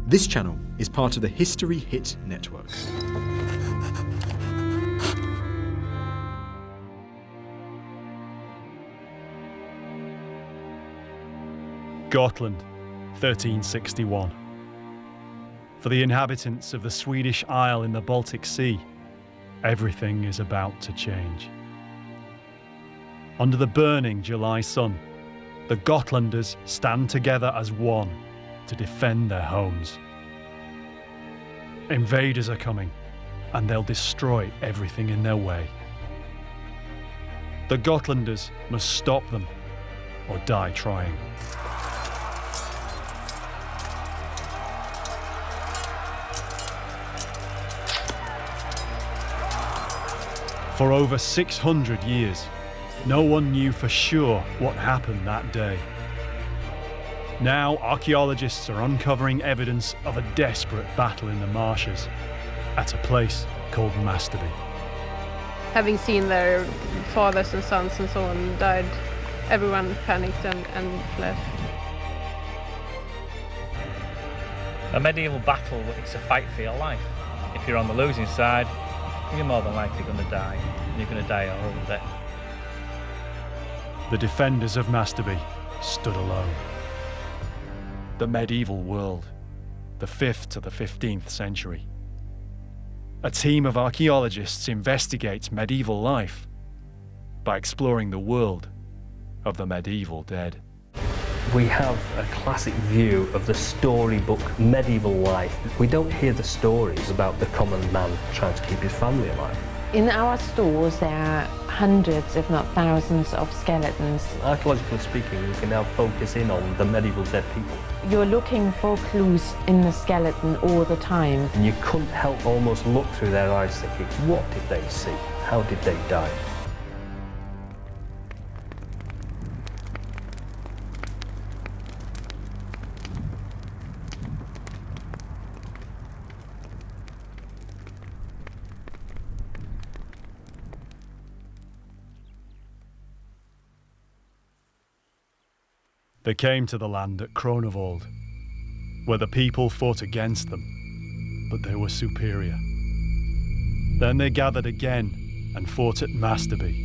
This channel is part of the History Hit network. Gotland, 1361. For the inhabitants of the Swedish Isle in the Baltic Sea, everything is about to change. Under the burning July sun, the Gotlanders stand together as one to defend their homes. Invaders are coming, and they'll destroy everything in their way. The Gotlanders must stop them or die trying. For over 600 years, no one knew for sure what happened that day. Now, archaeologists are uncovering evidence of a desperate battle in the marshes at a place called Masterby. Having seen their fathers and sons and so on died, everyone panicked and fled. A medieval battle, it's a fight for your life. If you're on the losing side, you're more than likely going to die, and you're going to die a horrible death. The defenders of Masterby stood alone. The medieval world, the 5th to the 15th century. A team of archaeologists investigates medieval life by exploring the world of the medieval dead. We have a classic view of the storybook medieval life. We don't hear the stories about the common man trying to keep his family alive. In our stores there are hundreds, if not thousands, of skeletons. Archaeologically speaking, we can now focus in on the medieval dead people. You're looking for clues in the skeleton all the time. And you couldn't help almost look through their eyes thinking, what did they see? How did they die? They came to the land at Chronicle, where the people fought against them, but they were superior. Then they gathered again and fought at Masterby.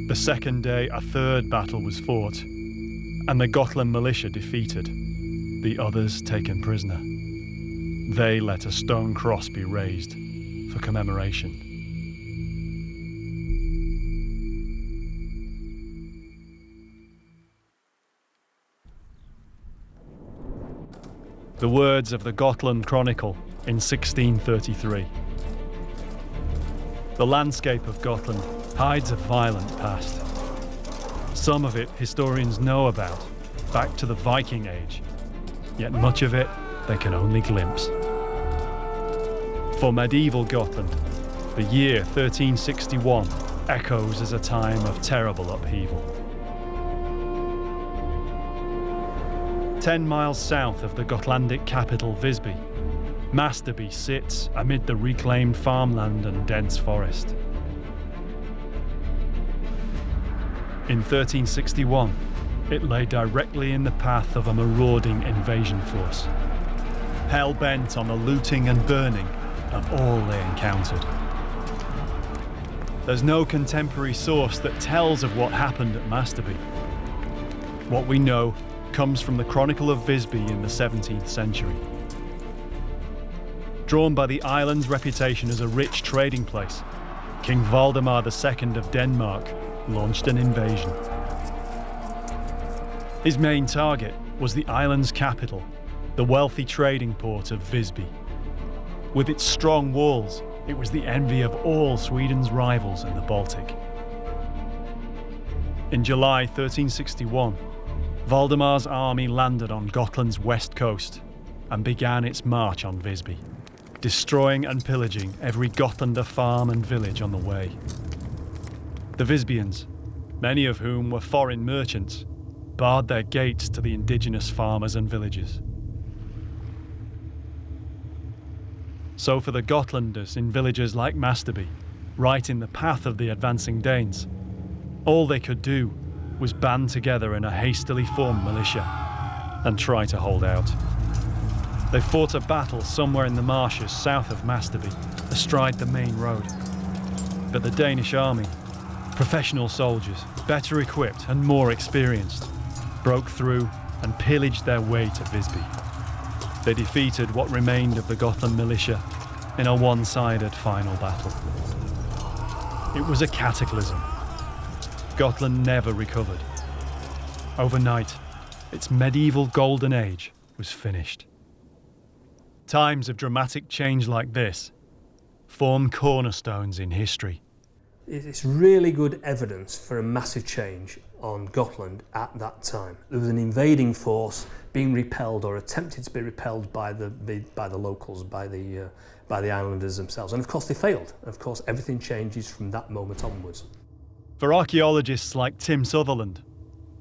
The second day, a third battle was fought, and the Gotland militia defeated, the others taken prisoner. They let a stone cross be raised for commemoration. The words of the Gotland Chronicle in 1633. The landscape of Gotland hides a violent past. Some of it historians know about, back to the Viking Age, yet much of it they can only glimpse. For medieval Gotland, the year 1361 echoes as a time of terrible upheaval. 10 miles south of the Gotlandic capital Visby, Masterby sits amid the reclaimed farmland and dense forest. In 1361, it lay directly in the path of a marauding invasion force, hell-bent on the looting and burning of all they encountered. There's no contemporary source that tells of what happened at Masterby. What we know comes from the Chronicle of Visby in the 17th century. Drawn by the island's reputation as a rich trading place, King Valdemar II of Denmark launched an invasion. His main target was the island's capital, the wealthy trading port of Visby. With its strong walls, it was the envy of all Sweden's rivals in the Baltic. In July 1361, Valdemar's army landed on Gotland's west coast and began its march on Visby, destroying and pillaging every Gotlander farm and village on the way. The Visbians, many of whom were foreign merchants, barred their gates to the indigenous farmers and villagers. So for the Gotlanders in villages like Masterby, right in the path of the advancing Danes, all they could do was band together in a hastily formed militia and try to hold out. They fought a battle somewhere in the marshes south of Masterby, astride the main road. But the Danish army, professional soldiers, better equipped and more experienced, broke through and pillaged their way to Visby. They defeated what remained of the Gotland militia in a one-sided final battle. It was a cataclysm. Gotland never recovered. Overnight, its medieval golden age was finished. Times of dramatic change like this form cornerstones in history. It's really good evidence for a massive change on Gotland at that time. There was an invading force being repelled or attempted to be repelled by the locals, by the islanders themselves. And of course they failed. Of course everything changes from that moment onwards. For archaeologists like Tim Sutherland,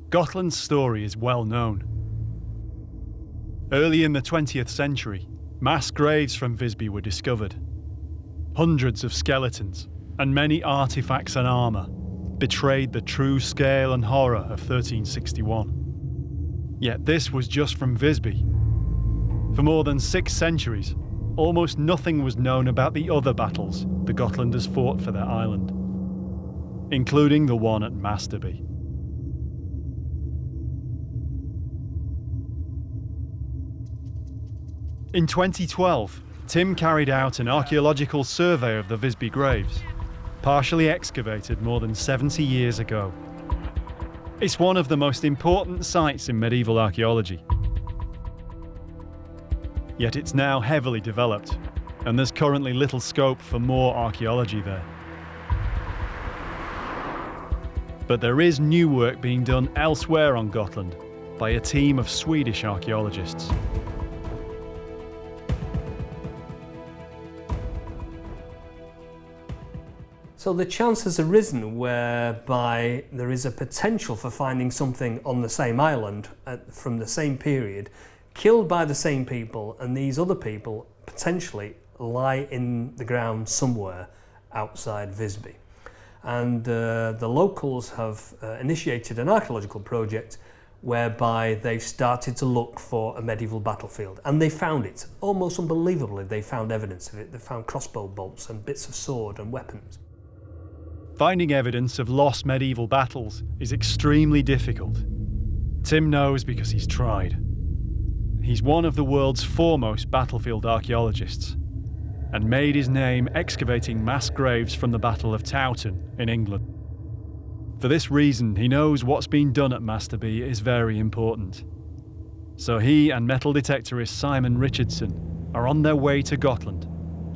Gotland's story is well known. Early in the 20th century, mass graves from Visby were discovered. Hundreds of skeletons and many artifacts and armour betrayed the true scale and horror of 1361. Yet this was just from Visby. For more than 6 centuries, almost nothing was known about the other battles the Gotlanders fought for their island, including the one at Masterby. In 2012, Tim carried out an archaeological survey of the Visby graves, partially excavated more than 70 years ago. It's one of the most important sites in medieval archaeology. Yet it's now heavily developed, and there's currently little scope for more archaeology there. But there is new work being done elsewhere on Gotland by a team of Swedish archaeologists. So the chance has arisen whereby there is a potential for finding something on the same island from the same period, killed by the same people, and these other people potentially lie in the ground somewhere outside Visby. And the locals have initiated an archaeological project whereby they've started to look for a medieval battlefield, and they found it. Almost unbelievably, they found evidence of it. They found crossbow bolts and bits of sword and weapons. Finding evidence of lost medieval battles is extremely difficult. Tim knows because he's tried. He's one of the world's foremost battlefield archaeologists and made his name excavating mass graves from the Battle of Towton in England. For this reason, he knows what's been done at Masterby is very important. So he and metal detectorist Simon Richardson are on their way to Gotland,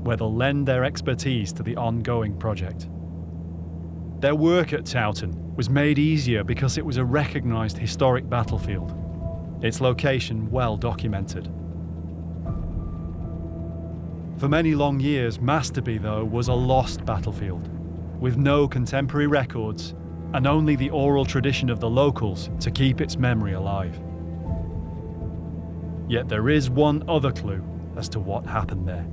where they'll lend their expertise to the ongoing project. Their work at Towton was made easier because it was a recognised historic battlefield, its location well documented. For many long years, Masterby, though, was a lost battlefield, with no contemporary records and only the oral tradition of the locals to keep its memory alive. Yet there is one other clue as to what happened there.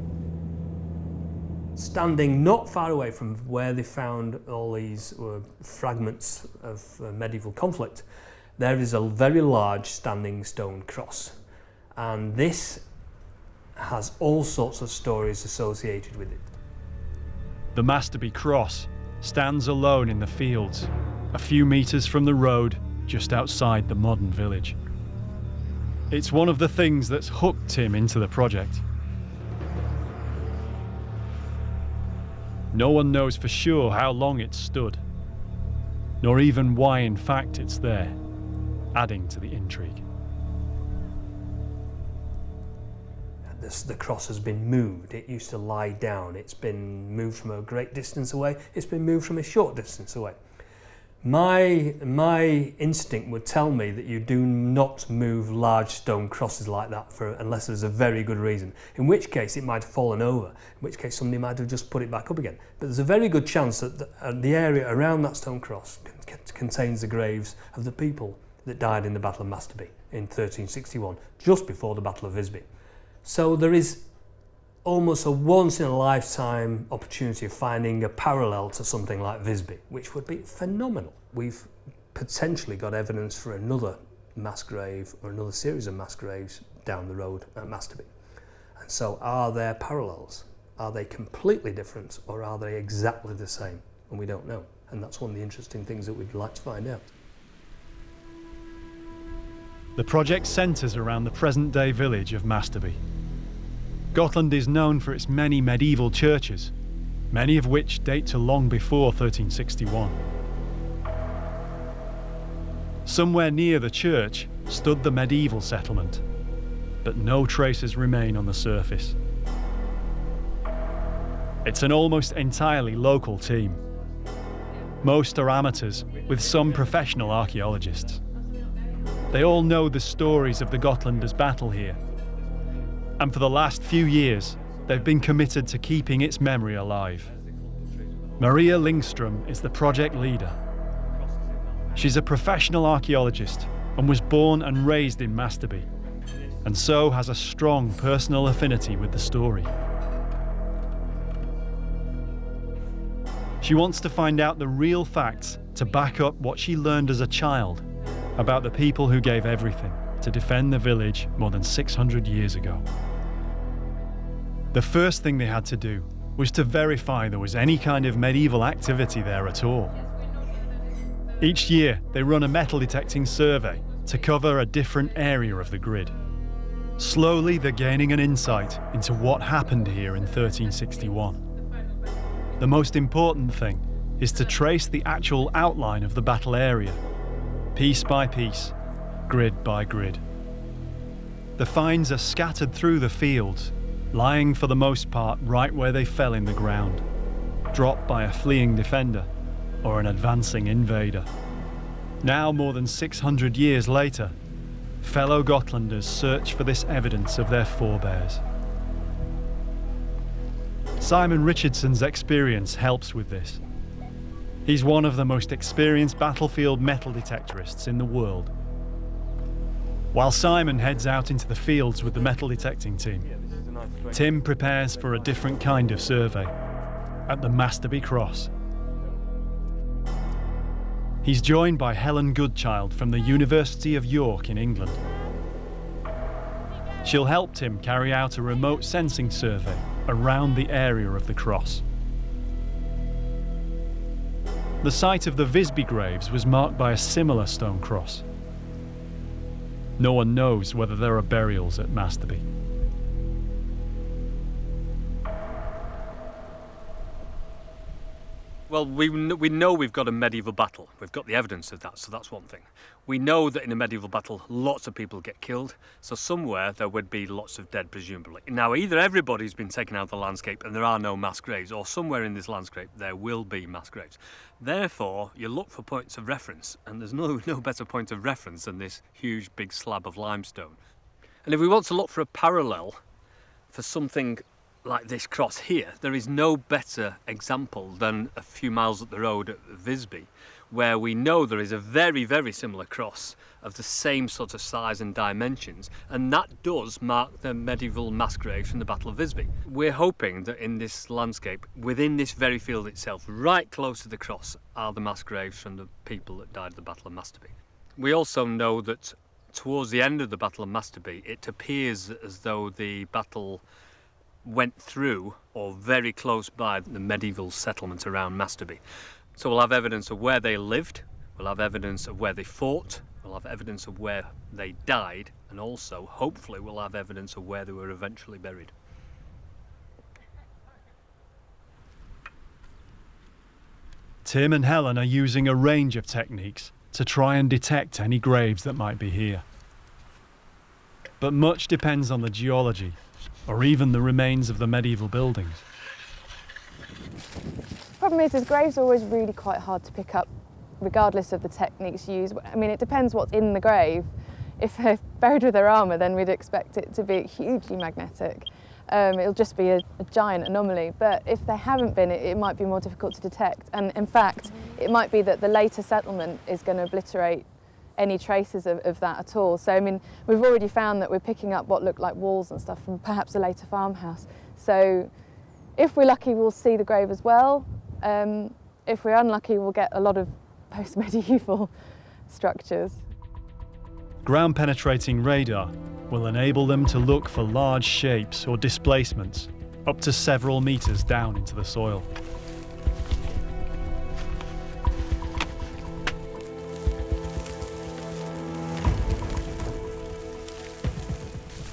Standing not far away from where they found all these fragments of medieval conflict, there is a very large standing stone cross. And this has all sorts of stories associated with it. The Masterby Cross stands alone in the fields, a few metres from the road just outside the modern village. It's one of the things that's hooked Tim into the project. No one knows for sure how long it's stood, nor even why in fact it's there, adding to the intrigue. The cross has been moved. It used to lie down. It's been moved from a great distance away. It's been moved from a short distance away. My instinct would tell me that you do not move large stone crosses like that unless there's a very good reason, in which case it might have fallen over, in which case somebody might have just put it back up again. But there's a very good chance that the area around that stone cross contains the graves of the people that died in the Battle of Masterby in 1361, just before the Battle of Visby. So there is almost a once-in-a-lifetime opportunity of finding a parallel to something like Visby, which would be phenomenal. We've potentially got evidence for another mass grave or another series of mass graves down the road at Masterby. And so are there parallels? Are they completely different, or are they exactly the same? And we don't know. And that's one of the interesting things that we'd like to find out. The project centres around the present-day village of Masterby. Gotland is known for its many medieval churches, many of which date to long before 1361. Somewhere near the church stood the medieval settlement, but no traces remain on the surface. It's an almost entirely local team. Most are amateurs, with some professional archaeologists. They all know the stories of the Gotlanders' battle here. And for the last few years, they've been committed to keeping its memory alive. Maria Lindström is the project leader. She's a professional archaeologist and was born and raised in Masterby, and so has a strong personal affinity with the story. She wants to find out the real facts to back up what she learned as a child about the people who gave everything to defend the village more than 600 years ago. The first thing they had to do was to verify there was any kind of medieval activity there at all. Each year, they run a metal detecting survey to cover a different area of the grid. Slowly, they're gaining an insight into what happened here in 1361. The most important thing is to trace the actual outline of the battle area, piece by piece, grid by grid. The finds are scattered through the fields, lying for the most part right where they fell in the ground, dropped by a fleeing defender or an advancing invader. Now, more than 600 years later, fellow Gotlanders search for this evidence of their forebears. Simon Richardson's experience helps with this. He's one of the most experienced battlefield metal detectorists in the world. While Simon heads out into the fields with the metal detecting team, Tim prepares for a different kind of survey at the Masterby Cross. He's joined by Helen Goodchild from the University of York in England. She'll help Tim carry out a remote sensing survey around the area of the cross. The site of the Visby graves was marked by a similar stone cross. No one knows whether there are burials at Masterby. Well, we know we've got a medieval battle. We've got the evidence of that, so that's one thing. We know that in a medieval battle, lots of people get killed, so somewhere there would be lots of dead, presumably. Now, either everybody's been taken out of the landscape and there are no mass graves, or somewhere in this landscape there will be mass graves. Therefore, you look for points of reference, and there's no better point of reference than this huge big slab of limestone. And if we want to look for a parallel for something like this cross here, there is no better example than a few miles up the road at Visby, where we know there is a very, very similar cross of the same sort of size and dimensions, and that does mark the medieval mass graves from the Battle of Visby. We're hoping that in this landscape, within this very field itself, right close to the cross, are the mass graves from the people that died at the Battle of Masterby. We also know that towards the end of the Battle of Masterby, it appears as though the battle went through or very close by the medieval settlement around Masterby. So we'll have evidence of where they lived, we'll have evidence of where they fought, we'll have evidence of where they died, and also, hopefully, we'll have evidence of where they were eventually buried. Tim and Helen are using a range of techniques to try and detect any graves that might be here. But much depends on the geology, or even the remains of the medieval buildings. The problem is graves are always really quite hard to pick up, regardless of the techniques used. I mean, it depends what's in the grave. If they're buried with their armour, then we'd expect it to be hugely magnetic. It'll just be a giant anomaly. But if they haven't been, it might be more difficult to detect. And in fact, it might be that the later settlement is going to obliterate any traces of that at all. So, I mean, we've already found that we're picking up what look like walls and stuff from perhaps a later farmhouse. So, if we're lucky, we'll see the grave as well. If we're unlucky, we'll get a lot of post-medieval structures. Ground-penetrating radar will enable them to look for large shapes or displacements up to several meters down into the soil.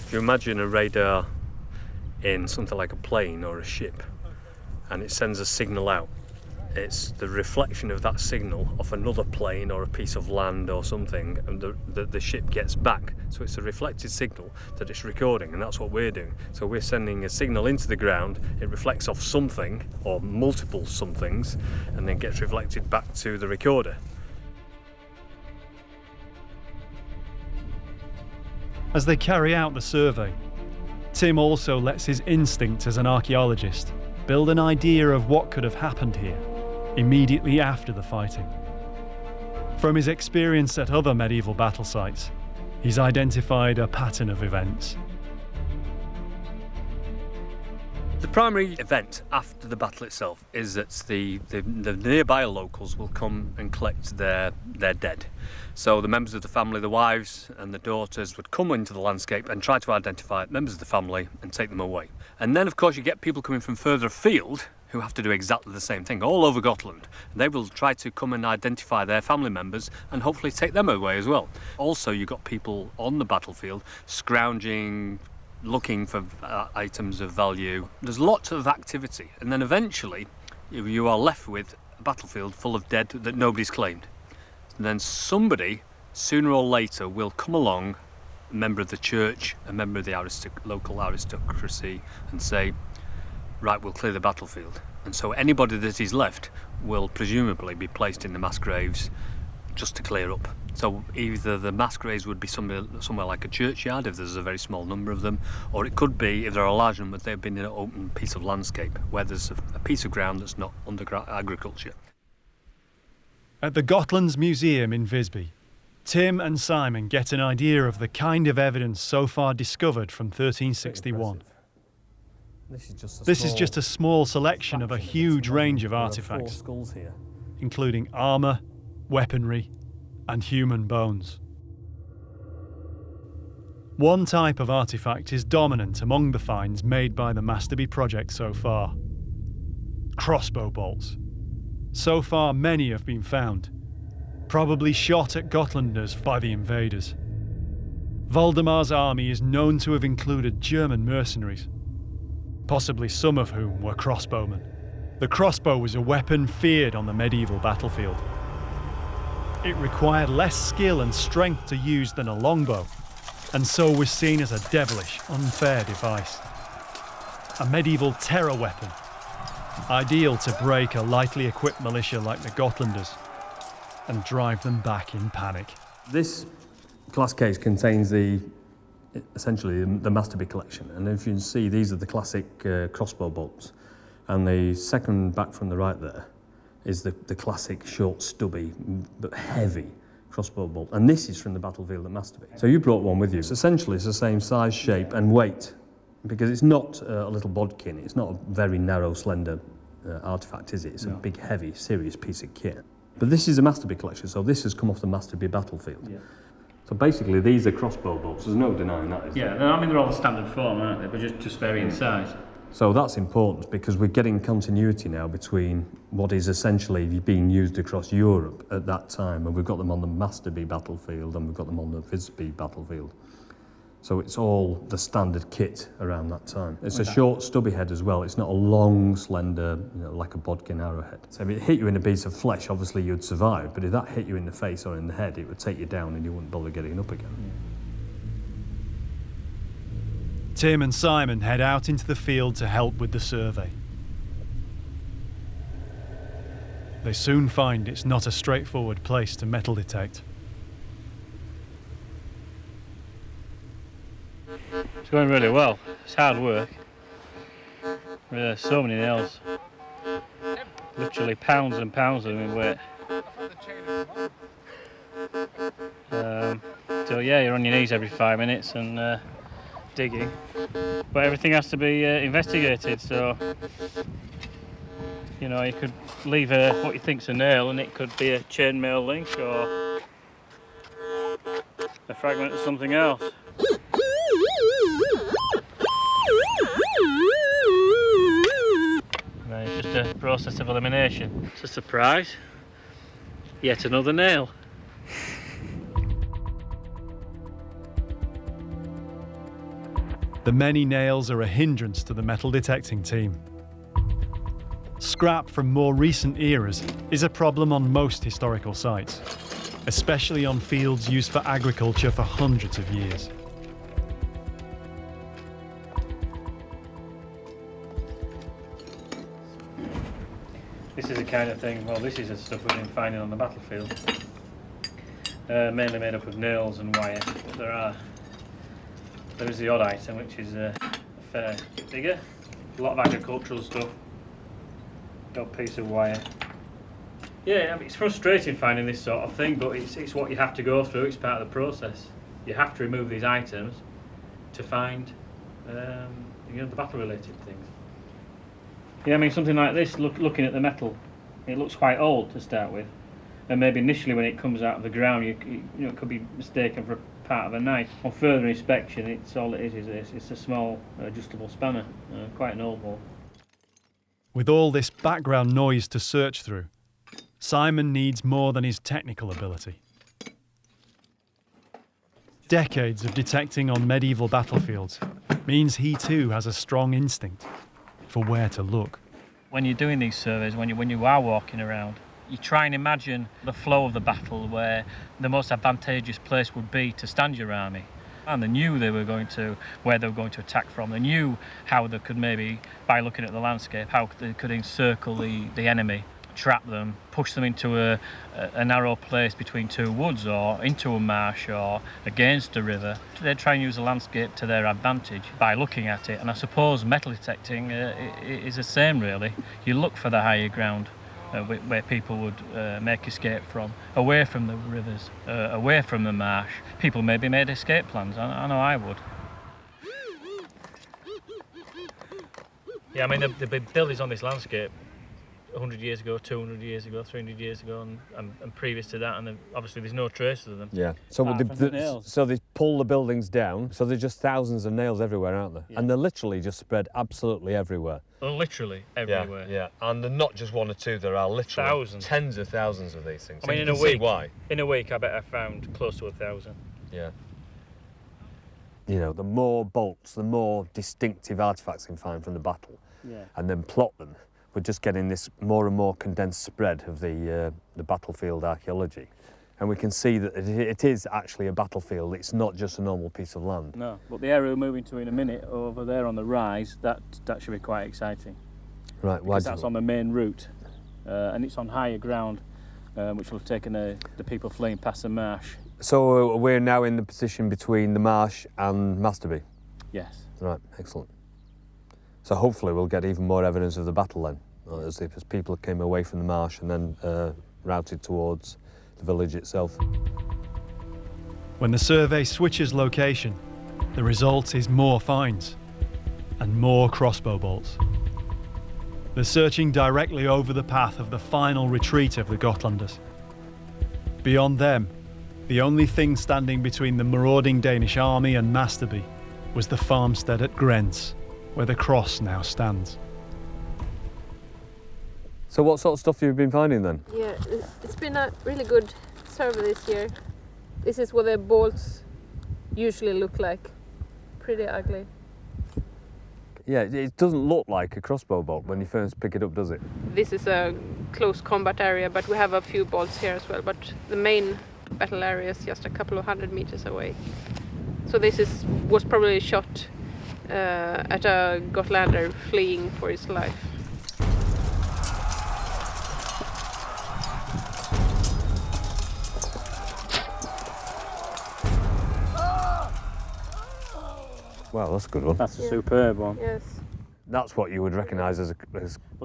If you imagine a radar in something like a plane or a ship, and it sends a signal out, it's the reflection of that signal off another plane or a piece of land or something, and the ship gets back. So it's a reflected signal that it's recording, and that's what we're doing. So we're sending a signal into the ground, it reflects off something or multiple somethings, and then gets reflected back to the recorder. As they carry out the survey, Tim also lets his instinct as an archaeologist build an idea of what could have happened here immediately after the fighting. From his experience at other medieval battle sites, he's identified a pattern of events. The primary event after the battle itself is that the nearby locals will come and collect their dead. So the members of the family, the wives and the daughters, would come into the landscape and try to identify members of the family and take them away. And then of course you get people coming from further afield who have to do exactly the same thing all over Gotland. They will try to come and identify their family members and hopefully take them away as well. Also you've got people on the battlefield scrounging, looking for items of value. There's lots of activity, and then eventually you are left with a battlefield full of dead that nobody's claimed. And then somebody, sooner or later, will come along, a member of the church, a member of the local aristocracy, and say, right, we'll clear the battlefield. And so anybody that is left will presumably be placed in the mass graves just to clear up. So either the mass graves would be somewhere like a churchyard if there's a very small number of them, or it could be, if there are a large number, they've been in an open piece of landscape where there's a piece of ground that's not under agriculture. At the Gotlands Museum in Visby, Tim and Simon get an idea of the kind of evidence so far discovered from 1361. This is just a small selection of a huge range of artefacts, including armour, weaponry, and human bones. One type of artefact is dominant among the finds made by the Masterby project so far: crossbow bolts. So far, many have been found, probably shot at Gotlanders by the invaders. Valdemar's army is known to have included German mercenaries, possibly some of whom were crossbowmen. The crossbow was a weapon feared on the medieval battlefield. It required less skill and strength to use than a longbow, and so was seen as a devilish, unfair device. A medieval terror weapon, ideal to break a lightly equipped militia like the Gotlanders and drive them back in panic. This glass case contains essentially the Masterby collection, and if you can see, these are the classic crossbow bolts, and the second back from the right there is the classic short, stubby but heavy crossbow bolt, and this is from the battlefield at Masterby. So you brought one with you. So essentially it's the same size, shape and weight, because it's not a little bodkin, it's not a very narrow, slender artefact, is it? It's a big, heavy, serious piece of kit. But this is a Masterby collection, so this has come off the Masterby battlefield. Yeah. So basically these are crossbow bolts, there's no denying that, is there? Yeah, I mean they're all the standard form, aren't they, but just vary in size. So that's important because we're getting continuity now between what is essentially being used across Europe at that time, and we've got them on the Masterby battlefield and we've got them on the Visby battlefield. So it's all the standard kit around that time. It's a short, stubby head as well. It's not a long, slender, like a bodkin arrowhead. So if it hit you in a piece of flesh, obviously you'd survive, but if that hit you in the face or in the head, it would take you down and you wouldn't bother getting up again. Tim and Simon head out into the field to help with the survey. They soon find it's not a straightforward place to metal detect. It's going really well. It's hard work. There's so many nails. Literally pounds and pounds of them in weight. So yeah, you're on your knees every 5 minutes and digging. But everything has to be investigated, so you could leave what you think's a nail and it could be a chainmail link, or a fragment of something else. No, it's just a process of elimination. It's a surprise. Yet another nail. The many nails are a hindrance to the metal detecting team. Scrap from more recent eras is a problem on most historical sites, especially on fields used for agriculture for hundreds of years. This is the kind of thing, well, this is the stuff we've been finding on the battlefield. Mainly made up of nails and wire, but there is the odd item which is a fair bigger. A lot of agricultural stuff. Got a piece of wire. Yeah, I mean, it's frustrating finding this sort of thing, but it's what you have to go through. It's part of the process. You have to remove these items to find, the battle-related things. Yeah, I mean, something like this. Looking at the metal, it looks quite old to start with, and maybe initially when it comes out of the ground, it could be mistaken for part of a knife. On further inspection, it's all it is it's a small adjustable spanner, quite an old one. With all this background noise to search through, Simon needs more than his technical ability. Decades of detecting on medieval battlefields means he too has a strong instinct for where to look. When you're doing these surveys, when you are walking around, you try and imagine the flow of the battle, where the most advantageous place would be to stand your army. And they knew where they were going to attack from. They knew how they could maybe, by looking at the landscape, how they could encircle the enemy, trap them, push them into a narrow place between two woods or into a marsh or against a river. They try and use the landscape to their advantage by looking at it. And I suppose metal detecting is the same, really. You look for the higher ground where people would make escape from, away from the rivers, away from the marsh. People maybe made escape plans. I know I would. Yeah, I mean, they've been buildings on this landscape 100 years ago, 200 years ago, 300 years ago, and previous to that, and obviously there's no traces of them. Yeah. So they pull the buildings down. So there's just thousands of nails everywhere, aren't there? Yeah. And they're literally just spread absolutely everywhere. Literally everywhere. Yeah. And they're not just one or two. There are literally thousands, tens of thousands of these things. I mean, in a week, I bet I found close to 1,000. Yeah. You know, the more bolts, the more distinctive artifacts you can find from the battle, and then plot them. We're just getting this more and more condensed spread of the battlefield archaeology. And we can see that it is actually a battlefield. It's not just a normal piece of land. No, but the area we're moving to in a minute, over there on the rise, that should be quite exciting. Right, because that's on the main route, and it's on higher ground, which will have taken the people fleeing past the marsh. So we're now in the position between the marsh and Masterby? Yes. Right, excellent. So hopefully we'll get even more evidence of the battle then, as people came away from the marsh and then routed towards the village itself. When the survey switches location, the result is more finds and more crossbow bolts. They're searching directly over the path of the final retreat of the Gotlanders. Beyond them, the only thing standing between the marauding Danish army and Masterby was the farmstead at Grens, where the cross now stands. So what sort of stuff have you been finding then? Yeah, it's been a really good survey this year. This is what the bolts usually look like. Pretty ugly. Yeah, it doesn't look like a crossbow bolt when you first pick it up, does it? This is a close combat area, but we have a few bolts here as well. But the main battle area is just a couple of 100 meters away. So this was probably shot at a Gotlander fleeing for his life. Wow, that's a good one. That's a superb one. Yes. That's what you would recognise as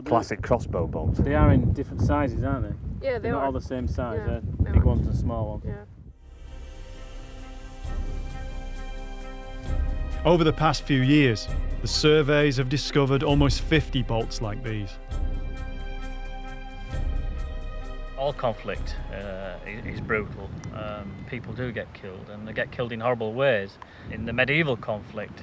classic crossbow bolts. They are in different sizes, aren't they? Yeah, They're not all the same size. Yeah, Big ones and small ones. Yeah. Over the past few years, the surveys have discovered almost 50 bolts like these. All conflict is brutal. People do get killed, and they get killed in horrible ways. In the medieval conflict,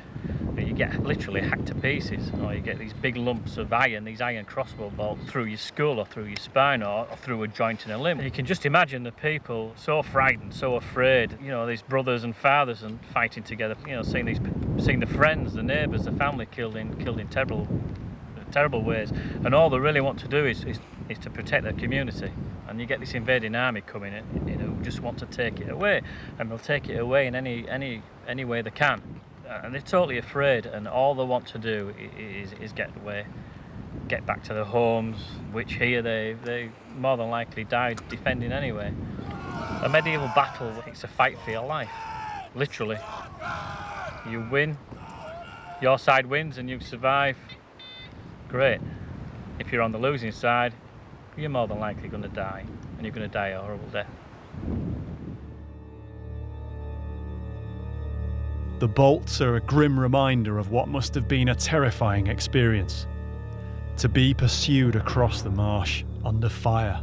you get literally hacked to pieces, or you get these big lumps of iron, these iron crossbow bolts through your skull or through your spine or through a joint in a limb. And you can just imagine the people so frightened, so afraid, you know, these brothers and fathers and fighting together, you know, seeing the friends, the neighbours, the family killed in terrible ways, and all they really want to do is to protect their community. And you get this invading army coming in, you know, who just want to take it away, and they'll take it away in any way they can. And they're totally afraid, and all they want to do is get away, get back to their homes, which here they more than likely died defending anyway. A medieval battle, it's a fight for your life, literally. You win, your side wins, and you survive. Great. If you're on the losing side, you're more than likely going to die, and you're going to die a horrible death. The bolts are a grim reminder of what must have been a terrifying experience. To be pursued across the marsh under fire.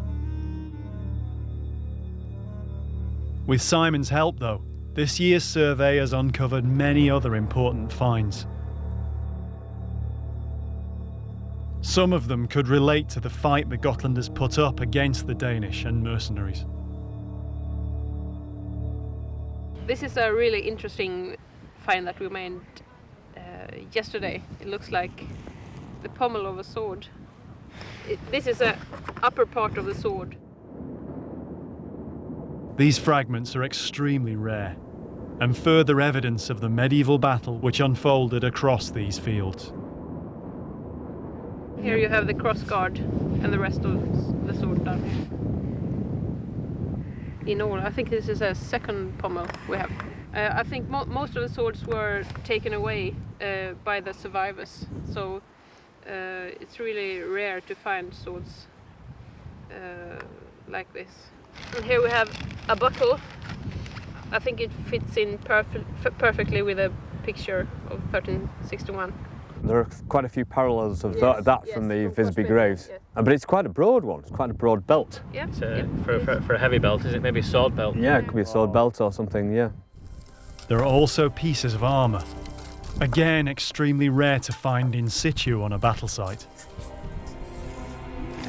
With Simon's help, though, this year's survey has uncovered many other important finds. Some of them could relate to the fight the Gotlanders put up against the Danish and mercenaries. This is a really interesting find that we made yesterday. It looks like the pommel of a sword. This is the upper part of the sword. These fragments are extremely rare, and further evidence of the medieval battle which unfolded across these fields. Here you have the crossguard and the rest of the sword down here. In all, I think this is a second pommel we have. I think most of the swords were taken away by the survivors, so it's really rare to find swords like this. And here we have a buckle. I think it fits in perfectly with a picture of 1361. There are quite a few parallels of that from the Visby graves. Yes. But it's quite a broad one, it's quite a broad belt. Yeah. For a heavy belt, is it maybe a sword belt? Yeah, it could be a sword belt or something, yeah. There are also pieces of armour, again extremely rare to find in situ on a battle site.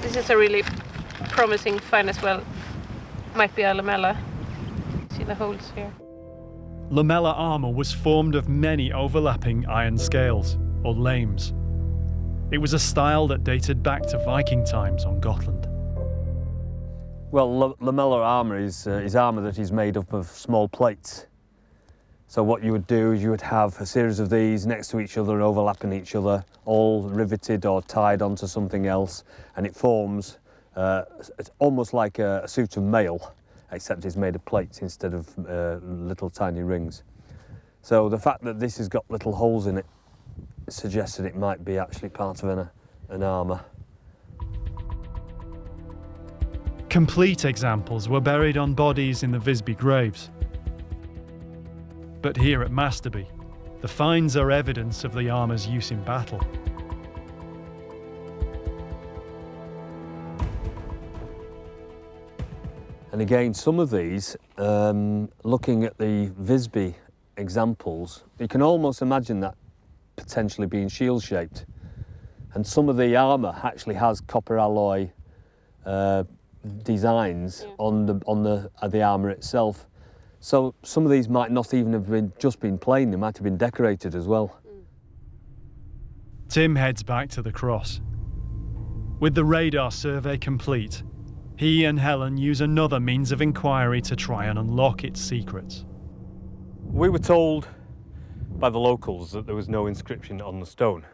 This is a really promising find as well. Might be a lamella. See the holes here. Lamella armour was formed of many overlapping iron scales, or lames. It was a style that dated back to Viking times on Gotland. Well, lamellar armour is armour that is made up of small plates. So what you would do is you would have a series of these next to each other, overlapping each other, all riveted or tied onto something else, and it forms it's almost like a suit of mail, except it's made of plates instead of little tiny rings. So the fact that this has got little holes in it suggests that it might be actually part of an armour. Complete examples were buried on bodies in the Visby graves. But here at Masterby, the finds are evidence of the armour's use in battle. And again, some of these, looking at the Visby examples, you can almost imagine that potentially being shield-shaped. And some of the armour actually has copper alloy designs on the armour itself. So some of these might not even have just been plain, they might have been decorated as well. Tim heads back to the cross. With the radar survey complete, he and Helen use another means of inquiry to try and unlock its secrets. We were told by the locals that there was no inscription on the stone.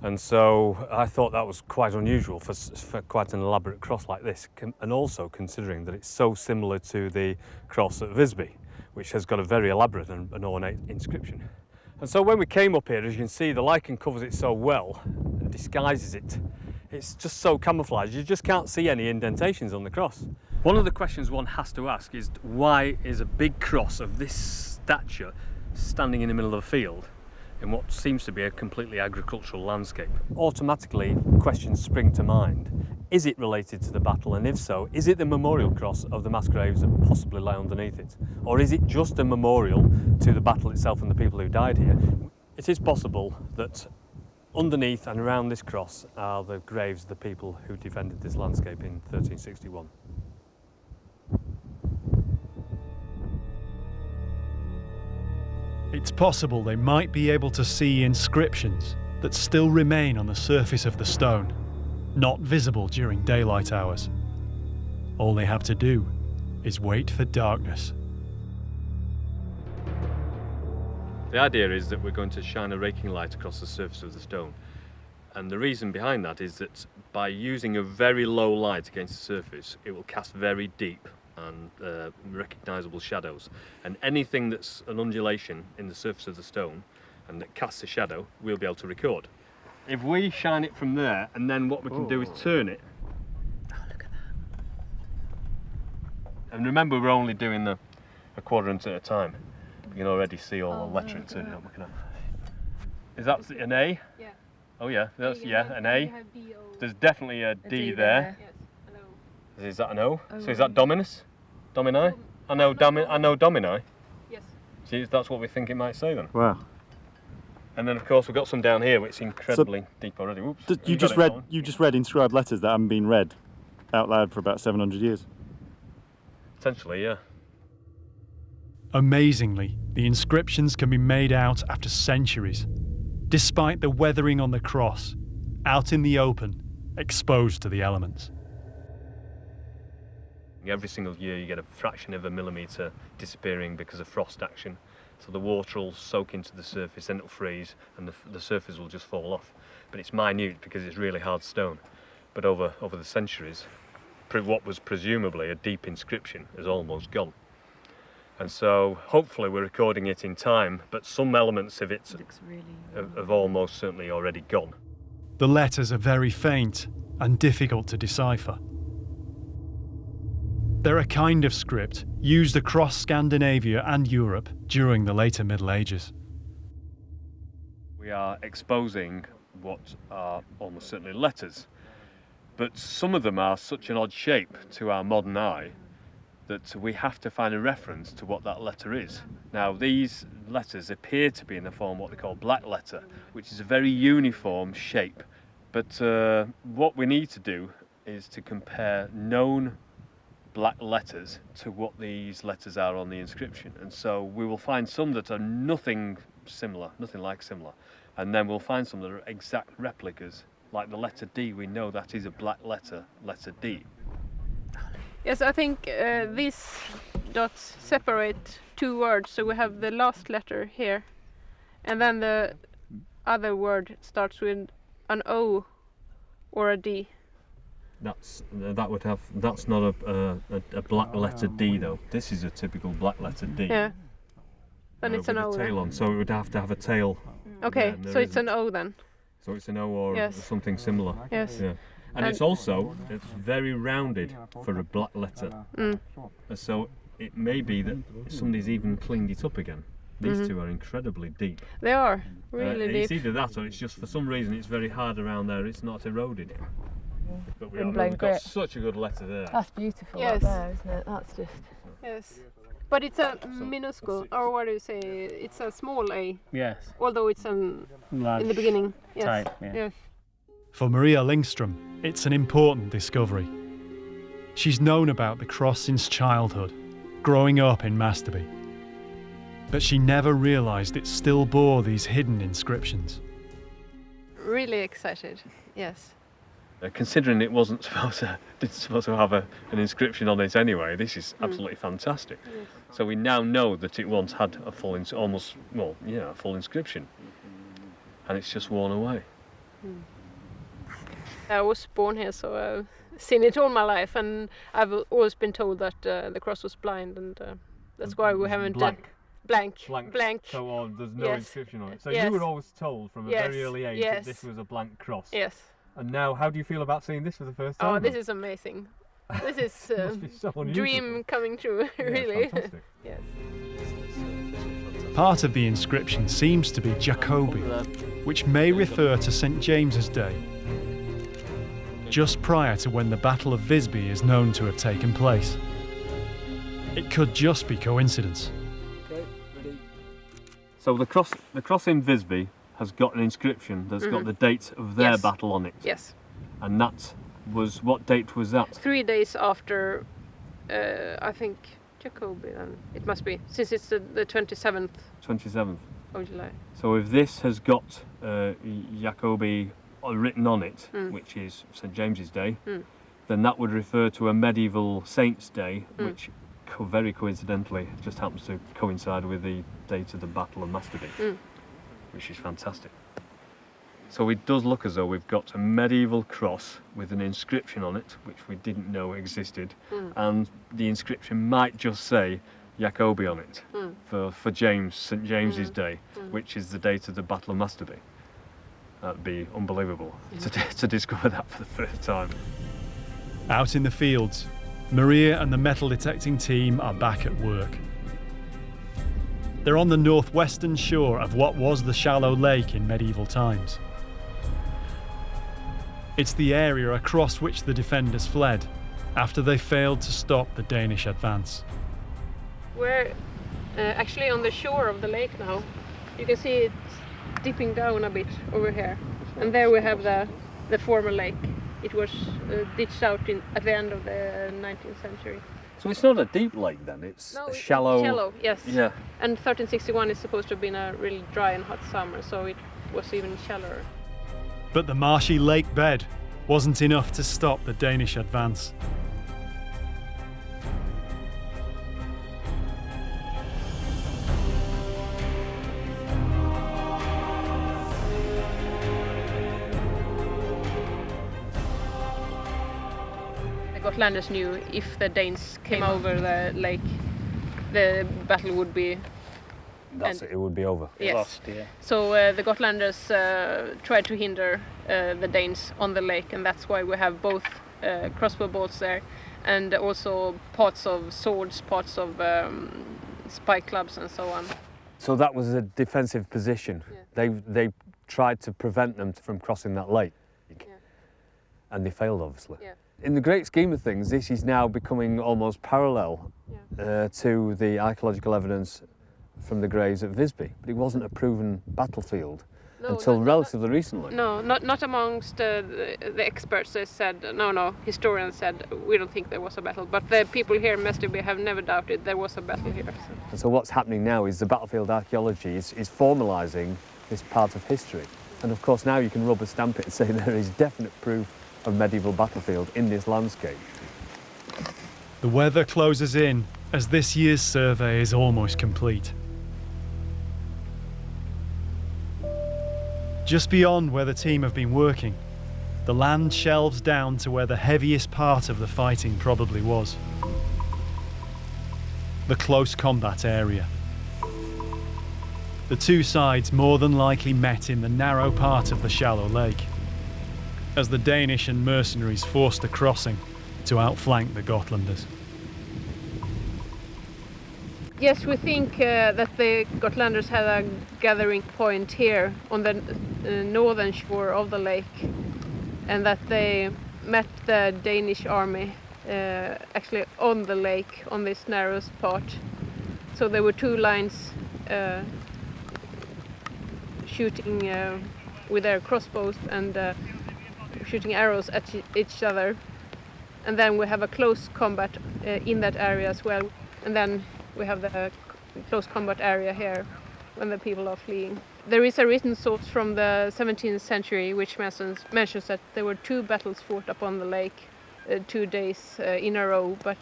And so I thought that was quite unusual for quite an elaborate cross like this, and also considering that it's so similar to the cross at Visby, which has got a very elaborate and ornate inscription. And so when we came up here, as you can see, the lichen covers it so well, and disguises it. It's just so camouflaged, you just can't see any indentations on the cross. One of the questions one has to ask is, why is a big cross of this stature standing in the middle of a field in what seems to be a completely agricultural landscape? Automatically, questions spring to mind. Is it related to the battle, and if so, is it the memorial cross of the mass graves that possibly lie underneath it? Or is it just a memorial to the battle itself and the people who died here? It is possible that underneath and around this cross are the graves of the people who defended this landscape in 1361. It's possible they might be able to see inscriptions that still remain on the surface of the stone, not visible during daylight hours. All they have to do is wait for darkness. The idea is that we're going to shine a raking light across the surface of the stone. And the reason behind that is that by using a very low light against the surface, it will cast very deep and recognisable shadows. And anything that's an undulation in the surface of the stone and that casts a shadow, we'll be able to record. If we shine it from there, and then what we can do is turn it. Oh, look at that. And remember, we're only doing a quadrant at a time. You can already see all the lettering turning up. Is that an A? Yeah. Oh yeah, that's an A. There's definitely a D there. Yes, an O. Is that an O? So is that Dominus? Domini? I know Domini. Yes. See, that's what we think it might say then. Wow. And then of course we've got some down here which is incredibly deep already. Whoops. You just read inscribed letters that haven't been read out loud for about 700 years. Potentially, yeah. Amazingly, the inscriptions can be made out after centuries, despite the weathering on the cross, out in the open, exposed to the elements. Every single year you get a fraction of a millimetre disappearing because of frost action. So the water will soak into the surface, then it'll freeze, and the surface will just fall off. But it's minute because it's really hard stone. But over the centuries, what was presumably a deep inscription is almost gone. And so hopefully we're recording it in time, but some elements of it have almost certainly already gone. The letters are very faint and difficult to decipher. They're a kind of script used across Scandinavia and Europe during the later Middle Ages. We are exposing what are almost certainly letters, but some of them are such an odd shape to our modern eye that we have to find a reference to what that letter is. Now, these letters appear to be in the form of what they call black letter, which is a very uniform shape. But what we need to do is to compare known black letters to what these letters are on the inscription. And so we will find some that are nothing like similar. And then we'll find some that are exact replicas, like the letter D. We know that is a black letter, letter D. Yes, I think these dots separate two words. So we have the last letter here, and then the other word starts with an O or a D. That's not a black letter D though. This is a typical black letter D. Yeah. Then it's an O. With a tail on, so it would have to have a tail. Okay, so it's an O then. So it's an O or something similar. Yes. Yeah. And it's very rounded for a black letter. So it may be that somebody's even cleaned it up again. These two are incredibly deep. They are really deep. It's either that or it's just for some reason it's very hard around there. It's not eroded. But we've got such a good letter there. That's beautiful Yes. up there, isn't it? That's just... Yes. But it's a minuscule, or what do you say? It's a small A. Yes. Although it's in the beginning. Yes. Type, yeah. Yes. For Maria Lingstrom, it's an important discovery. She's known about the cross since childhood, growing up in Masterby. But she never realised it still bore these hidden inscriptions. Really excited, yes. Considering it wasn't supposed to have an inscription on it anyway, this is absolutely fantastic. Yes. So we now know that it once had a full inscription, and it's just worn away. I was born here, so I've seen it all my life, and I've always been told that the cross was blind, and that's why we haven't blank. So there's no inscription on it. So yes. you were always told from a very early age that this was a blank cross. Yes. And now, how do you feel about seeing this for the first time? Oh, this is amazing. This is so dream coming true, really. Fantastic. Yes. Part of the inscription seems to be Jacobi, which may refer to St. James's Day. just prior to when the Battle of Visby is known to have taken place. It could just be coincidence. So the cross in Visby has got an inscription that's got the date of their battle on it. Yes. And that was, what date was that? 3 days after, I think, Jacobi then. It must be, since it's the 27th 27th. of July. So if this has got Jacobi written on it, which is St James's Day, then that would refer to a medieval Saints' Day, which very coincidentally just happens to coincide with the date of the Battle of Masterby, which is fantastic. So it does look as though we've got a medieval cross with an inscription on it, which we didn't know existed, and the inscription might just say Jacobi on it for James, St James's Day, which is the date of the Battle of Masterby. That'd be unbelievable to discover that for the first time. Out in the fields, Maria and the metal detecting team are back at work. They're on the northwestern shore of what was the shallow lake in medieval times. It's the area across which the defenders fled after they failed to stop the Danish advance. We're actually on the shore of the lake now. You can see it dipping down a bit over here. And there we have the former lake. It was ditched out at the end of the 19th century. So it's not a deep lake then, it's a shallow... Shallow, yes. Yeah. And 1361 is supposed to have been a really dry and hot summer, so it was even shallower. But the marshy lake bed wasn't enough to stop the Danish advance. The Gotlanders knew if the Danes came over the lake, the battle would be... It would be over. Yes. Lost, yeah. So the Gotlanders tried to hinder the Danes on the lake, and that's why we have both crossbow bolts there, and also parts of swords, parts of spike clubs and so on. So that was a defensive position. Yeah. They tried to prevent them from crossing that lake. Yeah. And they failed, obviously. Yeah. In the great scheme of things, this is now becoming almost parallel to the archaeological evidence from the graves at Visby. But it wasn't a proven battlefield until relatively recently. No, not amongst the experts. They said, no, historians said, we don't think there was a battle. But the people here in Masterby have never doubted there was a battle here. So. And so what's happening now is the battlefield archaeology is formalising this part of history. And of course now you can rubber stamp it and say there is definite proof of medieval battlefield in this landscape. The weather closes in as this year's survey is almost complete. Just beyond where the team have been working, the land shelves down to where the heaviest part of the fighting probably was. The close combat area. The two sides more than likely met in the narrow part of the shallow lake, as the Danish and mercenaries forced a crossing to outflank the Gotlanders. Yes, we think that the Gotlanders had a gathering point here on the northern shore of the lake, and that they met the Danish army actually on the lake, on this narrowest part. So there were two lines shooting with their crossbows and shooting arrows at each other. And then we have a close combat in that area as well. And then we have the close combat area here when the people are fleeing. There is a written source from the 17th century which mentions that there were two battles fought upon the lake 2 days in a row, but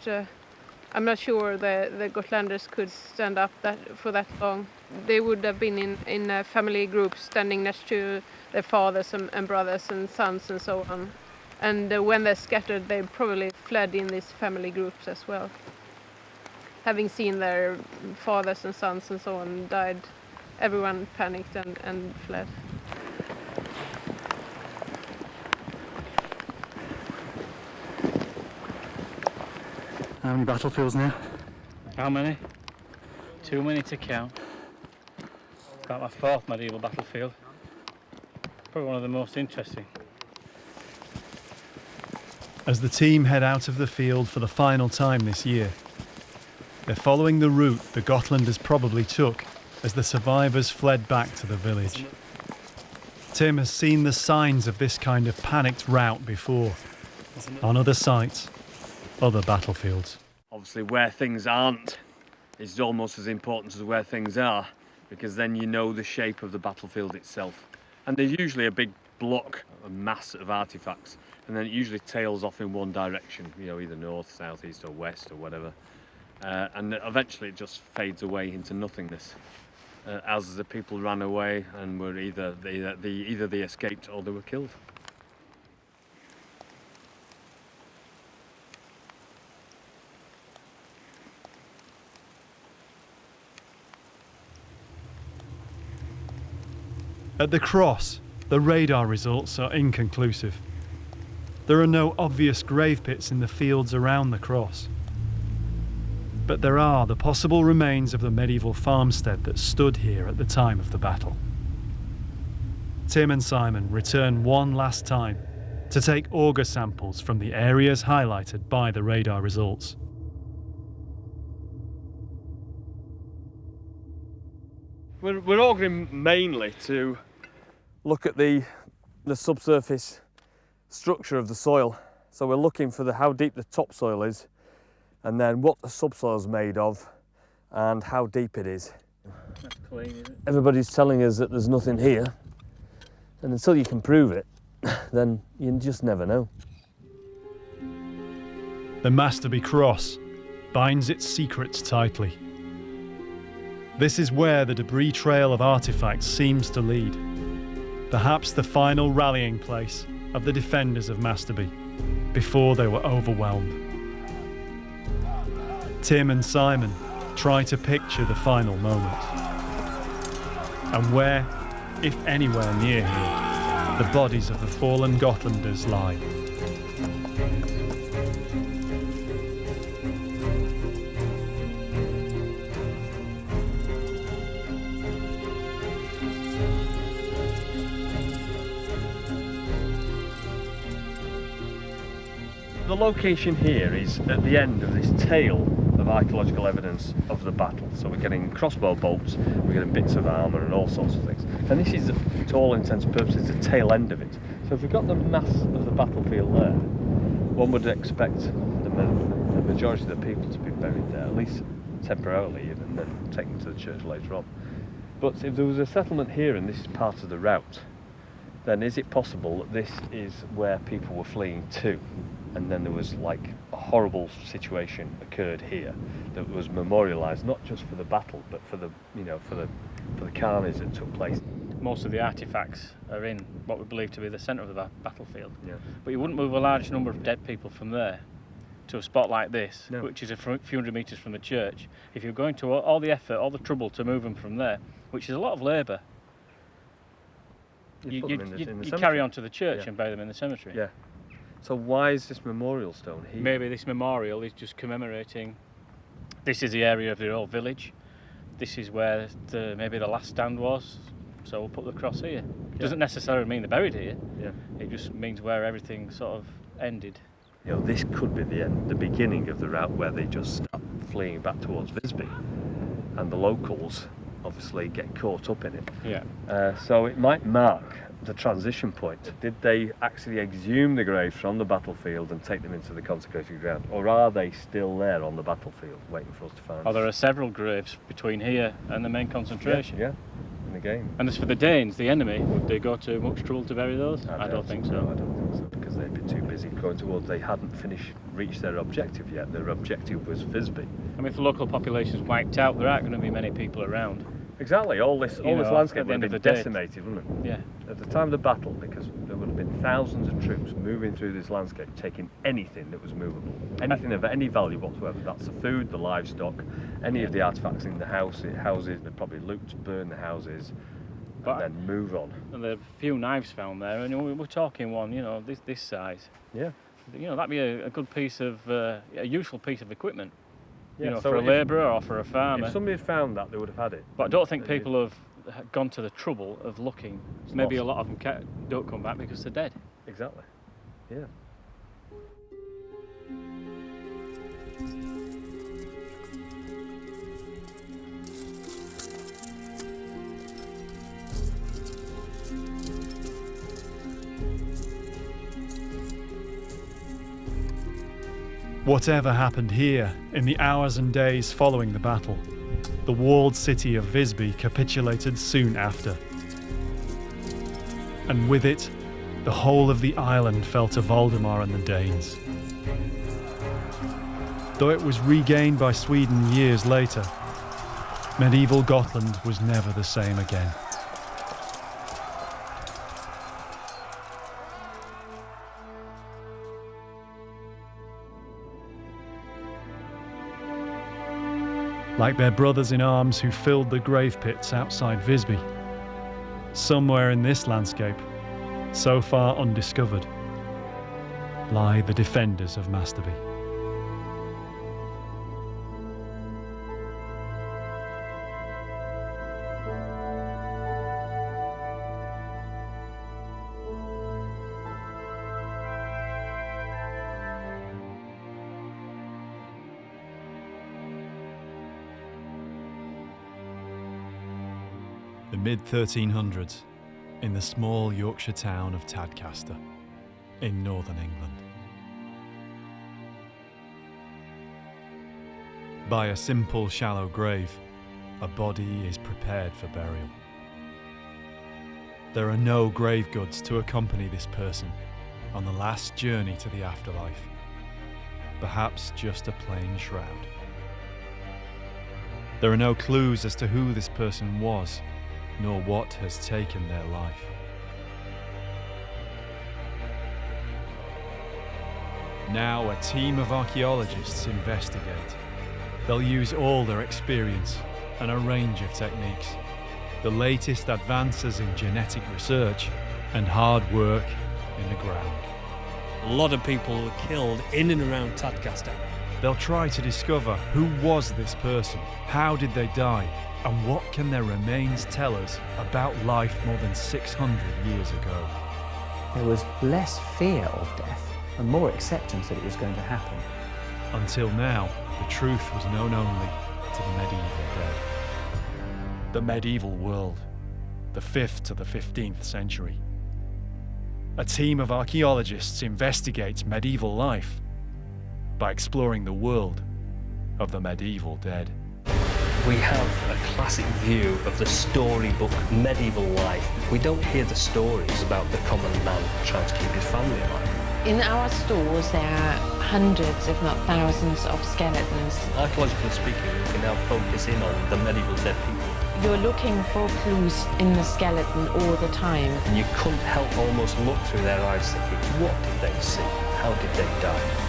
I'm not sure the Gotlanders could stand up for that long. They would have been in family groups standing next to their fathers and brothers and sons and so on. And when they scattered, they probably fled in these family groups as well. Having seen their fathers and sons and so on died, everyone panicked and fled. How many battlefields now? How many? Too many to count. About my fourth medieval battlefield. Probably one of the most interesting. As the team head out of the field for the final time this year, they're following the route the Gotlanders probably took as the survivors fled back to the village. Tim has seen the signs of this kind of panicked rout before, on other sites, other battlefields. Obviously where things aren't is almost as important as where things are, because then you know the shape of the battlefield itself. And there's usually a big block, a mass of artifacts, and then it usually tails off in one direction, you know, either north, south, east or west or whatever. And eventually it just fades away into nothingness. As the people ran away and were either they escaped or they were killed. At the cross, the radar results are inconclusive. There are no obvious grave pits in the fields around the cross. But there are the possible remains of the medieval farmstead that stood here at the time of the battle. Tim and Simon return one last time to take auger samples from the areas highlighted by the radar results. We're augering mainly to look at the subsurface structure of the soil. So we're looking for how deep the topsoil is, and then what the subsoil is made of and how deep it is. That's clean, isn't it? Everybody's telling us that there's nothing here, and until you can prove it, then you just never know. The Masterby cross binds its secrets tightly. This is where the debris trail of artifacts seems to lead. Perhaps the final rallying place of the defenders of Masterby before they were overwhelmed. Tim and Simon try to picture the final moment. And where, if anywhere near here, the bodies of the fallen Gotlanders lie. The location here is at the end of this tail of archaeological evidence of the battle. So we're getting crossbow bolts, we're getting bits of armour and all sorts of things. And this is, to all intents and purposes, the tail end of it. So if we've got the mass of the battlefield there, one would expect the majority of the people to be buried there, at least temporarily, and then taken to the church later on. But if there was a settlement here and this is part of the route, then is it possible that this is where people were fleeing to? And then there was like a horrible situation occurred here that was memorialised not just for the battle but for the carnage that took place. Most of the artefacts are in what we believe to be the centre of the battlefield. Yeah. But you wouldn't move a large number of dead people from there to a spot like this, No. which is a few hundred metres from the church. If you're going to all the effort, all the trouble to move them from there, which is a lot of labour, you carry on to the church and bury them in the cemetery. Yeah. So why is this memorial stone here? Maybe this memorial is just commemorating. This is the area of the old village. This is where maybe the last stand was. So we'll put the cross here. It doesn't necessarily mean they're buried here. Yeah. It just means where everything sort of ended. You know, this could be the beginning of the route where they just start fleeing back towards Visby, and the locals obviously get caught up in it. Yeah. So it might mark the transition point. Did they actually exhume the graves from the battlefield and take them into the consecrated ground, or are they still there on the battlefield waiting for us to find them? Oh, there are several graves between here and the main concentration. Yeah. And again. And as for the Danes, the enemy, would they go to much trouble to bury those? I don't think so. No, I don't think so, because they'd be too busy going towards. They hadn't reached their objective yet. Their objective was Visby. I mean, if the local population's wiped out, there aren't going to be many people around. Exactly. All this landscape would have been day, decimated, wouldn't it? Yeah. At the time of the battle, because there would have been thousands of troops moving through this landscape, taking anything that was movable, anything of any value whatsoever. That's the food, the livestock, any of the artefacts in the houses. They'd probably loot, burn the houses, and then move on. And there are a few knives found there, and we're talking one, this size. Yeah. That'd be a good piece of, a useful piece of equipment. Yeah, so for a labourer or for a farmer. If somebody had found that, they would have had it. But I don't think people have gone to the trouble of looking. Maybe a lot of them don't come back because they're dead. Exactly. Yeah. Whatever happened here in the hours and days following the battle, the walled city of Visby capitulated soon after. And with it, the whole of the island fell to Valdemar and the Danes. Though it was regained by Sweden years later, medieval Gotland was never the same again. Like their brothers in arms who filled the grave pits outside Visby, somewhere in this landscape, so far undiscovered, lie the defenders of Masterby. The mid-1300s, in the small Yorkshire town of Tadcaster, in northern England. By a simple shallow grave, a body is prepared for burial. There are no grave goods to accompany this person on the last journey to the afterlife. Perhaps just a plain shroud. There are no clues as to who this person was, nor what has taken their life. Now a team of archaeologists investigate. They'll use all their experience and a range of techniques, the latest advances in genetic research and hard work in the ground. A lot of people were killed in and around Tadcaster. They'll try to discover who was this person, how did they die, and what can their remains tell us about life more than 600 years ago. There was less fear of death and more acceptance that it was going to happen. Until now, the truth was known only to the medieval dead. The medieval world, the 5th to the 15th century. A team of archaeologists investigates medieval life by exploring the world of the medieval dead. We have a classic view of the storybook medieval life. We don't hear the stories about the common man trying to keep his family alive. In our stores there are hundreds, if not thousands, of skeletons. Archaeologically speaking, we can now focus in on the medieval dead people. You're looking for clues in the skeleton all the time. And you couldn't help almost look through their eyes thinking, what did they see? How did they die?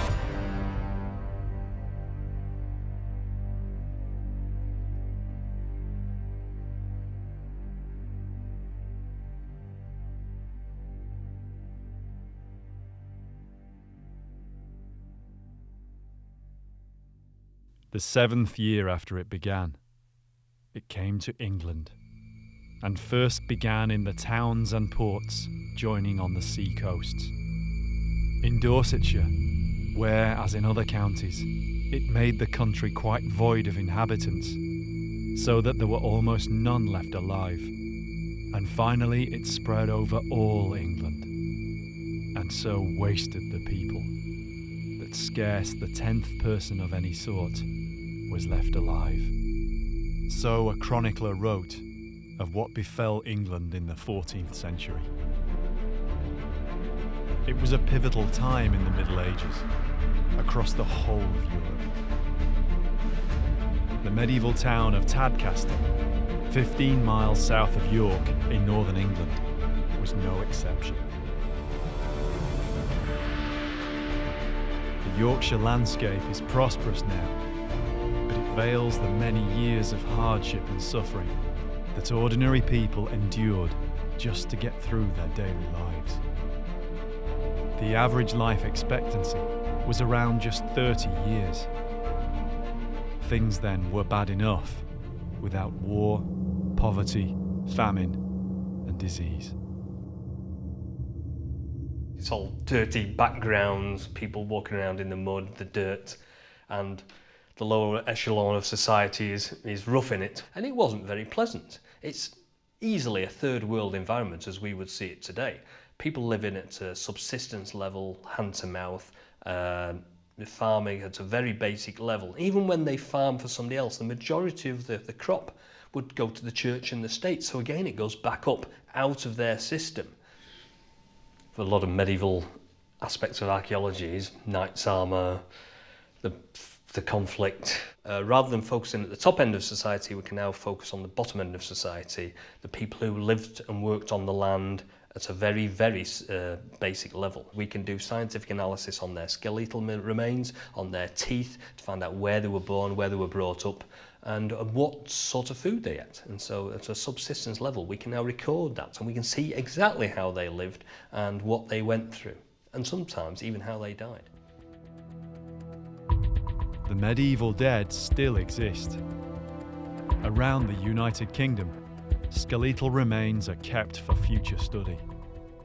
The 7th year after it began, it came to England, and first began in the towns and ports joining on the sea coasts. In Dorsetshire, where, as in other counties, it made the country quite void of inhabitants, so that there were almost none left alive. And finally it spread over all England, and so wasted the people, that scarce the 10th person of any sort was left alive. So a chronicler wrote of what befell England in the 14th century. It was a pivotal time in the Middle Ages, across the whole of Europe. The medieval town of Tadcaster, 15 miles south of York in northern England, was no exception. The Yorkshire landscape is prosperous now, but it veils the many years of hardship and suffering that ordinary people endured just to get through their daily lives. The average life expectancy was around just 30 years. Things then were bad enough without war, poverty, famine, and disease. It's all dirty backgrounds, people walking around in the mud, the dirt, and the lower echelon of society is roughing it. And it wasn't very pleasant. It's easily a third world environment as we would see it today. People living at a subsistence level, hand to mouth, farming at a very basic level. Even when they farm for somebody else, the majority of the crop would go to the church and the state. So again, it goes back up out of their system. For a lot of medieval aspects of archaeology is knight's armour, the conflict. Rather than focusing at the top end of society, we can now focus on the bottom end of society, the people who lived and worked on the land at a very, very basic level. We can do scientific analysis on their skeletal remains, on their teeth, to find out where they were born, where they were brought up, and what sort of food they ate. And so at a subsistence level, we can now record that, and we can see exactly how they lived and what they went through, and sometimes even how they died. The medieval dead still exist. Around the United Kingdom, skeletal remains are kept for future study.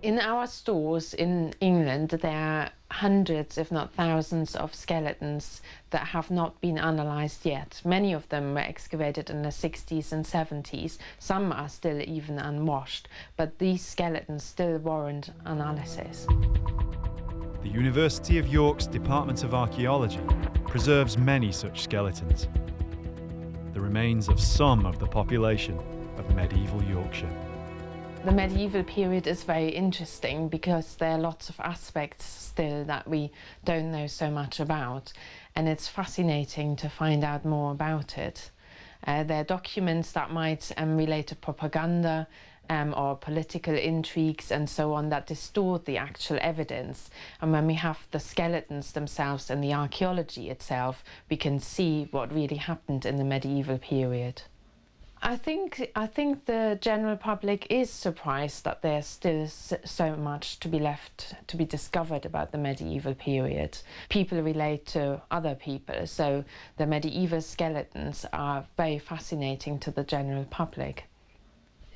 In our stores in England, there are hundreds, if not thousands, of skeletons that have not been analysed yet. Many of them were excavated in the 60s and 70s. Some are still even unwashed, but these skeletons still warrant analysis. The University of York's Department of Archaeology preserves many such skeletons, the remains of some of the population of medieval Yorkshire. The medieval period is very interesting because there are lots of aspects still that we don't know so much about, and it's fascinating to find out more about it. There are documents that might relate to propaganda or political intrigues and so on that distort the actual evidence. And when we have the skeletons themselves and the archaeology itself, we can see what really happened in the medieval period. I think the general public is surprised that there's still so much to be left to be discovered about the medieval period. People relate to other people, so the medieval skeletons are very fascinating to the general public.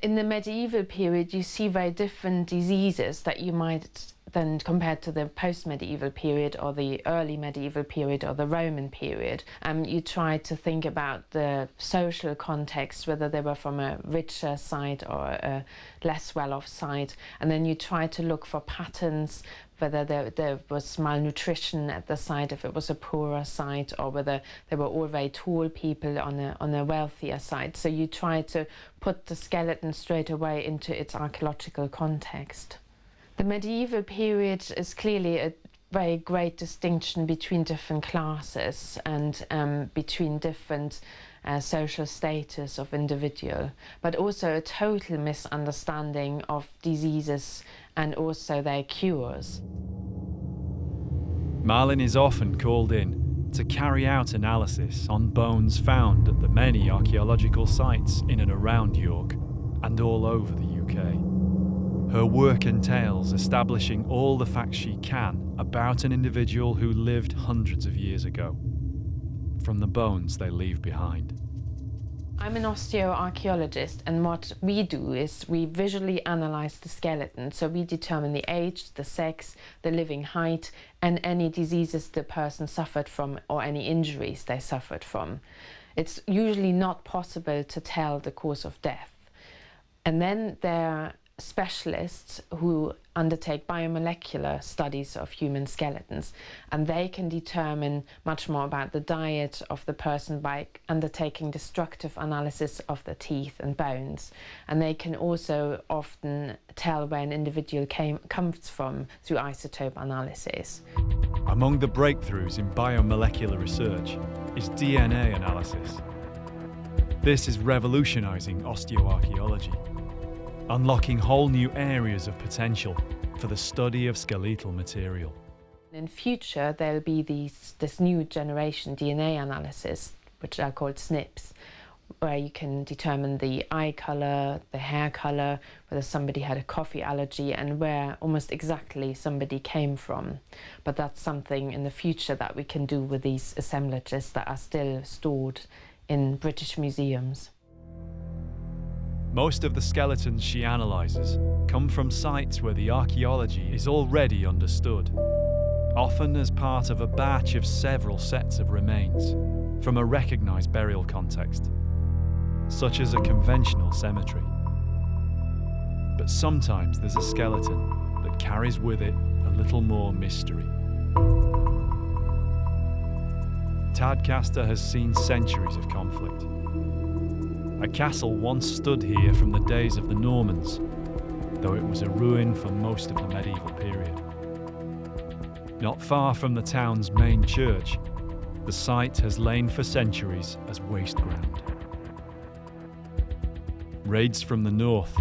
In the medieval period, you see very different diseases that you might then compare to the post-medieval period or the early medieval period or the Roman period. You try to think about the social context, whether they were from a richer side or a less well-off side, and then you try to look for patterns, whether there was malnutrition at the side if it was a poorer side, or whether they were all very tall people on a wealthier side. So you try to put the skeleton straight away into its archaeological context. The medieval period is clearly a very great distinction between different classes and between different social status of individual, but also a total misunderstanding of diseases and also their cures. Marlin is often called in to carry out analysis on bones found at the many archaeological sites in and around York and all over the UK. Her work entails establishing all the facts she can about an individual who lived hundreds of years ago, from the bones they leave behind. I'm an osteoarchaeologist, and what we do is we visually analyse the skeleton. So we determine the age, the sex, the living height, and any diseases the person suffered from or any injuries they suffered from. It's usually not possible to tell the cause of death. And then there are specialists who undertake biomolecular studies of human skeletons, and they can determine much more about the diet of the person by undertaking destructive analysis of the teeth and bones. And they can also often tell where an individual comes from through isotope analysis. Among the breakthroughs in biomolecular research is DNA analysis. This is revolutionising osteoarchaeology, unlocking whole new areas of potential for the study of skeletal material. In future, there will be this new generation DNA analysis, which are called SNPs, where you can determine the eye colour, the hair colour, whether somebody had a coffee allergy, and where almost exactly somebody came from. But that's something in the future that we can do with these assemblages that are still stored in British museums. Most of the skeletons she analyses come from sites where the archaeology is already understood. often as part of a batch of several sets of remains from a recognised burial context, such as a conventional cemetery. But sometimes there's a skeleton that carries with it a little more mystery. Tadcaster has seen centuries of conflict. A castle once stood here from the days of the Normans, though it was a ruin for most of the medieval period. Not far from the town's main church, the site has lain for centuries as waste ground. Raids from the north,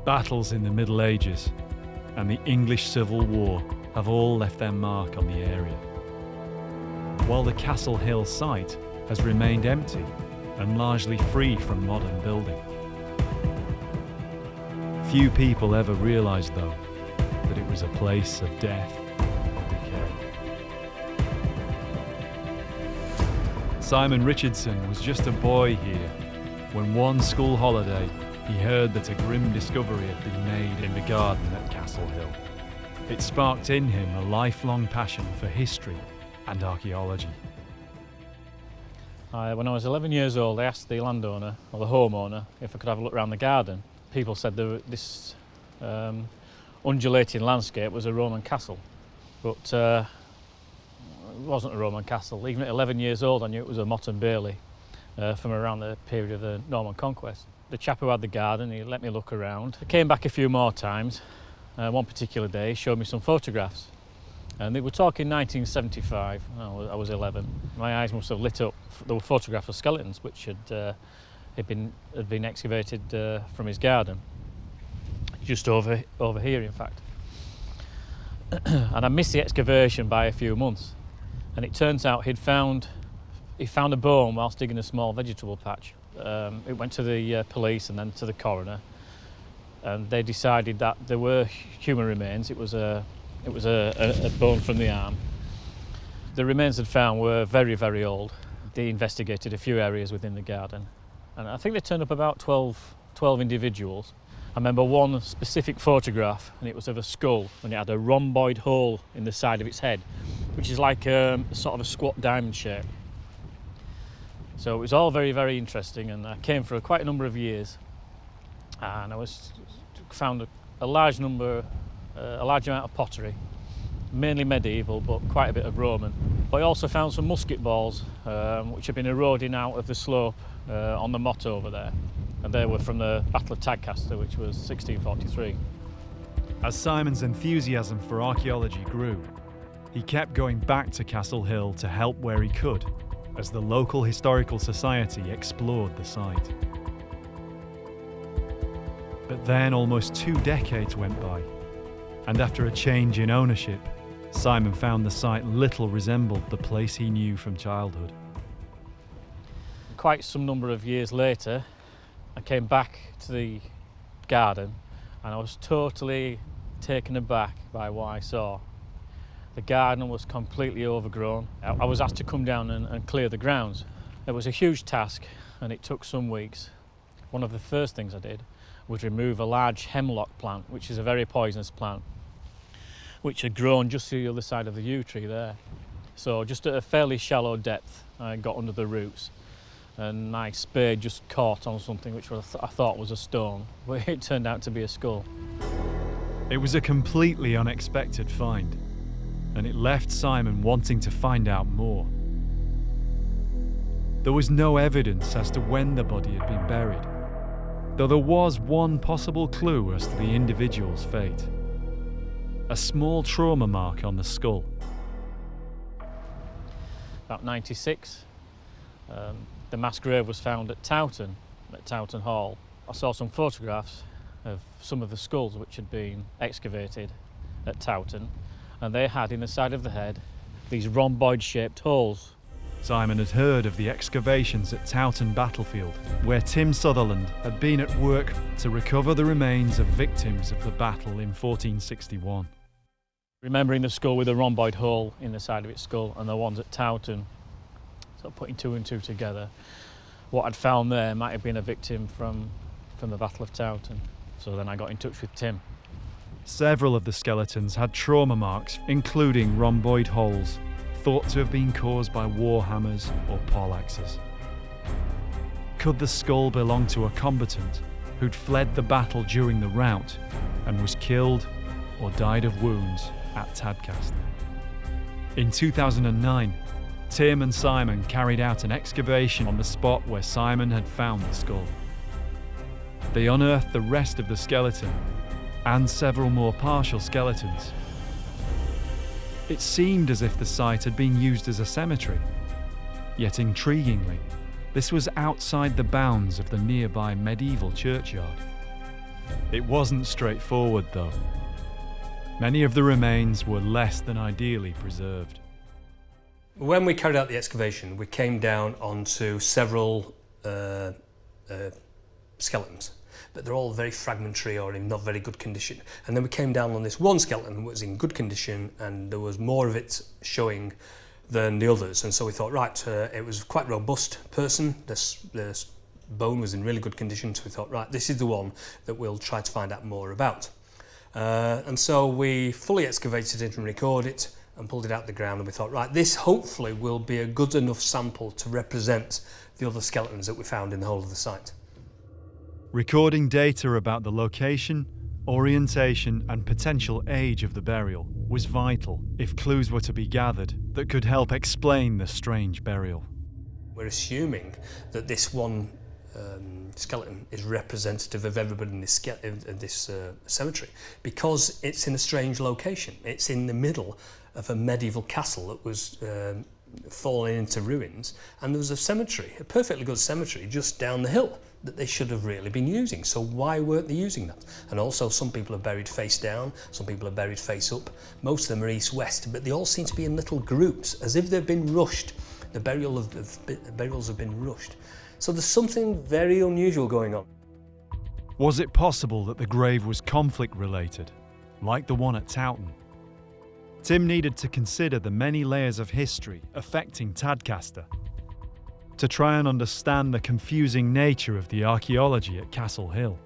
battles in the Middle Ages, and the English Civil War have all left their mark on the area. While the Castle Hill site has remained empty and largely free from modern building. Few people ever realised, though, that it was a place of death and decay. Simon Richardson was just a boy here when one school holiday he heard that a grim discovery had been made in the garden at Castle Hill. It sparked in him a lifelong passion for history and archaeology. When I was 11 years old, I asked the landowner, or the homeowner, if I could have a look around the garden. People said this undulating landscape was a Roman castle, but it wasn't a Roman castle. Even at 11 years old, I knew it was a motte and bailey from around the period of the Norman conquest. The chap who had the garden, he let me look around. I came back a few more times. One particular day, he showed me some photographs. And they were talking 1975, I was 11. My eyes must have lit up. There were photographs of skeletons which had been excavated from his garden, just over here in fact. And I missed the excavation by a few months. And it turns out he found a bone whilst digging a small vegetable patch. It went to the police and then to the coroner, and they decided that there were human remains. It was a bone from the arm. The remains they'd found were very, very old. They investigated a few areas within the garden, and I think they turned up about 12 individuals. I remember one specific photograph, and it was of a skull, and it had a rhomboid hole in the side of its head, which is like sort of a squat diamond shape. So it was all very, very interesting, and I came for quite a number of years, and I found a large amount of pottery, mainly medieval, but quite a bit of Roman. But I also found some musket balls, which had been eroding out of the slope on the motte over there, and they were from the Battle of Tadcaster, which was 1643. As Simon's enthusiasm for archaeology grew, he kept going back to Castle Hill to help where he could, as the local historical society explored the site. But then almost 2 decades went by, and after a change in ownership, Simon found the site little resembled the place he knew from childhood. Quite some number of years later, I came back to the garden, and I was totally taken aback by what I saw. The garden was completely overgrown. I was asked to come down and clear the grounds. It was a huge task, and it took some weeks. One of the first things I did was remove a large hemlock plant, which is a very poisonous plant, which had grown just to the other side of the yew tree there. So just at a fairly shallow depth, I got under the roots, and my spade just caught on something which I thought was a stone, but it turned out to be a skull. It was a completely unexpected find, and it left Simon wanting to find out more. There was no evidence as to when the body had been buried, though there was one possible clue as to the individual's fate. A small trauma mark on the skull. About 96, the mass grave was found at Towton Hall. I saw some photographs of some of the skulls which had been excavated at Towton, and they had in the side of the head these rhomboid-shaped holes. Simon had heard of the excavations at Towton battlefield, where Tim Sutherland had been at work to recover the remains of victims of the battle in 1461. Remembering the skull with a rhomboid hole in the side of its skull and the ones at Towton, so putting 2 and 2 together, what I'd found there might have been a victim from the Battle of Towton. So then I got in touch with Tim. Several of the skeletons had trauma marks, including rhomboid holes, thought to have been caused by war hammers or poleaxes. Could the skull belong to a combatant who'd fled the battle during the rout and was killed or died of wounds at Tadcaster? In 2009, Tim and Simon carried out an excavation on the spot where Simon had found the skull. They unearthed the rest of the skeleton and several more partial skeletons. It seemed as if the site had been used as a cemetery. Yet intriguingly, this was outside the bounds of the nearby medieval churchyard. It wasn't straightforward though. Many of the remains were less than ideally preserved. When we carried out the excavation, we came down onto several skeletons, but they're all very fragmentary or in not very good condition. And then we came down on this one skeleton that was in good condition, and there was more of it showing than the others. And so we thought, right, it was quite a robust person. This bone was in really good condition, so we thought, right, this is the one that we'll try to find out more about. And so we fully excavated it and recorded it and pulled it out of the ground, and we thought, right, this hopefully will be a good enough sample to represent the other skeletons that we found in the whole of the site. Recording data about the location, orientation and potential age of the burial was vital if clues were to be gathered that could help explain the strange burial. We're assuming that this one skeleton is representative of everybody in this cemetery because it's in a strange location. It's in the middle of a medieval castle that was falling into ruins, and there was a cemetery, a perfectly good cemetery, just down the hill that they should have really been using. So why weren't they using that? And also some people are buried face down, some people are buried face up. Most of them are east-west, but they all seem to be in little groups, as if they've been rushed. The burials have been rushed. So there's something very unusual going on. Was it possible that the grave was conflict-related, like the one at Towton? Tim needed to consider the many layers of history affecting Tadcaster to try and understand the confusing nature of the archaeology at Castle Hill.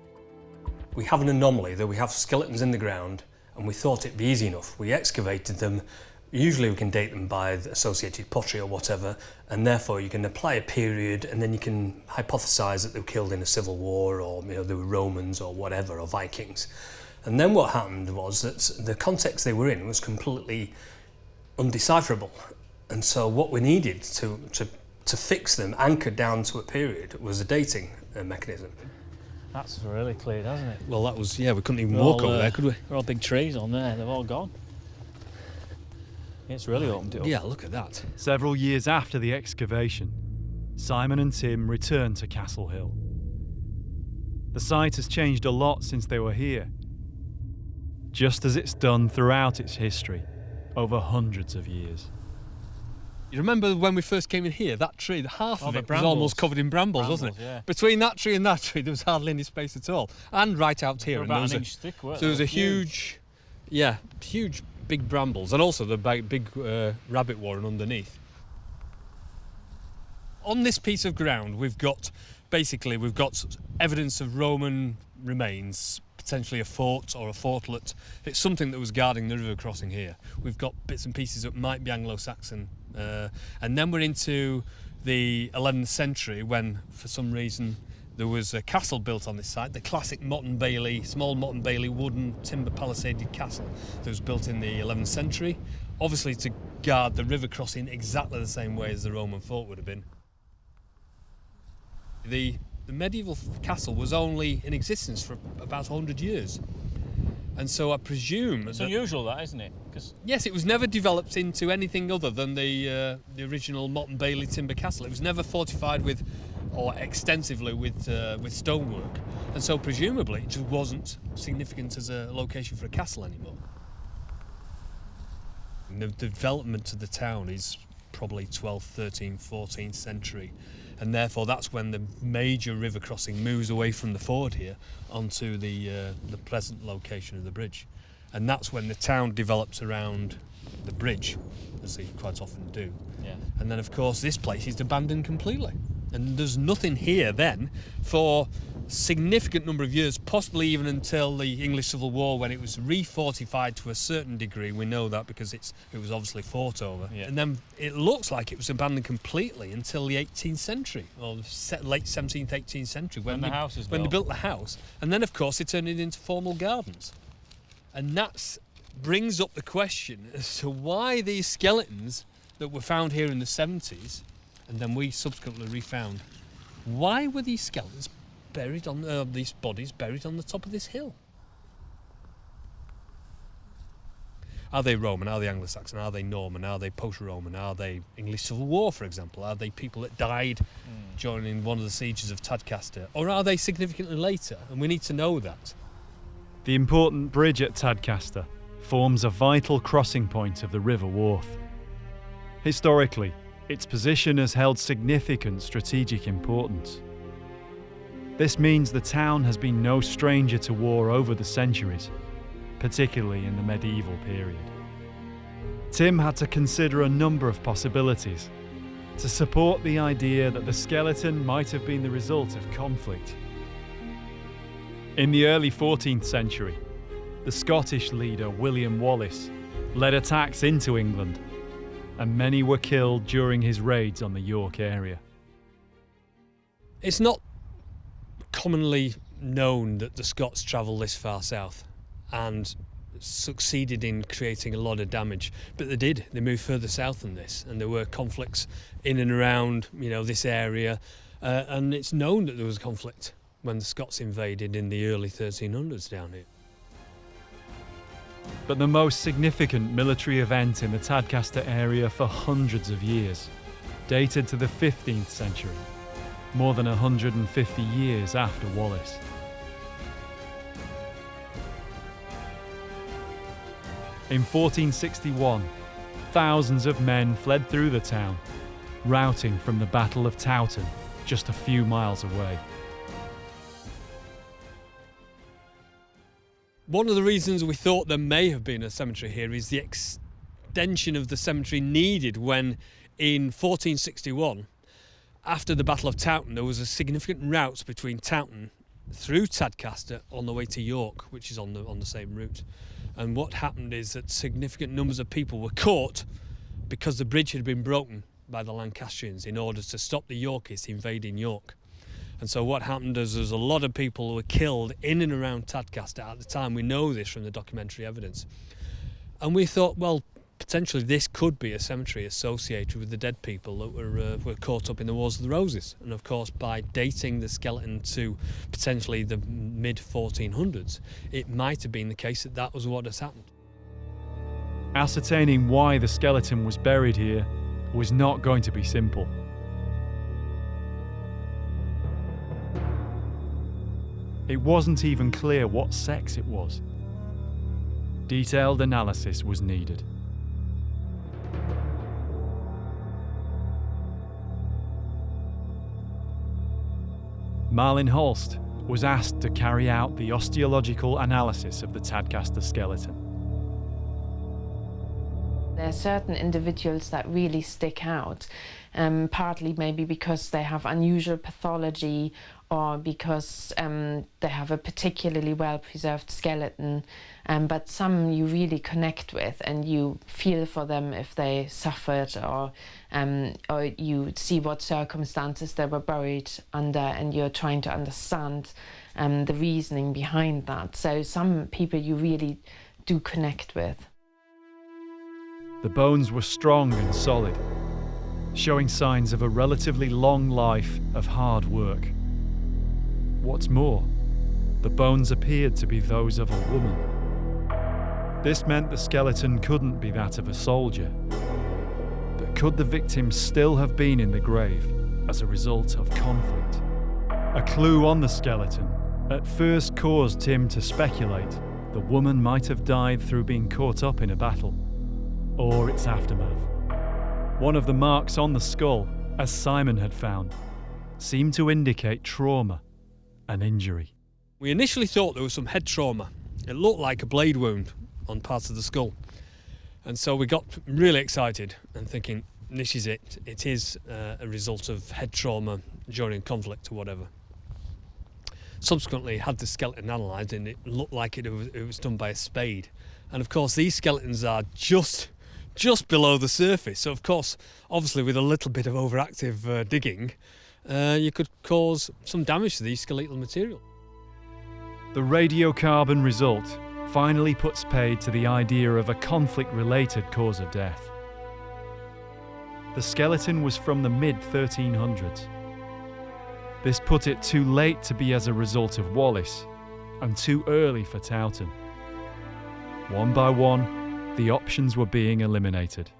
We have an anomaly that we have skeletons in the ground, and we thought it'd be easy enough. We excavated them. Usually we can date them by the associated pottery or whatever, and therefore you can apply a period, and then you can hypothesize that they were killed in a civil war, or they were Romans or whatever, or Vikings. And then what happened was that the context they were in was completely undecipherable. And so what we needed to fix them, anchored down to a period, was a dating mechanism. That's really clear, hasn't it? Well, that was, yeah, we couldn't even walk over there, could we? There are all big trees on there, they've all gone. It's really opened it up. Yeah, look at that. Several years after the excavation, Simon and Tim returned to Castle Hill. The site has changed a lot since they were here, just as it's done throughout its history over hundreds of years. You remember when we first came in here, that tree, half of it was brambles. almost covered in brambles, wasn't it? Yeah. Between that tree and that tree, there was hardly any space at all. And right out here, and About an inch thick, weren't there was they? a huge big brambles, and also the big rabbit warren underneath. On this piece of ground, we've got evidence of Roman remains, potentially a fort or a fortlet. It's something that was guarding the river crossing here. We've got bits and pieces that might be Anglo-Saxon, and then we're into the 11th century when, for some reason, there was a castle built on this site, the classic small Motte and Bailey wooden timber palisaded castle that was built in the 11th century, obviously to guard the river crossing exactly the same way as the Roman fort would have been. The medieval castle was only in existence for about 100 years. And so I presume... It's unusual that, isn't it? Yes, it was never developed into anything other than the original Motte and Bailey timber castle. It was never fortified extensively with stonework. And so presumably it just wasn't significant as a location for a castle anymore. The development of the town is probably 12th, 13th, 14th century. And therefore that's when the major river crossing moves away from the ford here onto the present location of the bridge. And that's when the town develops around the bridge, as they quite often do. Yeah. And then of course this place is abandoned completely. And there's nothing here then for significant number of years, possibly even until the English Civil War, when it was re-fortified to a certain degree. We know that because it was obviously fought over. Yeah. And then it looks like it was abandoned completely until the 18th century, or late 17th, 18th century, when the house is when they built. built the house. And then, of course, they turned it into formal gardens. And that brings up the question as to why these skeletons that were found here in the 70s, and then we subsequently refound, why were these skeletons buried on these bodies buried on the top of this hill? Are they Roman? Are they Anglo-Saxon? Are they Norman? Are they post-Roman? Are they English Civil War, for example? Are they people that died during one of the sieges of Tadcaster? Or are they significantly later? And we need to know that. The important bridge at Tadcaster forms a vital crossing point of the River Wharfe. Historically, its position has held significant strategic importance. This means the town has been no stranger to war over the centuries, particularly in the medieval period. Tim had to consider a number of possibilities to support the idea that the skeleton might have been the result of conflict. In the early 14th century, the Scottish leader William Wallace led attacks into England, and many were killed during his raids on the York area. It's not commonly known that the Scots travelled this far south and succeeded in creating a lot of damage, but they did. They moved further south than this, and there were conflicts in and around, this area, and it's known that there was conflict when the Scots invaded in the early 1300s down here. But the most significant military event in the Tadcaster area for hundreds of years dated to the 15th century, more than 150 years after Wallace. In 1461, thousands of men fled through the town, routing from the Battle of Towton, just a few miles away. One of the reasons we thought there may have been a cemetery here is the extension of the cemetery needed when, in 1461, after the Battle of Towton, there was a significant route between Towton through Tadcaster on the way to York, which is on the same route. And what happened is that significant numbers of people were caught because the bridge had been broken by the Lancastrians in order to stop the Yorkists invading York. And so what happened is there's a lot of people who were killed in and around Tadcaster at the time. We know this from the documentary evidence. And we thought, well, potentially this could be a cemetery associated with the dead people that were caught up in the Wars of the Roses. And of course, by dating the skeleton to potentially the mid-1400s, it might have been the case that that was what has happened. Ascertaining why the skeleton was buried here was not going to be simple. It wasn't even clear what sex it was. Detailed analysis was needed. Marlin Holst was asked to carry out the osteological analysis of the Tadcaster skeleton. There are certain individuals that really stick out, partly maybe because they have unusual pathology or because they have a particularly well-preserved skeleton, but some you really connect with and you feel for them if they suffered or you see what circumstances they were buried under and you're trying to understand the reasoning behind that. So some people you really do connect with. The bones were strong and solid, showing signs of a relatively long life of hard work. What's more, the bones appeared to be those of a woman. This meant the skeleton couldn't be that of a soldier. But could the victim still have been in the grave as a result of conflict? A clue on the skeleton at first caused Tim to speculate the woman might have died through being caught up in a battle, or its aftermath. One of the marks on the skull, as Simon had found, seemed to indicate trauma and injury. We initially thought there was some head trauma. It looked like a blade wound on parts of the skull. And so we got really excited and thinking, this is it. It is a result of head trauma during conflict or whatever. Subsequently, had the skeleton analysed, and it looked like it was done by a spade. And of course, these skeletons are just below the surface. So of course, obviously with a little bit of overactive digging, you could cause some damage to the skeletal material. The radiocarbon result finally puts paid to the idea of a conflict-related cause of death. The skeleton was from the mid-1300s. This put it too late to be as a result of Wallace, and too early for Towton. One by one, the options were being eliminated.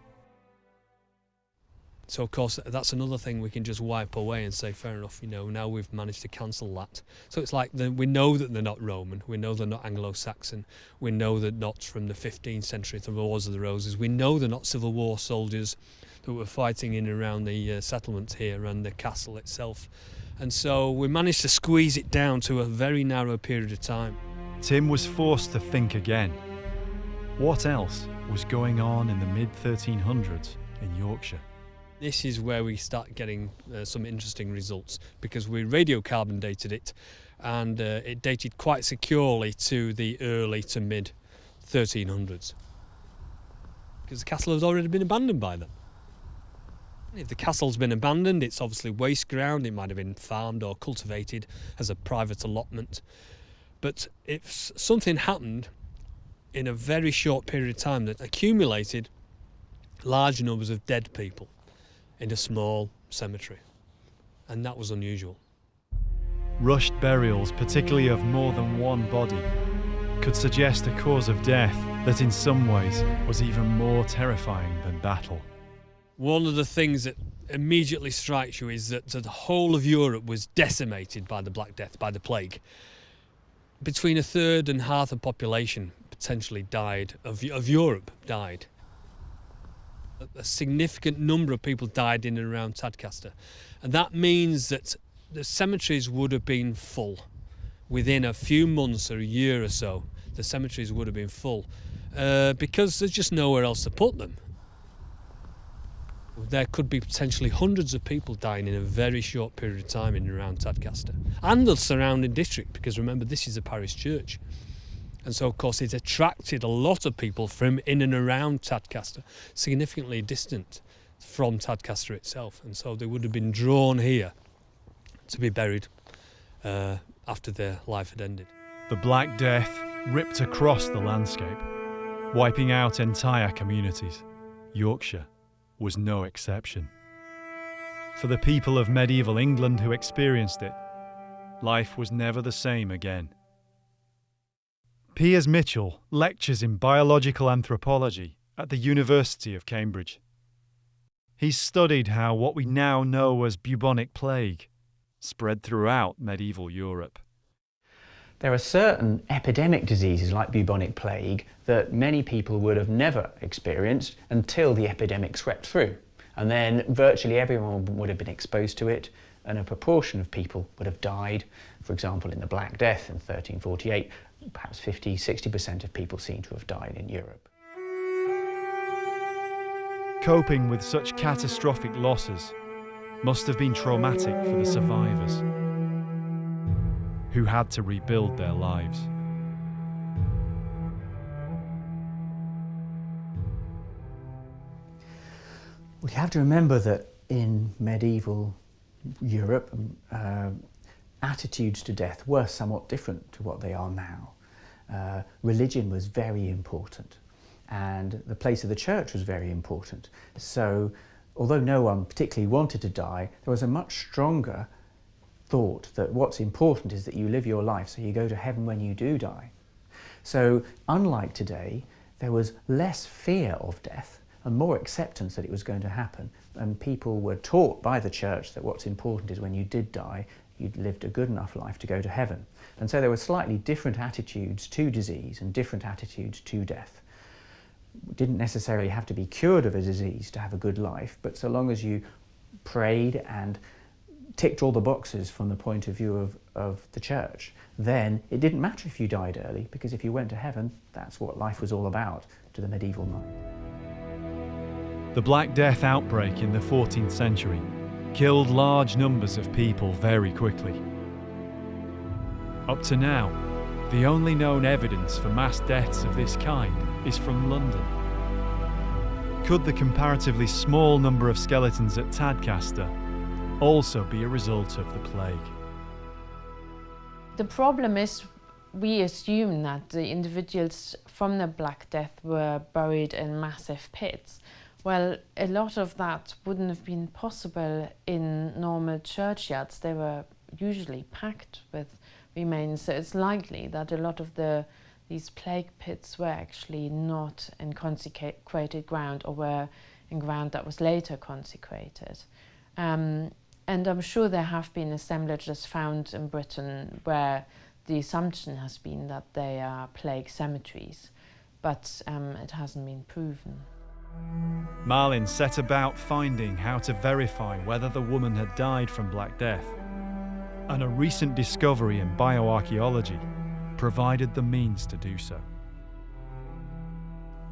So of course, that's another thing we can just wipe away and say, fair enough, now we've managed to cancel that. So it's like, we know that they're not Roman, we know they're not Anglo-Saxon, we know they're not from the 15th century, the Wars of the Roses, we know they're not Civil War soldiers that were fighting in and around the settlements here and the castle itself. And so we managed to squeeze it down to a very narrow period of time. Tim was forced to think again. What else was going on in the mid-1300s in Yorkshire? This is where we start getting some interesting results, because we radiocarbon dated it, and it dated quite securely to the early to mid 1300s, because the castle has already been abandoned by them. If the castle's been abandoned, it's obviously waste ground. It might have been farmed or cultivated as a private allotment. But if something happened in a very short period of time that accumulated large numbers of dead people in a small cemetery, and that was unusual. Rushed burials, particularly of more than one body, could suggest a cause of death that in some ways was even more terrifying than battle. One of the things that immediately strikes you is that the whole of Europe was decimated by the Black Death, by the plague. Between a third and half the population potentially died, of Europe died. A significant number of people died in and around Tadcaster. And that means that the cemeteries would have been full. Within a few months or a year or so, the cemeteries would have been full because there's just nowhere else to put them. There could be potentially hundreds of people dying in a very short period of time in and around Tadcaster. And the surrounding district, because remember, this is a parish church. And so, of course, it attracted a lot of people from in and around Tadcaster, significantly distant from Tadcaster itself. And so they would have been drawn here to be buried after their life had ended. The Black Death ripped across the landscape, wiping out entire communities. Yorkshire was no exception. For the people of medieval England who experienced it, life was never the same again. Piers Mitchell lectures in biological anthropology at the University of Cambridge. He's studied how what we now know as bubonic plague spread throughout medieval Europe. There are certain epidemic diseases like bubonic plague that many people would have never experienced until the epidemic swept through. And then virtually everyone would have been exposed to it, and a proportion of people would have died. For example, in the Black Death in 1348, perhaps 50–60% of people seem to have died in Europe. Coping with such catastrophic losses must have been traumatic for the survivors, who had to rebuild their lives. We have to remember that in medieval Europe, attitudes to death were somewhat different to what they are now. Religion was very important, and the place of the church was very important. So, although no one particularly wanted to die, there was a much stronger thought that what's important is that you live your life so you go to heaven when you do die. So, unlike today, there was less fear of death and more acceptance that it was going to happen, and people were taught by the church that what's important is when you did die, you'd lived a good enough life to go to heaven. And so there were slightly different attitudes to disease and different attitudes to death. You didn't necessarily have to be cured of a disease to have a good life, but so long as you prayed and ticked all the boxes from the point of view of the church, then it didn't matter if you died early, because if you went to heaven, that's what life was all about to the medieval mind. The Black Death outbreak in the 14th century killed large numbers of people very quickly. Up to now, the only known evidence for mass deaths of this kind is from London. Could the comparatively small number of skeletons at Tadcaster also be a result of the plague? The problem is we assume that the individuals from the Black Death were buried in massive pits. Well, a lot of that wouldn't have been possible in normal churchyards. They were usually packed with remains, so it's likely that a lot of these plague pits were actually not in consecrated ground, or were in ground that was later consecrated. And I'm sure there have been assemblages found in Britain where the assumption has been that they are plague cemeteries, but it hasn't been proven. Marlin set about finding how to verify whether the woman had died from Black Death, and a recent discovery in bioarchaeology provided the means to do so.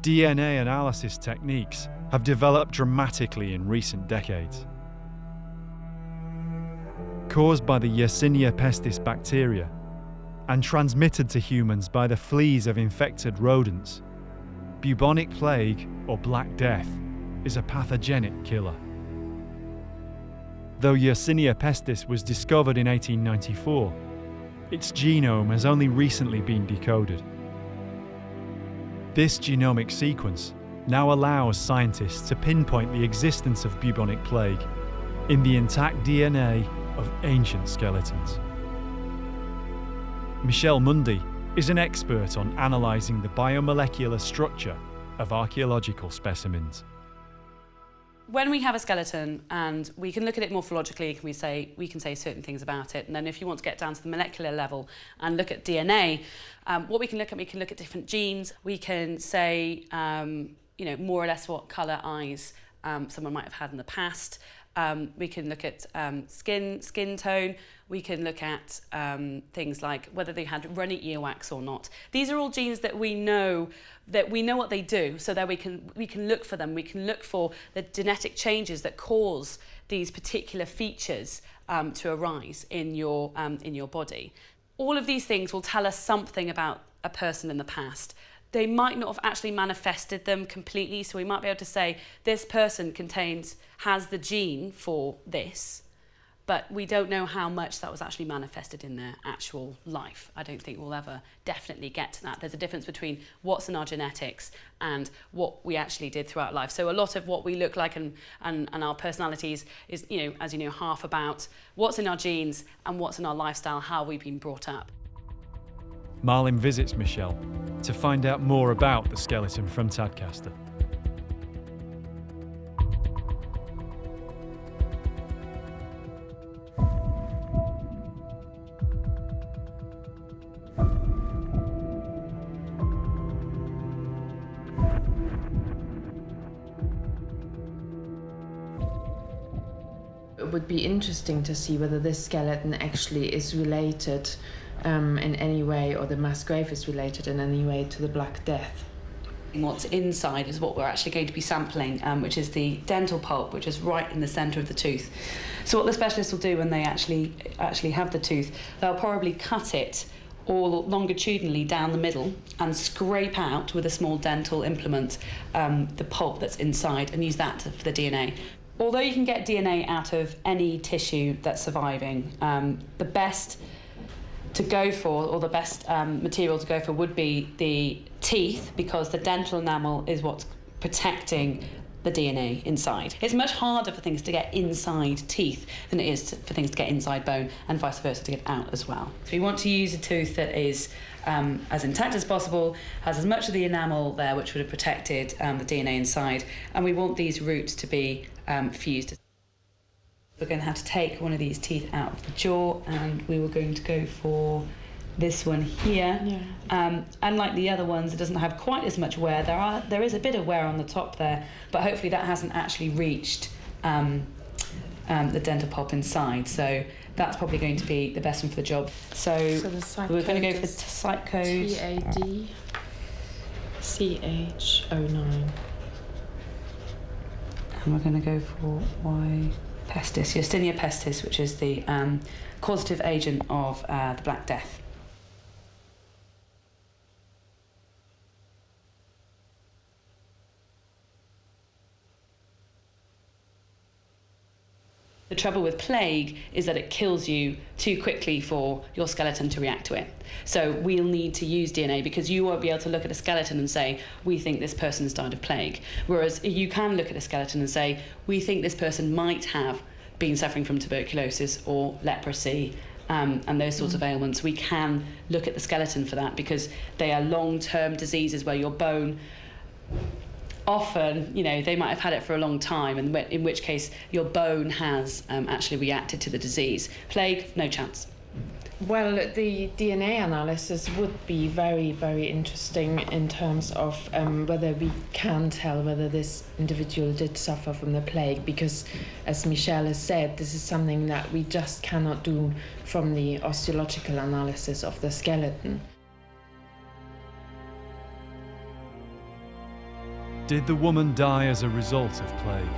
DNA analysis techniques have developed dramatically in recent decades. Caused by the Yersinia pestis bacteria and transmitted to humans by the fleas of infected rodents, bubonic plague, or Black Death, is a pathogenic killer. Though Yersinia pestis was discovered in 1894, its genome has only recently been decoded. This genomic sequence now allows scientists to pinpoint the existence of bubonic plague in the intact DNA of ancient skeletons. Michelle Mundy is an expert on analysing the biomolecular structure of archaeological specimens. When we have a skeleton and we can look at it morphologically, we can say certain things about it. And then if you want to get down to the molecular level and look at DNA, what we can look at different genes. We can say, more or less what colour eyes someone might have had in the past. We can look at skin tone. We can look at things like whether they had runny earwax or not. These are all genes that we know what they do, so that we can look for them. We can look for the genetic changes that cause these particular features to arise in your body. All of these things will tell us something about a person in the past. They might not have actually manifested them completely, so we might be able to say this person has the gene for this, but we don't know how much that was actually manifested in their actual life. I don't think we'll ever definitely get to that. There's a difference between what's in our genetics and what we actually did throughout life. So a lot of what we look like and our personalities is, as you know, half about what's in our genes and what's in our lifestyle, how we've been brought up. Marlin visits Michelle to find out more about the skeleton from Tadcaster. It would be interesting to see whether this skeleton actually is related in any way, or the mass grave is related in any way to the Black Death. What's inside is what we're actually going to be sampling, which is the dental pulp, which is right in the centre of the tooth. So what the specialists will do when they actually have the tooth, they'll probably cut it all longitudinally down the middle and scrape out with a small dental implement the pulp that's inside and use that for the DNA. Although you can get DNA out of any tissue that's surviving, the best to go for, or the best material to go for, would be the teeth, because the dental enamel is what's protecting the DNA inside. It's much harder for things to get inside teeth than it is for things to get inside bone, and vice versa to get out as well. So we want to use a tooth that is as intact as possible, has as much of the enamel there which would have protected the DNA inside, and we want these roots to be fused. We're going to have to take one of these teeth out of the jaw, and we were going to go for this one here. Yeah. Unlike the other ones, it doesn't have quite as much wear. There is a bit of wear on the top there, but hopefully that hasn't actually reached the dental pulp inside. So that's probably going to be the best one for the job. So we're going to go for the site code TAD CH09. And we're going to go for Y pestis, Yersinia pestis, which is the causative agent of the Black Death. The trouble with plague is that it kills you too quickly for your skeleton to react to it. So we'll need to use DNA because you won't be able to look at a skeleton and say, we think this person's died of plague. Whereas you can look at a skeleton and say, we think this person might have been suffering from tuberculosis or leprosy and those sorts of ailments. We can look at the skeleton for that because they are long-term diseases where your bone often, they might have had it for a long time, and in which case your bone has actually reacted to the disease. Plague, no chance. Well, the DNA analysis would be very, very interesting in terms of whether we can tell whether this individual did suffer from the plague, because, as Michelle has said, this is something that we just cannot do from the osteological analysis of the skeleton. Did the woman die as a result of plague?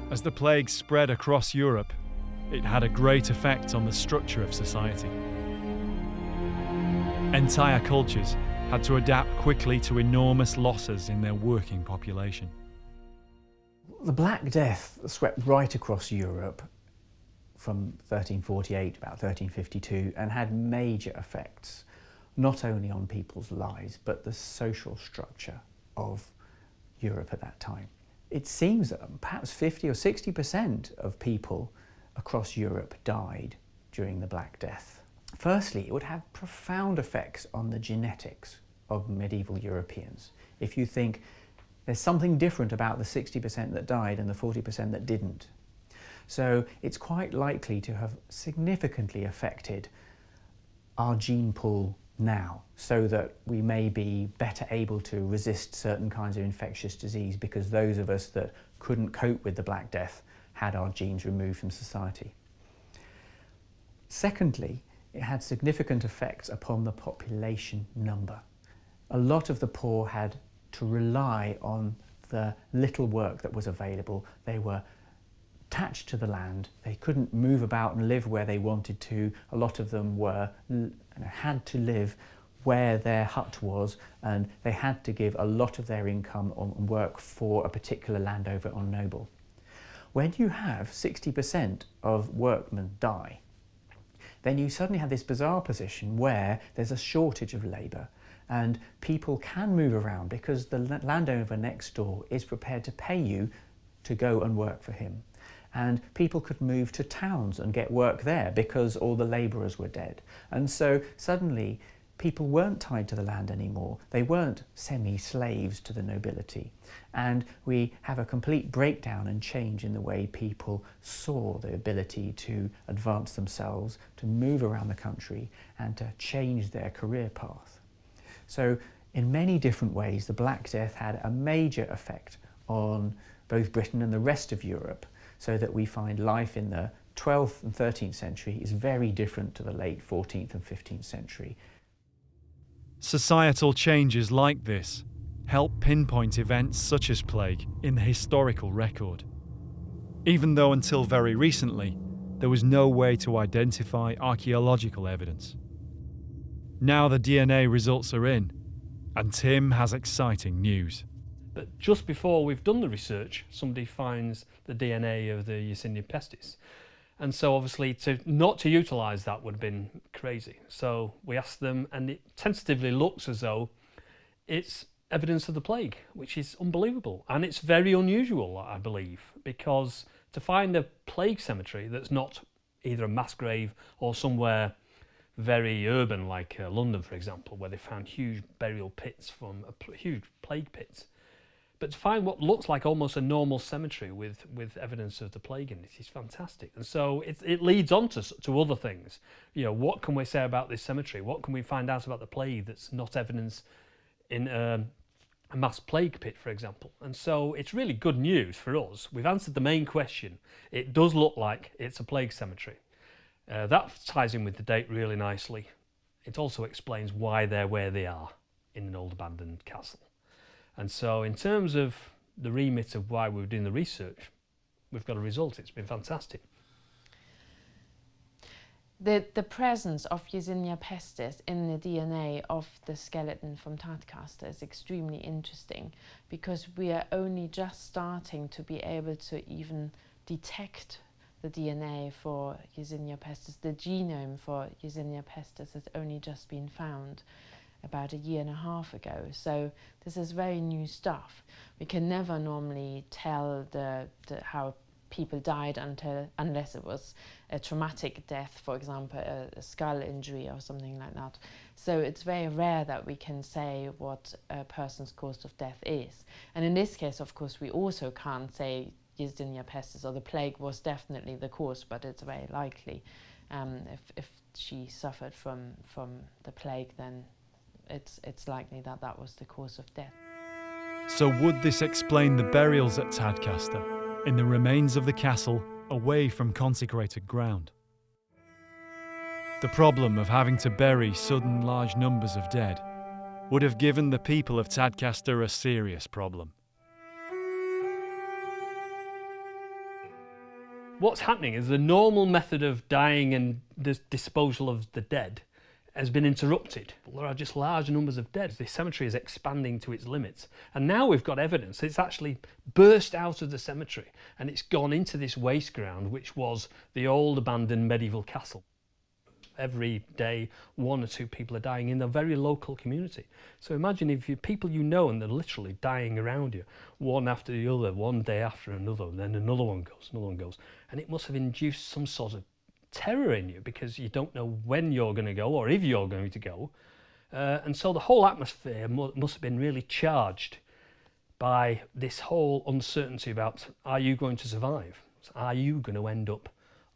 As the plague spread across Europe, it had a great effect on the structure of society. Entire cultures had to adapt quickly to enormous losses in their working population. The Black Death swept right across Europe from 1348 about 1352 and had major effects, not only on people's lives, but the social structure of Europe at that time. It seems that perhaps 50 or 60% of people across Europe died during the Black Death. Firstly, it would have profound effects on the genetics of medieval Europeans. If you think there's something different about the 60% that died and the 40% that didn't. So it's quite likely to have significantly affected our gene pool now, so that we may be better able to resist certain kinds of infectious disease because those of us that couldn't cope with the Black Death had our genes removed from society. Secondly, it had significant effects upon the population number. A lot of the poor had to rely on the little work that was available. They were attached to the land. They couldn't move about and live where they wanted to. A lot of them had to live where their hut was, and they had to give a lot of their income on work for a particular landowner or noble. When you have 60% of workmen die, then you suddenly have this bizarre position where there's a shortage of labour and people can move around because the landowner next door is prepared to pay you to go and work for him. And people could move to towns and get work there because all the labourers were dead. And so suddenly people weren't tied to the land anymore. They weren't semi-slaves to the nobility. And we have a complete breakdown and change in the way people saw the ability to advance themselves, to move around the country and to change their career path. So in many different ways, the Black Death had a major effect on both Britain and the rest of Europe, so that we find life in the 12th and 13th century is very different to the late 14th and 15th century. Societal changes like this help pinpoint events such as plague in the historical record, even though until very recently there was no way to identify archaeological evidence. Now the DNA results are in, and Tim has exciting news. But just before we've done the research, somebody finds the DNA of the Yersinia pestis. And so obviously not to utilise that would have been crazy. So we asked them, and it tentatively looks as though it's evidence of the plague, which is unbelievable. And it's very unusual, I believe, because to find a plague cemetery that's not either a mass grave or somewhere very urban like London, for example, where they found huge burial pits from huge plague pits. But to find what looks like almost a normal cemetery with evidence of the plague in it is fantastic. And so it leads on to other things. What can we say about this cemetery? What can we find out about the plague that's not evidence in a mass plague pit, for example? And so it's really good news for us. We've answered the main question. It does look like it's a plague cemetery. That ties in with the date really nicely. It also explains why they're where they are in an old abandoned castle. And so in terms of the remit of why we were doing the research, we've got a result. It's been fantastic. The presence of Yersinia pestis in the DNA of the skeleton from Tadcaster is extremely interesting, because we are only just starting to be able to even detect the DNA for Yersinia pestis, the genome for Yersinia pestis has only just been found about a year and a half ago. So this is very new stuff. We can never normally tell how people died unless it was a traumatic death, for example, a skull injury or something like that. So it's very rare that we can say what a person's cause of death is. And in this case, of course, we also can't say Yersinia pestis or the plague was definitely the cause, but it's very likely. If she suffered from the plague, then it's likely that that was the cause of death. So would this explain the burials at Tadcaster, in the remains of the castle, away from consecrated ground? The problem of having to bury sudden large numbers of dead would have given the people of Tadcaster a serious problem. What's happening is the normal method of dying and the disposal of the dead has been interrupted. There are just large numbers of dead. The cemetery is expanding to its limits. And now we've got evidence it's actually burst out of the cemetery and it's gone into this waste ground, which was the old abandoned medieval castle. Every day, 1 or 2 people are dying in a very local community. So imagine if people you know and they're literally dying around you, one after the other, one day after another, and then another one goes. And it must have induced some sort of terror in you because you don't know when you're going to go or if you're going to go. And so the whole atmosphere must have been really charged by this whole uncertainty about, are you going to survive? Are you going to end up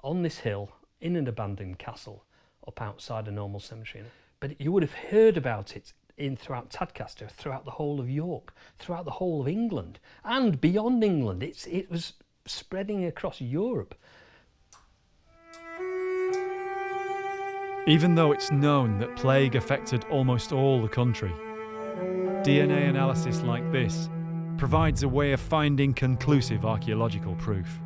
on this hill in an abandoned castle up outside a normal cemetery? But you would have heard about it throughout Tadcaster, throughout the whole of York, throughout the whole of England and beyond England. It was spreading across Europe. Even though it's known that plague affected almost all the country, DNA analysis like this provides a way of finding conclusive archaeological proof.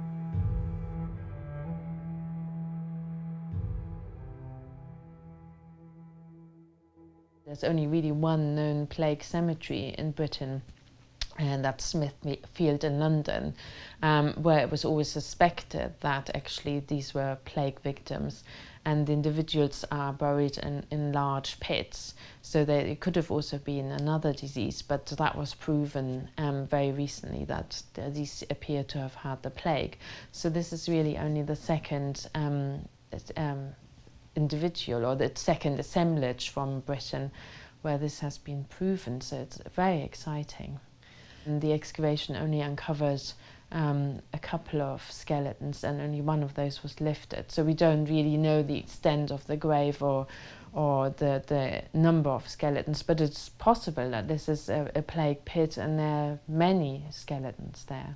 There's only really one known plague cemetery in Britain, and that's Smithfield in London, where it was always suspected that actually these were plague victims, and the individuals are buried in large pits. So it could have also been another disease, but that was proven very recently that these appear to have had the plague. So this is really only the second individual or the second assemblage from Britain where this has been proven, so it's very exciting. And the excavation only uncovers a couple of skeletons, and only one of those was lifted. So we don't really know the extent of the grave or the number of skeletons, but it's possible that this is a plague pit and there are many skeletons there.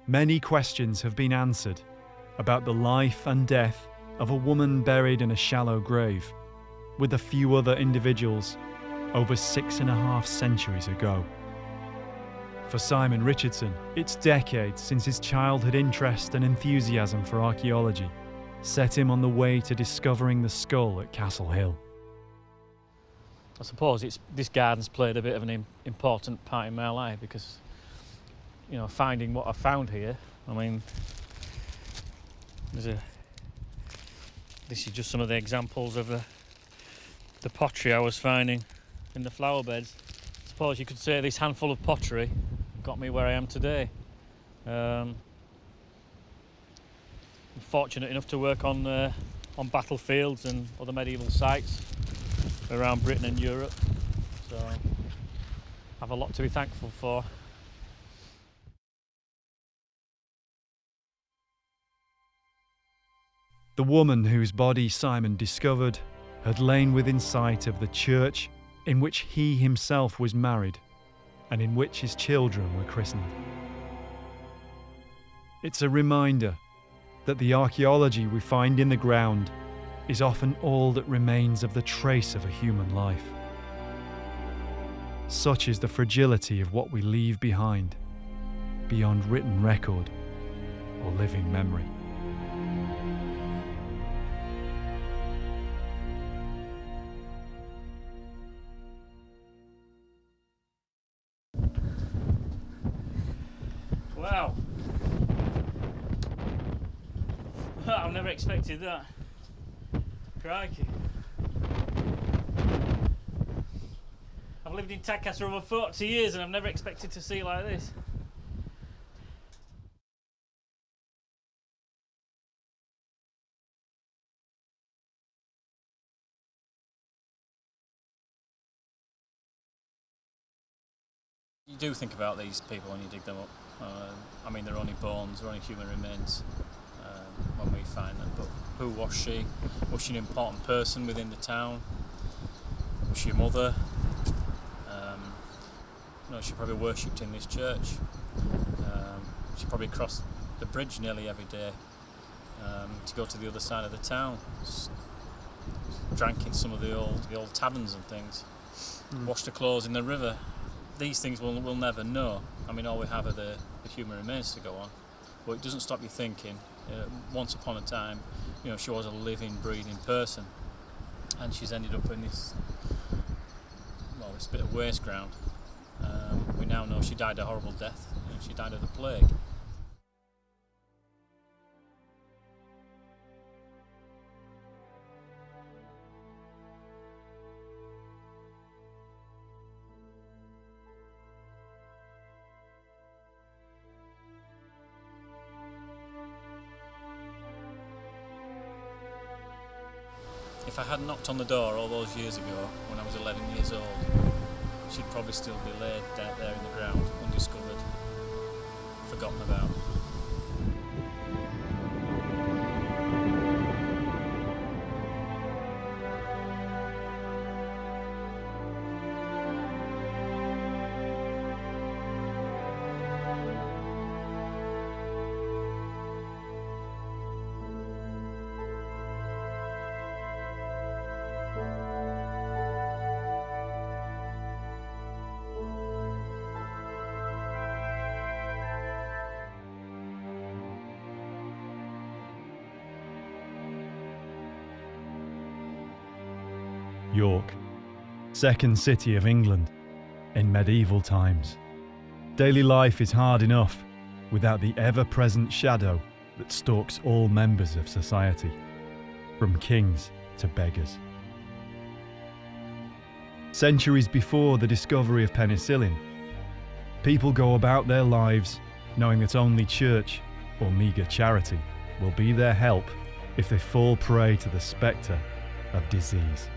Many questions have been answered about the life and death of a woman buried in a shallow grave with a few other individuals over 6.5 centuries ago. For Simon Richardson, it's decades since his childhood interest and enthusiasm for archaeology set him on the way to discovering the skull at Castle Hill. I suppose this garden's played a bit of an important part in my life because, you know, finding what I found here, I mean, this is just some of the examples of the pottery I was finding in the flower beds. I suppose you could say this handful of pottery got me where I am today. I'm fortunate enough to work on battlefields and other medieval sites around Britain and Europe, so I have a lot to be thankful for. The woman whose body Simon discovered had lain within sight of the church in which he himself was married and in which his children were christened. It's a reminder that the archaeology we find in the ground is often all that remains of the trace of a human life. Such is the fragility of what we leave behind, beyond written record or living memory. Wow. I've never expected that. Crikey. I've lived in Tadcaster over 40 years and I've never expected to see it like this. You do think about these people when you dig them up. I mean, they're only bones, they're only human remains when we find them. But who was she? Was she an important person within the town? Was she a mother? No, she probably worshipped in this church. She probably crossed the bridge nearly every day to go to the other side of the town. Drank in some of the old taverns and things. Washed her clothes in the river. These things we'll never know. I mean, all we have are the human remains to go on. But it doesn't stop you thinking. Once upon a time, she was a living, breathing person, and she's ended up in this bit of waste ground. We now know she died a horrible death. She died of the plague. If I had knocked on the door all those years ago, when I was 11 years old, she'd probably still be laid dead there in the ground, undiscovered, forgotten about. York, second city of England in medieval times. Daily life is hard enough without the ever-present shadow that stalks all members of society, from kings to beggars. Centuries before the discovery of penicillin, people go about their lives knowing that only church or meagre charity will be their help if they fall prey to the spectre of disease.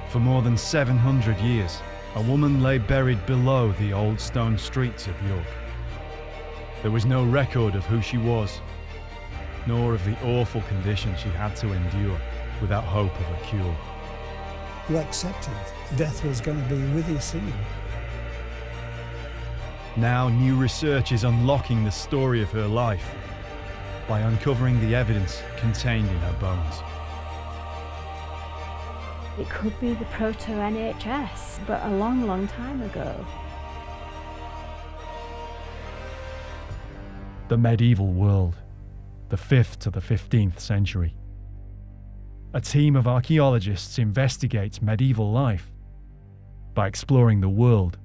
For more than 700 years, a woman lay buried below the old stone streets of York. There was no record of who she was, nor of the awful condition she had to endure without hope of a cure. You accepted death was going to be with you soon. Now new research is unlocking the story of her life by uncovering the evidence contained in her bones. It could be the proto-NHS, but a long, long time ago. The medieval world, the 5th to the 15th century. A team of archaeologists investigates medieval life by exploring the world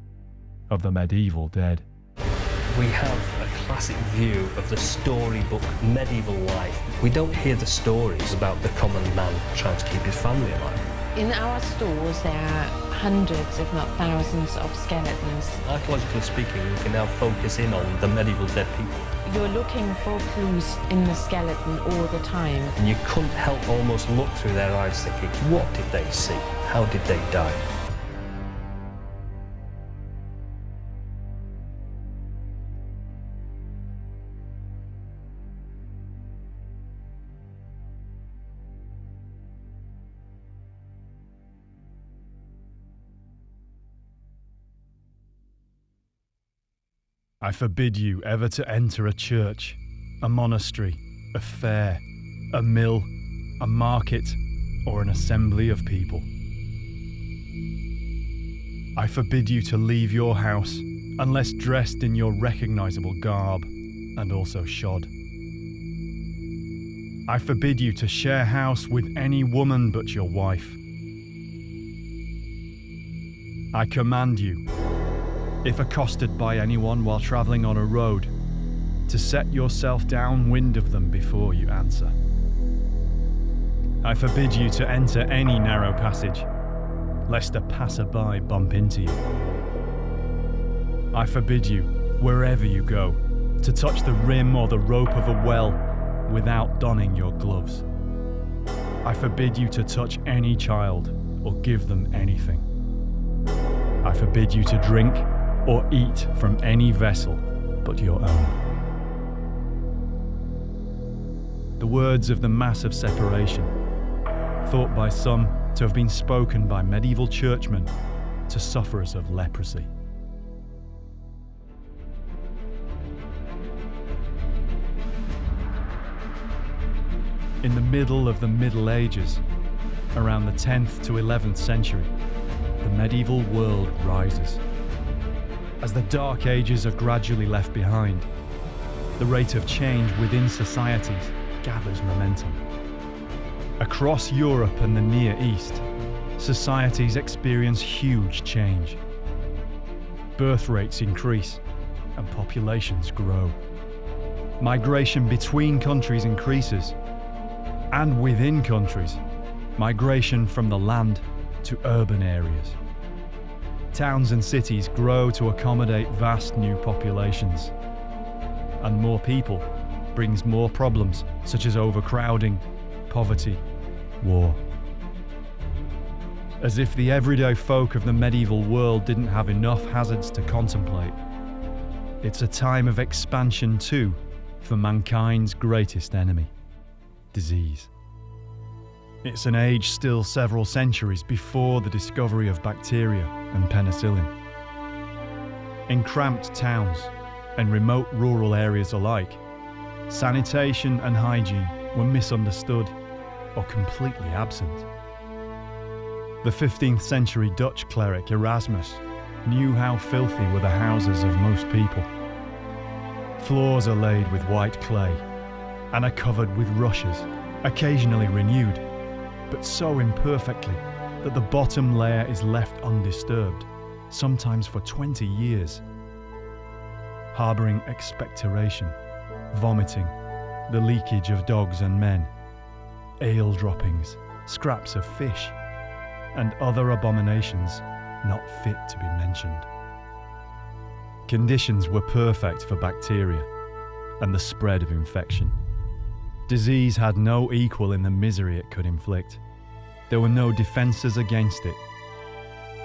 of the medieval dead. We have a classic view of the storybook medieval life. We don't hear the stories about the common man trying to keep his family alive. In our stores there are hundreds, if not thousands, of skeletons. Archaeologically speaking, we can now focus in on the medieval dead people. You're looking for clues in the skeleton all the time. And you couldn't help almost look through their eyes thinking, what did they see? How did they die? I forbid you ever to enter a church, a monastery, a fair, a mill, a market, or an assembly of people. I forbid you to leave your house unless dressed in your recognizable garb and also shod. I forbid you to share house with any woman but your wife. I command you if accosted by anyone while travelling on a road, to set yourself downwind of them before you answer. I forbid you to enter any narrow passage, lest a passerby bump into you. I forbid you, wherever you go, to touch the rim or the rope of a well without donning your gloves. I forbid you to touch any child or give them anything. I forbid you to drink or eat from any vessel but your own. The words of the Mass of Separation, thought by some to have been spoken by medieval churchmen to sufferers of leprosy. In the middle of the Middle Ages, around the 10th to 11th century, the medieval world rises. As the Dark Ages are gradually left behind, the rate of change within societies gathers momentum. Across Europe and the Near East, societies experience huge change. Birth rates increase and populations grow. Migration between countries increases, and within countries, migration from the land to urban areas. Towns and cities grow to accommodate vast new populations, and more people brings more problems such as overcrowding, poverty, war. As if the everyday folk of the medieval world didn't have enough hazards to contemplate, it's a time of expansion too for mankind's greatest enemy, disease. It's an age still several centuries before the discovery of bacteria and penicillin. In cramped towns and remote rural areas alike, sanitation and hygiene were misunderstood or completely absent. The 15th century Dutch cleric Erasmus knew how filthy were the houses of most people. Floors are laid with white clay and are covered with rushes, occasionally renewed, but so imperfectly that the bottom layer is left undisturbed, sometimes for 20 years. Harbouring expectoration, vomiting, the leakage of dogs and men, ale droppings, scraps of fish, and other abominations not fit to be mentioned. Conditions were perfect for bacteria and the spread of infection. Disease had no equal in the misery it could inflict. There were no defences against it,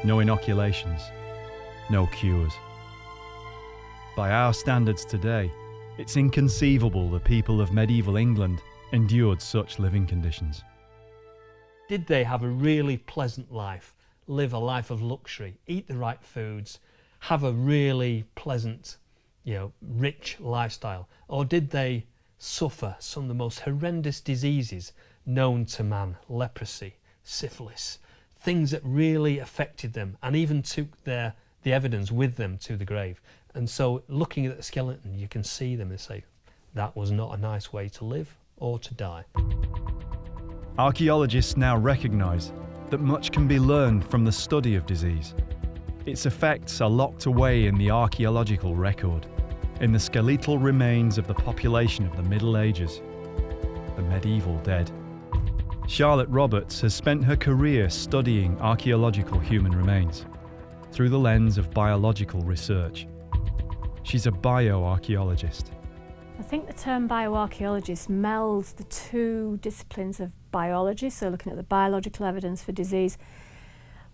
no inoculations, no cures. By our standards today, it's inconceivable the people of medieval England endured such living conditions. Did they have a really pleasant life, live a life of luxury, eat the right foods, have a really pleasant, rich lifestyle? Or did they suffer some of the most horrendous diseases known to man, leprosy, syphilis, things that really affected them and even took the evidence with them to the grave? And so looking at the skeleton, you can see them and say, that was not a nice way to live or to die. Archaeologists now recognise that much can be learned from the study of disease. Its effects are locked away in the archaeological record, in the skeletal remains of the population of the Middle Ages, the medieval dead. Charlotte Roberts has spent her career studying archaeological human remains through the lens of biological research. She's a bioarchaeologist. I think the term bioarchaeologist melds the two disciplines of biology, so looking at the biological evidence for disease,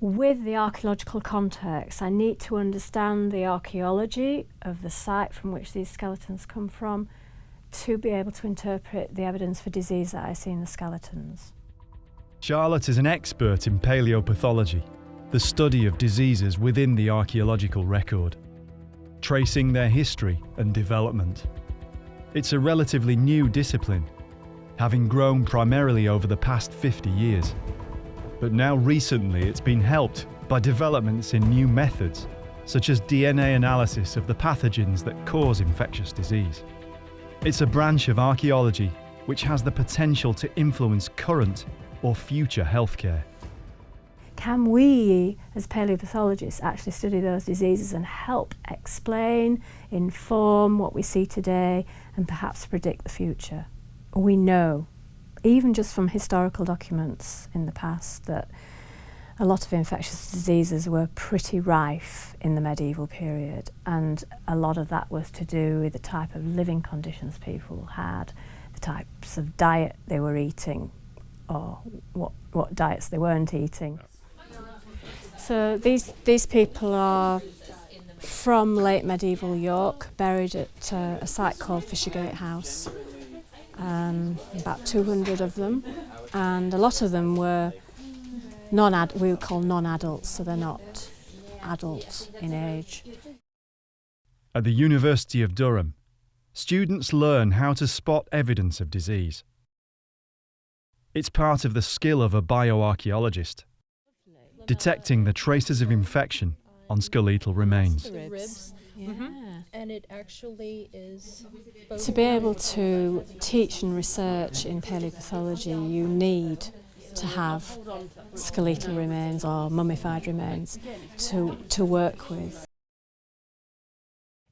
with the archaeological context. I need to understand the archaeology of the site from which these skeletons come from to be able to interpret the evidence for disease that I see in the skeletons. Charlotte is an expert in paleopathology, the study of diseases within the archaeological record, tracing their history and development. It's a relatively new discipline, having grown primarily over the past 50 years. But now recently it's been helped by developments in new methods, such as DNA analysis of the pathogens that cause infectious disease. It's a branch of archaeology which has the potential to influence current or future healthcare. can we, as paleopathologists, actually study those diseases and help explain, inform what we see today, and perhaps predict the future? We know, even just from historical documents in the past, that a lot of infectious diseases were pretty rife in the medieval period, and a lot of that was to do with the type of living conditions people had, the types of diet they were eating, or what diets they weren't eating. So these people are from late medieval York, buried at a site called Fishergate House. About 200 of them, and a lot of them were we would call non-adults, so they're not adult in age. At the University of Durham, students learn how to spot evidence of disease. It's part of the skill of a bioarchaeologist, detecting the traces of infection on skeletal remains. The ribs. Yeah. And it actually is... To be able to teach and research in paleopathology, you need to have skeletal remains or mummified remains to work with.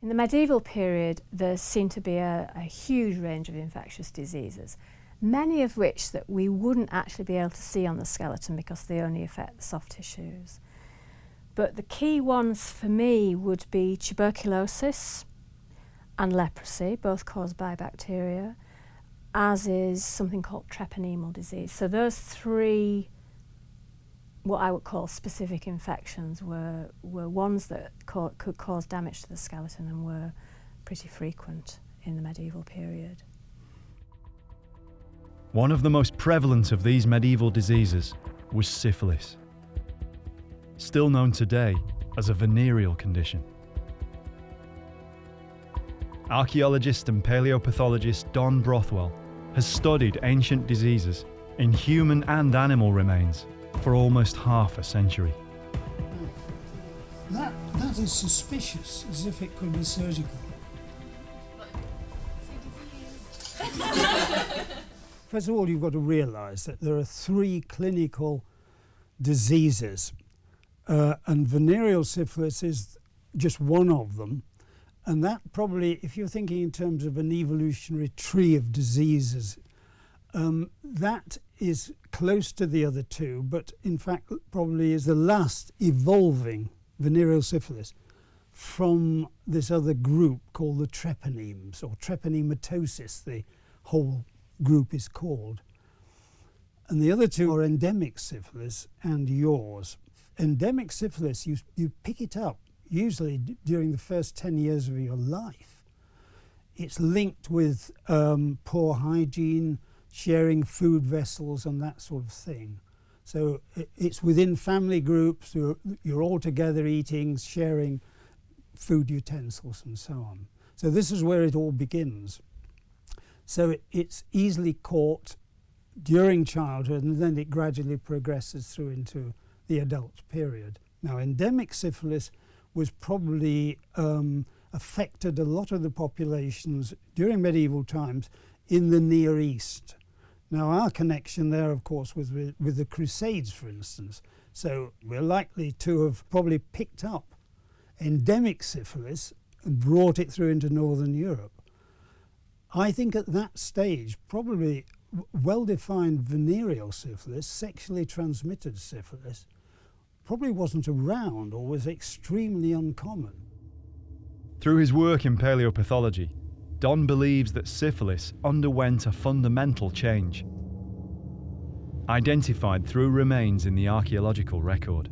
In the medieval period, there seemed to be a huge range of infectious diseases, many of which that we wouldn't actually be able to see on the skeleton because they only affect the soft tissues. But the key ones for me would be tuberculosis and leprosy, both caused by bacteria, as is something called treponemal disease. So those three, what I would call specific infections, were ones that could cause damage to the skeleton and were pretty frequent in the medieval period. One of the most prevalent of these medieval diseases was syphilis, still known today as a venereal condition. Archaeologist and paleopathologist Don Brothwell has studied ancient diseases in human and animal remains for almost half a century. That is suspicious, as if it could be surgical. First of all, you've got to realise that there are 3 clinical diseases, and venereal syphilis is just one of them. And that probably, if you're thinking in terms of an evolutionary tree of diseases, that is close to the other 2, but in fact probably is the last evolving venereal syphilis from this other group called the treponemes, or treponematosis, the whole group is called. And the other 2 are endemic syphilis and yaws. Endemic syphilis, you pick it up usually during the first 10 years of your life. It's linked with poor hygiene, sharing food vessels and that sort of thing. So it's within family groups, you're all together eating, sharing food utensils and so on. So this is where it all begins. So it's easily caught during childhood, and then it gradually progresses through into the adult period. Now, endemic syphilis was probably affected a lot of the populations during medieval times in the Near East. Now, our connection there, of course, was with the Crusades, for instance. So we're likely to have probably picked up endemic syphilis and brought it through into Northern Europe. I think at that stage, probably well-defined venereal syphilis, sexually transmitted syphilis, probably wasn't around or was extremely uncommon. Through his work in paleopathology, Don believes that syphilis underwent a fundamental change, identified through remains in the archaeological record.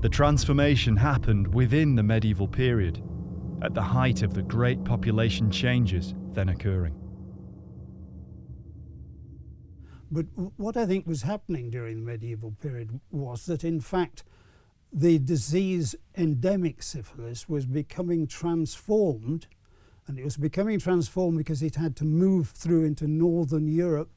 The transformation happened within the medieval period, at the height of the great population changes then occurring. But what I think was happening during the medieval period was that, in fact, the disease endemic syphilis was becoming transformed, and it was becoming transformed because it had to move through into Northern Europe,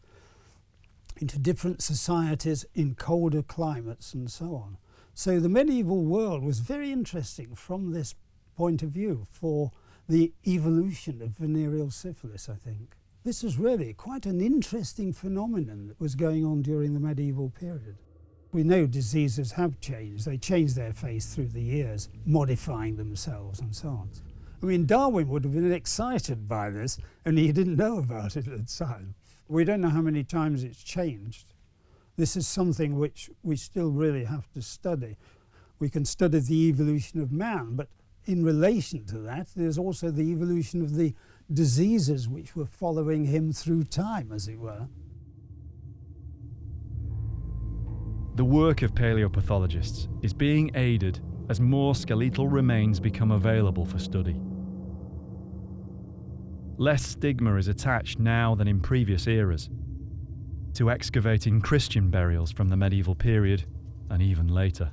into different societies in colder climates and so on. So the medieval world was very interesting from this point of view for the evolution of venereal syphilis, I think. This is really quite an interesting phenomenon that was going on during the medieval period. We know diseases have changed. They change their face through the years, modifying themselves and so on. I mean, Darwin would have been excited by this, and he didn't know about it at the time. We don't know how many times it's changed. This is something which we still really have to study. We can study the evolution of man, but in relation to that, there's also the evolution of the diseases which were following him through time, as it were. The work of paleopathologists is being aided as more skeletal remains become available for study. Less stigma is attached now than in previous eras to excavating Christian burials from the medieval period and even later.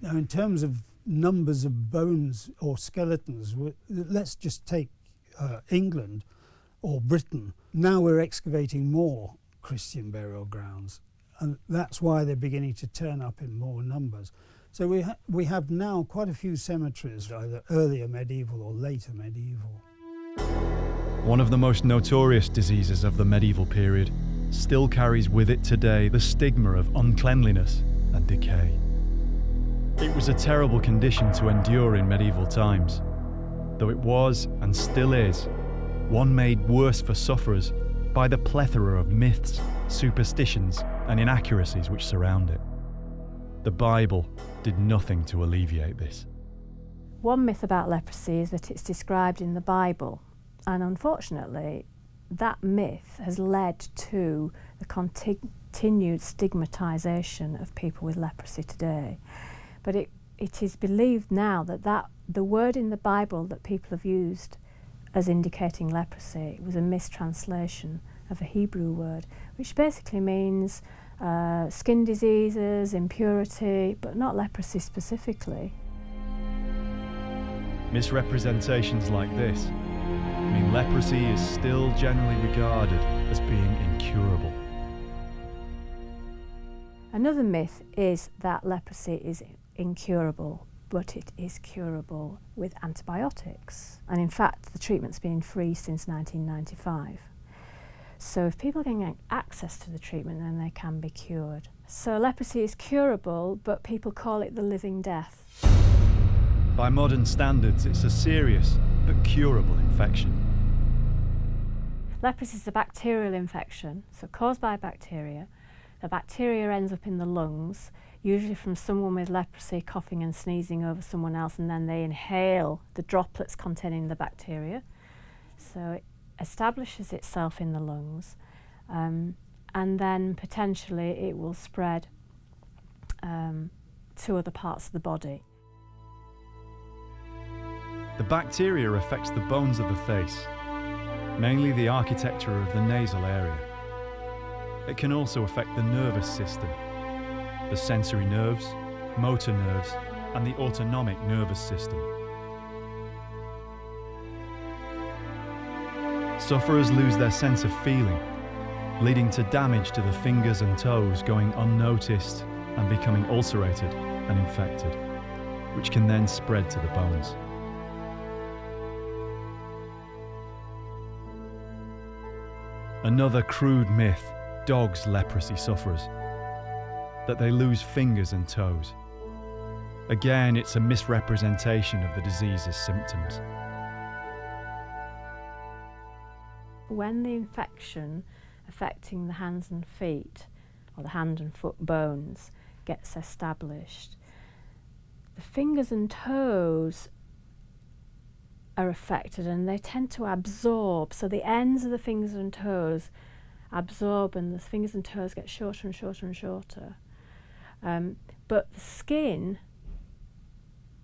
Now, in terms of numbers of bones or skeletons, let's just take England or Britain. Now we're excavating more Christian burial grounds, and that's why they're beginning to turn up in more numbers. So we have now quite a few cemeteries, either earlier medieval or later medieval. One of the most notorious diseases of the medieval period still carries with it today the stigma of uncleanliness and decay. It was a terrible condition to endure in medieval times, though it was, and still is, one made worse for sufferers by the plethora of myths, superstitions, and inaccuracies which surround it. The Bible did nothing to alleviate this. One myth about leprosy is that it's described in the Bible, and unfortunately that myth has led to the continued stigmatisation of people with leprosy today. But it is believed now that the word in the Bible that people have used as indicating leprosy was a mistranslation of a Hebrew word, which basically means skin diseases, impurity, but not leprosy specifically. Misrepresentations like this mean leprosy is still generally regarded as being incurable. Another myth is that leprosy is incurable, but it is curable with antibiotics. And in fact, the treatment's been free since 1995. So if people can get access to the treatment, then they can be cured. So leprosy is curable, but people call it the living death. By modern standards, it's a serious but curable infection. Leprosy is a bacterial infection, so caused by bacteria. The bacteria ends up in the lungs, usually from someone with leprosy coughing and sneezing over someone else, and then they inhale the droplets containing the bacteria. So it establishes itself in the lungs, and then potentially it will spread to other parts of the body. The bacteria affects the bones of the face, mainly the architecture of the nasal area. It can also affect the nervous system, the sensory nerves, motor nerves, and the autonomic nervous system. Sufferers lose their sense of feeling, leading to damage to the fingers and toes going unnoticed and becoming ulcerated and infected, which can then spread to the bones. Another crude myth dogs leprosy sufferers, that they lose fingers and toes. Again, it's a misrepresentation of the disease's symptoms. When the infection affecting the hands and feet, or the hand and foot bones, gets established, the fingers and toes are affected and they tend to absorb. So the ends of the fingers and toes absorb and the fingers and toes get shorter and shorter and shorter. But the skin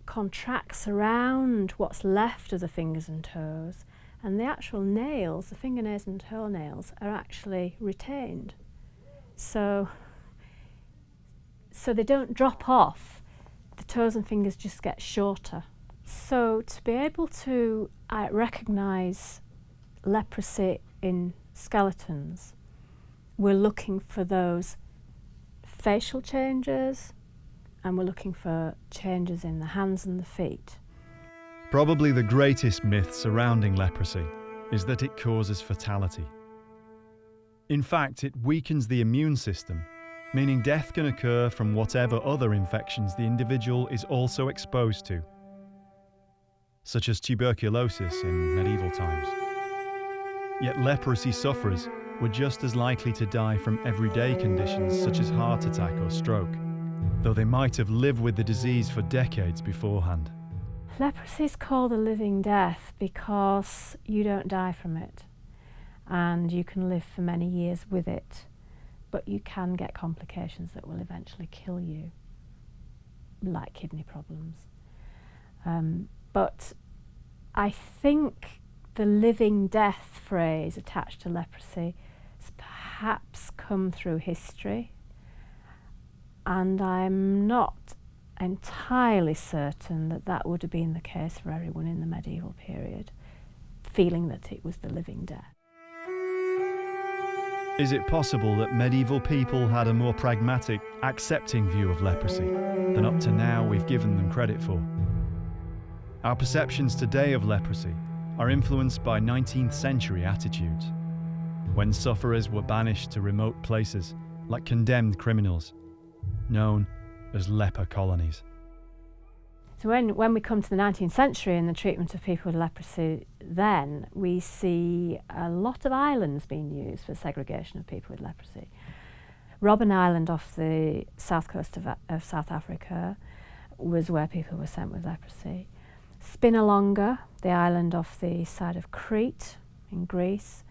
contracts around what's left of the fingers and toes, and the actual nails, the fingernails and toenails, are actually retained. So they don't drop off, the toes and fingers just get shorter. So to be able to recognise leprosy in skeletons, we're looking for those facial changes, and we're looking for changes in the hands and the feet. Probably the greatest myth surrounding leprosy is that it causes fatality. In fact, it weakens the immune system, meaning death can occur from whatever other infections the individual is also exposed to, such as tuberculosis in medieval times. Yet leprosy sufferers were just as likely to die from everyday conditions such as heart attack or stroke, though they might have lived with the disease for decades beforehand. Leprosy is called a living death because you don't die from it, and you can live for many years with it, but you can get complications that will eventually kill you, like kidney problems. But I think the living death phrase attached to leprosy has perhaps come through history, and I'm not entirely certain that that would have been the case for everyone in the medieval period, feeling that it was the living death. Is it possible that medieval people had a more pragmatic, accepting view of leprosy than up to now we've given them credit for? Our perceptions today of leprosy are influenced by 19th century attitudes, when sufferers were banished to remote places like condemned criminals, known as leper colonies. So when we come to the 19th century and the treatment of people with leprosy, then we see a lot of islands being used for segregation of people with leprosy. Robben Island off the south coast of South Africa was where people were sent with leprosy. Spinalonga, the island off the side of Crete in Greece,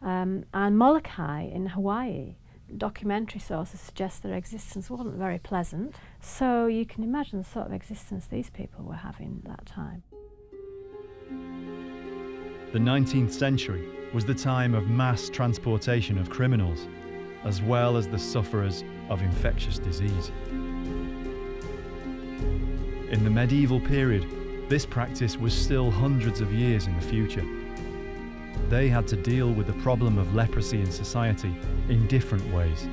and Molokai in Hawaii. Documentary sources suggest their existence wasn't very pleasant, so you can imagine the sort of existence these people were having at that time. The 19th century was the time of mass transportation of criminals, as well as the sufferers of infectious disease. In the medieval period, this practice was still hundreds of years in the future. They had to deal with the problem of leprosy in society in different ways.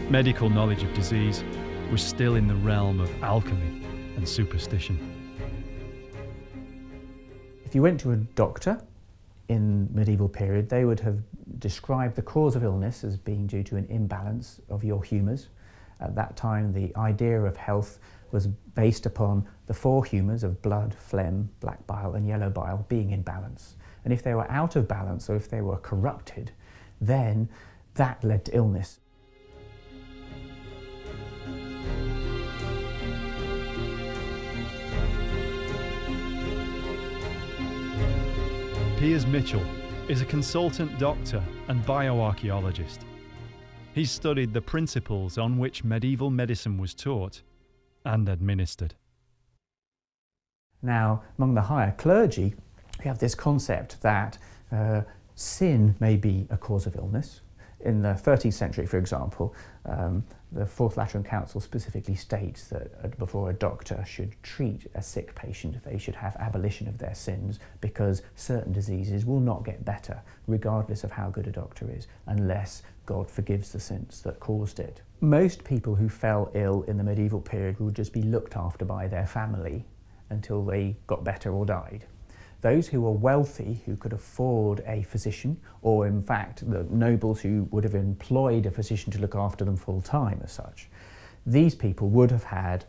Medical knowledge of disease was still in the realm of alchemy and superstition. If you went to a doctor in the medieval period, they would have described the cause of illness as being due to an imbalance of your humours. At that time, the idea of health was based upon the four humours of blood, phlegm, black bile and yellow bile being in balance. And if they were out of balance or if they were corrupted, then that led to illness. Piers Mitchell is a consultant doctor and bioarchaeologist. He's studied the principles on which medieval medicine was taught and administered. Now, among the higher clergy, we have this concept that sin may be a cause of illness. In the 13th century, for example, the Fourth Lateran Council specifically states that before a doctor should treat a sick patient, they should have abolition of their sins, because certain diseases will not get better, regardless of how good a doctor is, unless God forgives the sins that caused it. Most people who fell ill in the medieval period would just be looked after by their family until they got better or died. Those who were wealthy, who could afford a physician, or in fact the nobles who would have employed a physician to look after them full time as such, these people would have had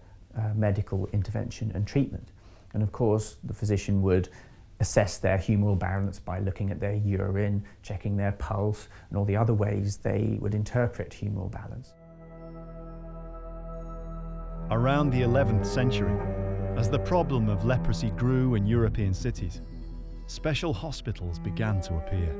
medical intervention and treatment. And of course the physician would assess their humoral balance by looking at their urine, checking their pulse, and all the other ways they would interpret humoral balance. Around the 11th century, as the problem of leprosy grew in European cities, special hospitals began to appear.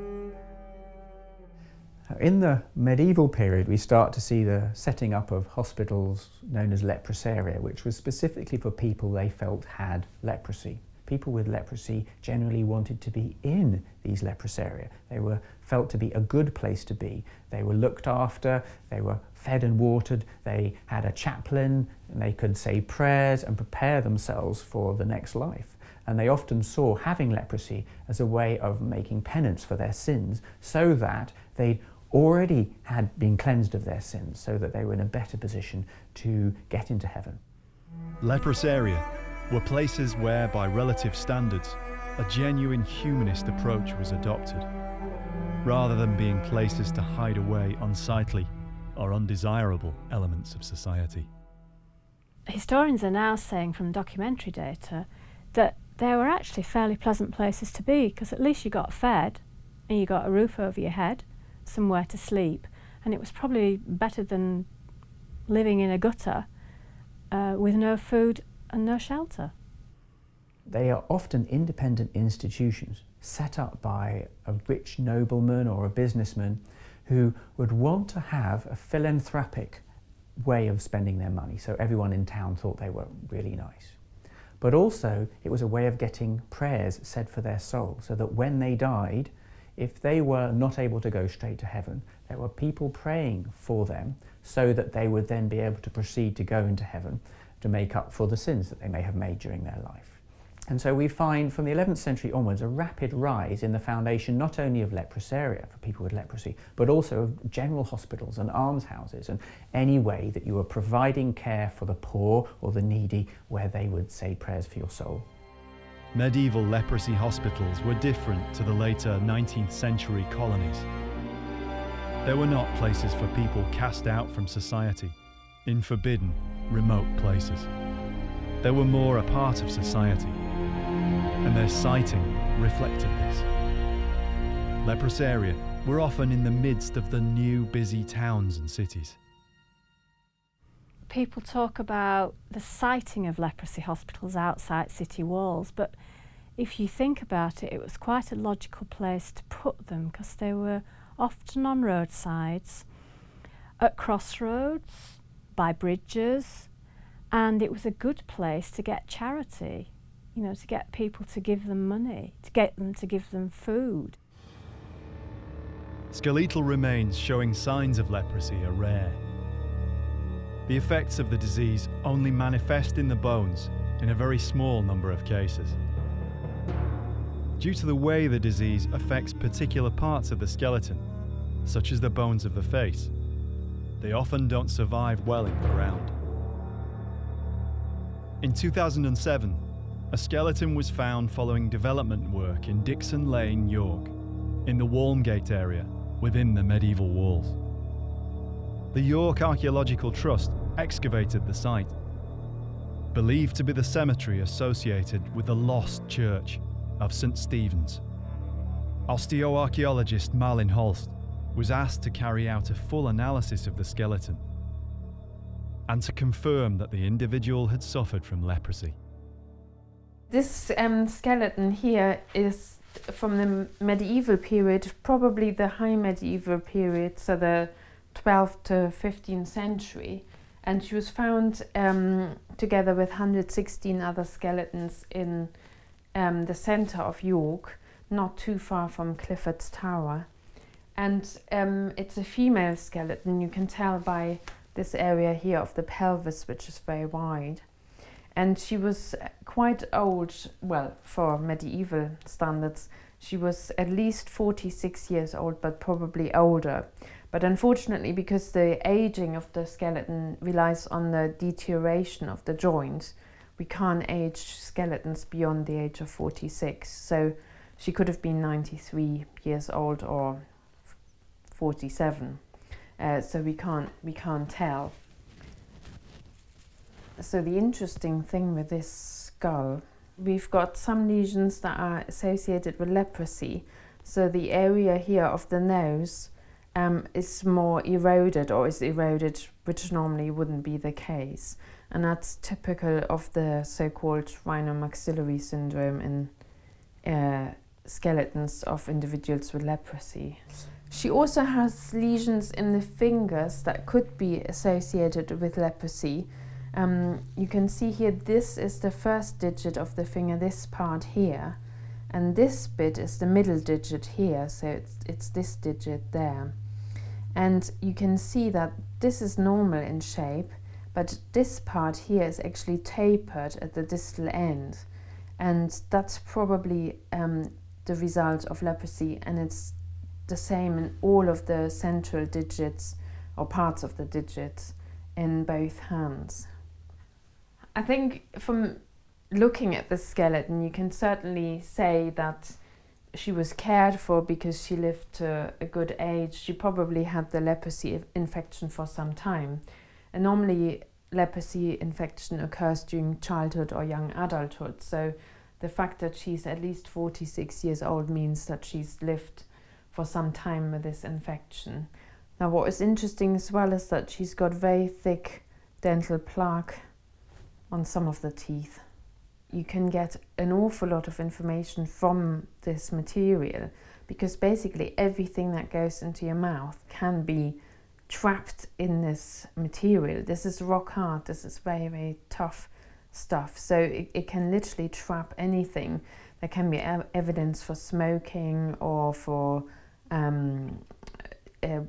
In the medieval period, we start to see the setting up of hospitals known as leprosaria, which was specifically for people they felt had leprosy. People with leprosy generally wanted to be in these leprosaria. They were felt to be a good place to be. They were looked after, they were fed and watered, they had a chaplain, and they could say prayers and prepare themselves for the next life. And they often saw having leprosy as a way of making penance for their sins, so that they already had been cleansed of their sins, so that they were in a better position to get into heaven. Leprosaria were places where, by relative standards, a genuine humanist approach was adopted, rather than being places to hide away unsightly or undesirable elements of society. Historians are now saying from documentary data that they were actually fairly pleasant places to be, because at least you got fed and you got a roof over your head, somewhere to sleep, and it was probably better than living in a gutter with no food and no shelter. They are often independent institutions set up by a rich nobleman or a businessman who would want to have a philanthropic way of spending their money, so everyone in town thought they were really nice. But also it was a way of getting prayers said for their soul, so that when they died, if they were not able to go straight to heaven, there were people praying for them so that they would then be able to proceed to go into heaven to make up for the sins that they may have made during their life. And so we find from the 11th century onwards a rapid rise in the foundation not only of leprosaria for people with leprosy, but also of general hospitals and almshouses and any way that you were providing care for the poor or the needy where they would say prayers for your soul. Medieval leprosy hospitals were different to the later 19th century colonies. They were not places for people cast out from society, in forbidden, remote places. They were more a part of society, and their siting reflected this. Leprosaria were often in the midst of the new busy towns and cities. People talk about the siting of leprosy hospitals outside city walls, but if you think about it, it was quite a logical place to put them, because they were often on roadsides, at crossroads, by bridges, and it was a good place to get charity, you know, to get people to give them money, to get them to give them food. Skeletal remains showing signs of leprosy are rare. The effects of the disease only manifest in the bones in a very small number of cases. Due to the way the disease affects particular parts of the skeleton, such as the bones of the face, they often don't survive well in the ground. In 2007, a skeleton was found following development work in Dixon Lane, York, in the Walmgate area within the medieval walls. The York Archaeological Trust excavated the site, believed to be the cemetery associated with the lost church of St. Stephen's. Osteoarchaeologist Malin Holst was asked to carry out a full analysis of the skeleton and to confirm that the individual had suffered from leprosy. This skeleton here is from the medieval period, probably the high medieval period, so the 12th to 15th century, and she was found together with 116 other skeletons in the centre of York, not too far from Clifford's Tower. And it's a female skeleton. You can tell by this area here of the pelvis, which is very wide. And she was quite old, well, for medieval standards. She was at least 46 years old, but probably older. But unfortunately, because the aging of the skeleton relies on the deterioration of the joints, we can't age skeletons beyond the age of 46. So she could have been 93 years old or 47. So we can't tell. So the interesting thing with this skull, we've got some lesions that are associated with leprosy. So the area here of the nose is more eroded, or is eroded, which normally wouldn't be the case. And that's typical of the so-called rhinomaxillary syndrome in skeletons of individuals with leprosy. She also has lesions in the fingers that could be associated with leprosy. You can see here, this is the first digit of the finger, this part here, and this bit is the middle digit here, so it's this digit there. And you can see that this is normal in shape, but this part here is actually tapered at the distal end, and that's probably the result of leprosy, and it's the same in all of the central digits or parts of the digits in both hands. I think from looking at the skeleton, you can certainly say that she was cared for because she lived to a good age. She probably had the leprosy infection for some time. And normally leprosy infection occurs during childhood or young adulthood. So the fact that she's at least 46 years old means that she's lived for some time with this infection. Now what is interesting as well is that she's got very thick dental plaque on some of the teeth. You can get an awful lot of information from this material because basically everything that goes into your mouth can be trapped in this material. This is rock hard, this is very, very tough stuff. So it can literally trap anything. There can be evidence for smoking or for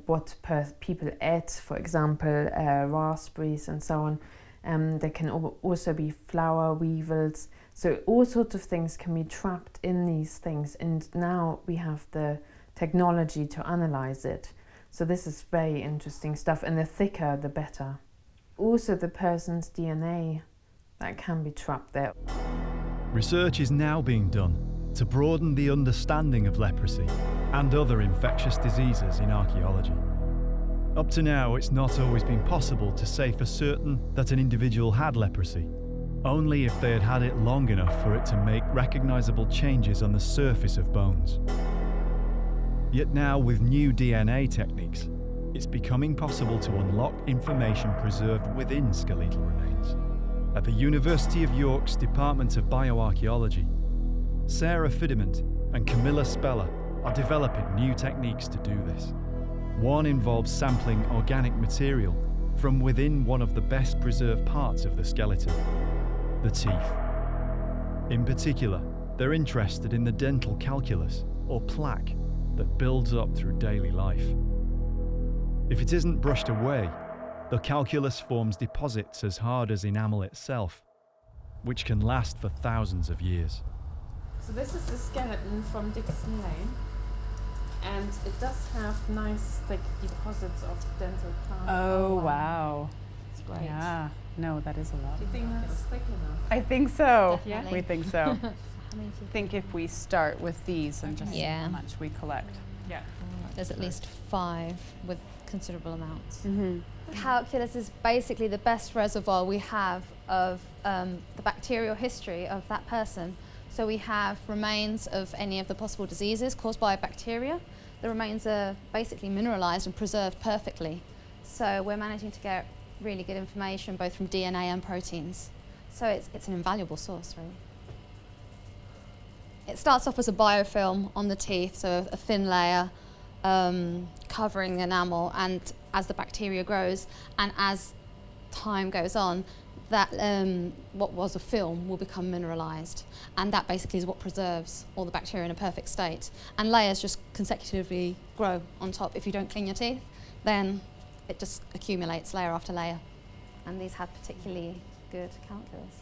what people ate, for example, raspberries and so on. There can also be flour weevils. So all sorts of things can be trapped in these things, and now we have the technology to analyze it. So this is very interesting stuff, and the thicker the better. Also the person's DNA that can be trapped there. Research is now being done to broaden the understanding of leprosy and other infectious diseases in archaeology. Up to now, it's not always been possible to say for certain that an individual had leprosy, only if they had had it long enough for it to make recognizable changes on the surface of bones. Yet now, with new DNA techniques, it's becoming possible to unlock information preserved within skeletal remains. At the University of York's Department of Bioarchaeology, Sarah Fidiment and Camilla Speller are developing new techniques to do this. One involves sampling organic material from within one of the best preserved parts of the skeleton, the teeth. In particular, they're interested in the dental calculus, or plaque, that builds up through daily life. If it isn't brushed away, the calculus forms deposits as hard as enamel itself, which can last for thousands of years. So this is the skeleton from Dixon Lane, and it does have nice thick deposits of dental plaque. Oh, wow. That's great. Yeah, no, that is a lot. Do you think that's thick enough? I think so. Definitely. We think so. I think if we start with these and just see Yeah. how much we collect. Yeah. There's at least 5 with considerable amounts. Calculus is basically the best reservoir we have of the bacterial history of that person. So we have remains of any of the possible diseases caused by bacteria. The remains are basically mineralized and preserved perfectly. So we're managing to get really good information both from DNA and proteins. So it's an invaluable source, really. It starts off as a biofilm on the teeth, so a thin layer covering the enamel, and as the bacteria grows and as time goes on, that what was a film will become mineralized, and that basically is what preserves all the bacteria in a perfect state. And layers just consecutively grow on top. If you don't clean your teeth, then it just accumulates layer after layer. And these have particularly good calculus.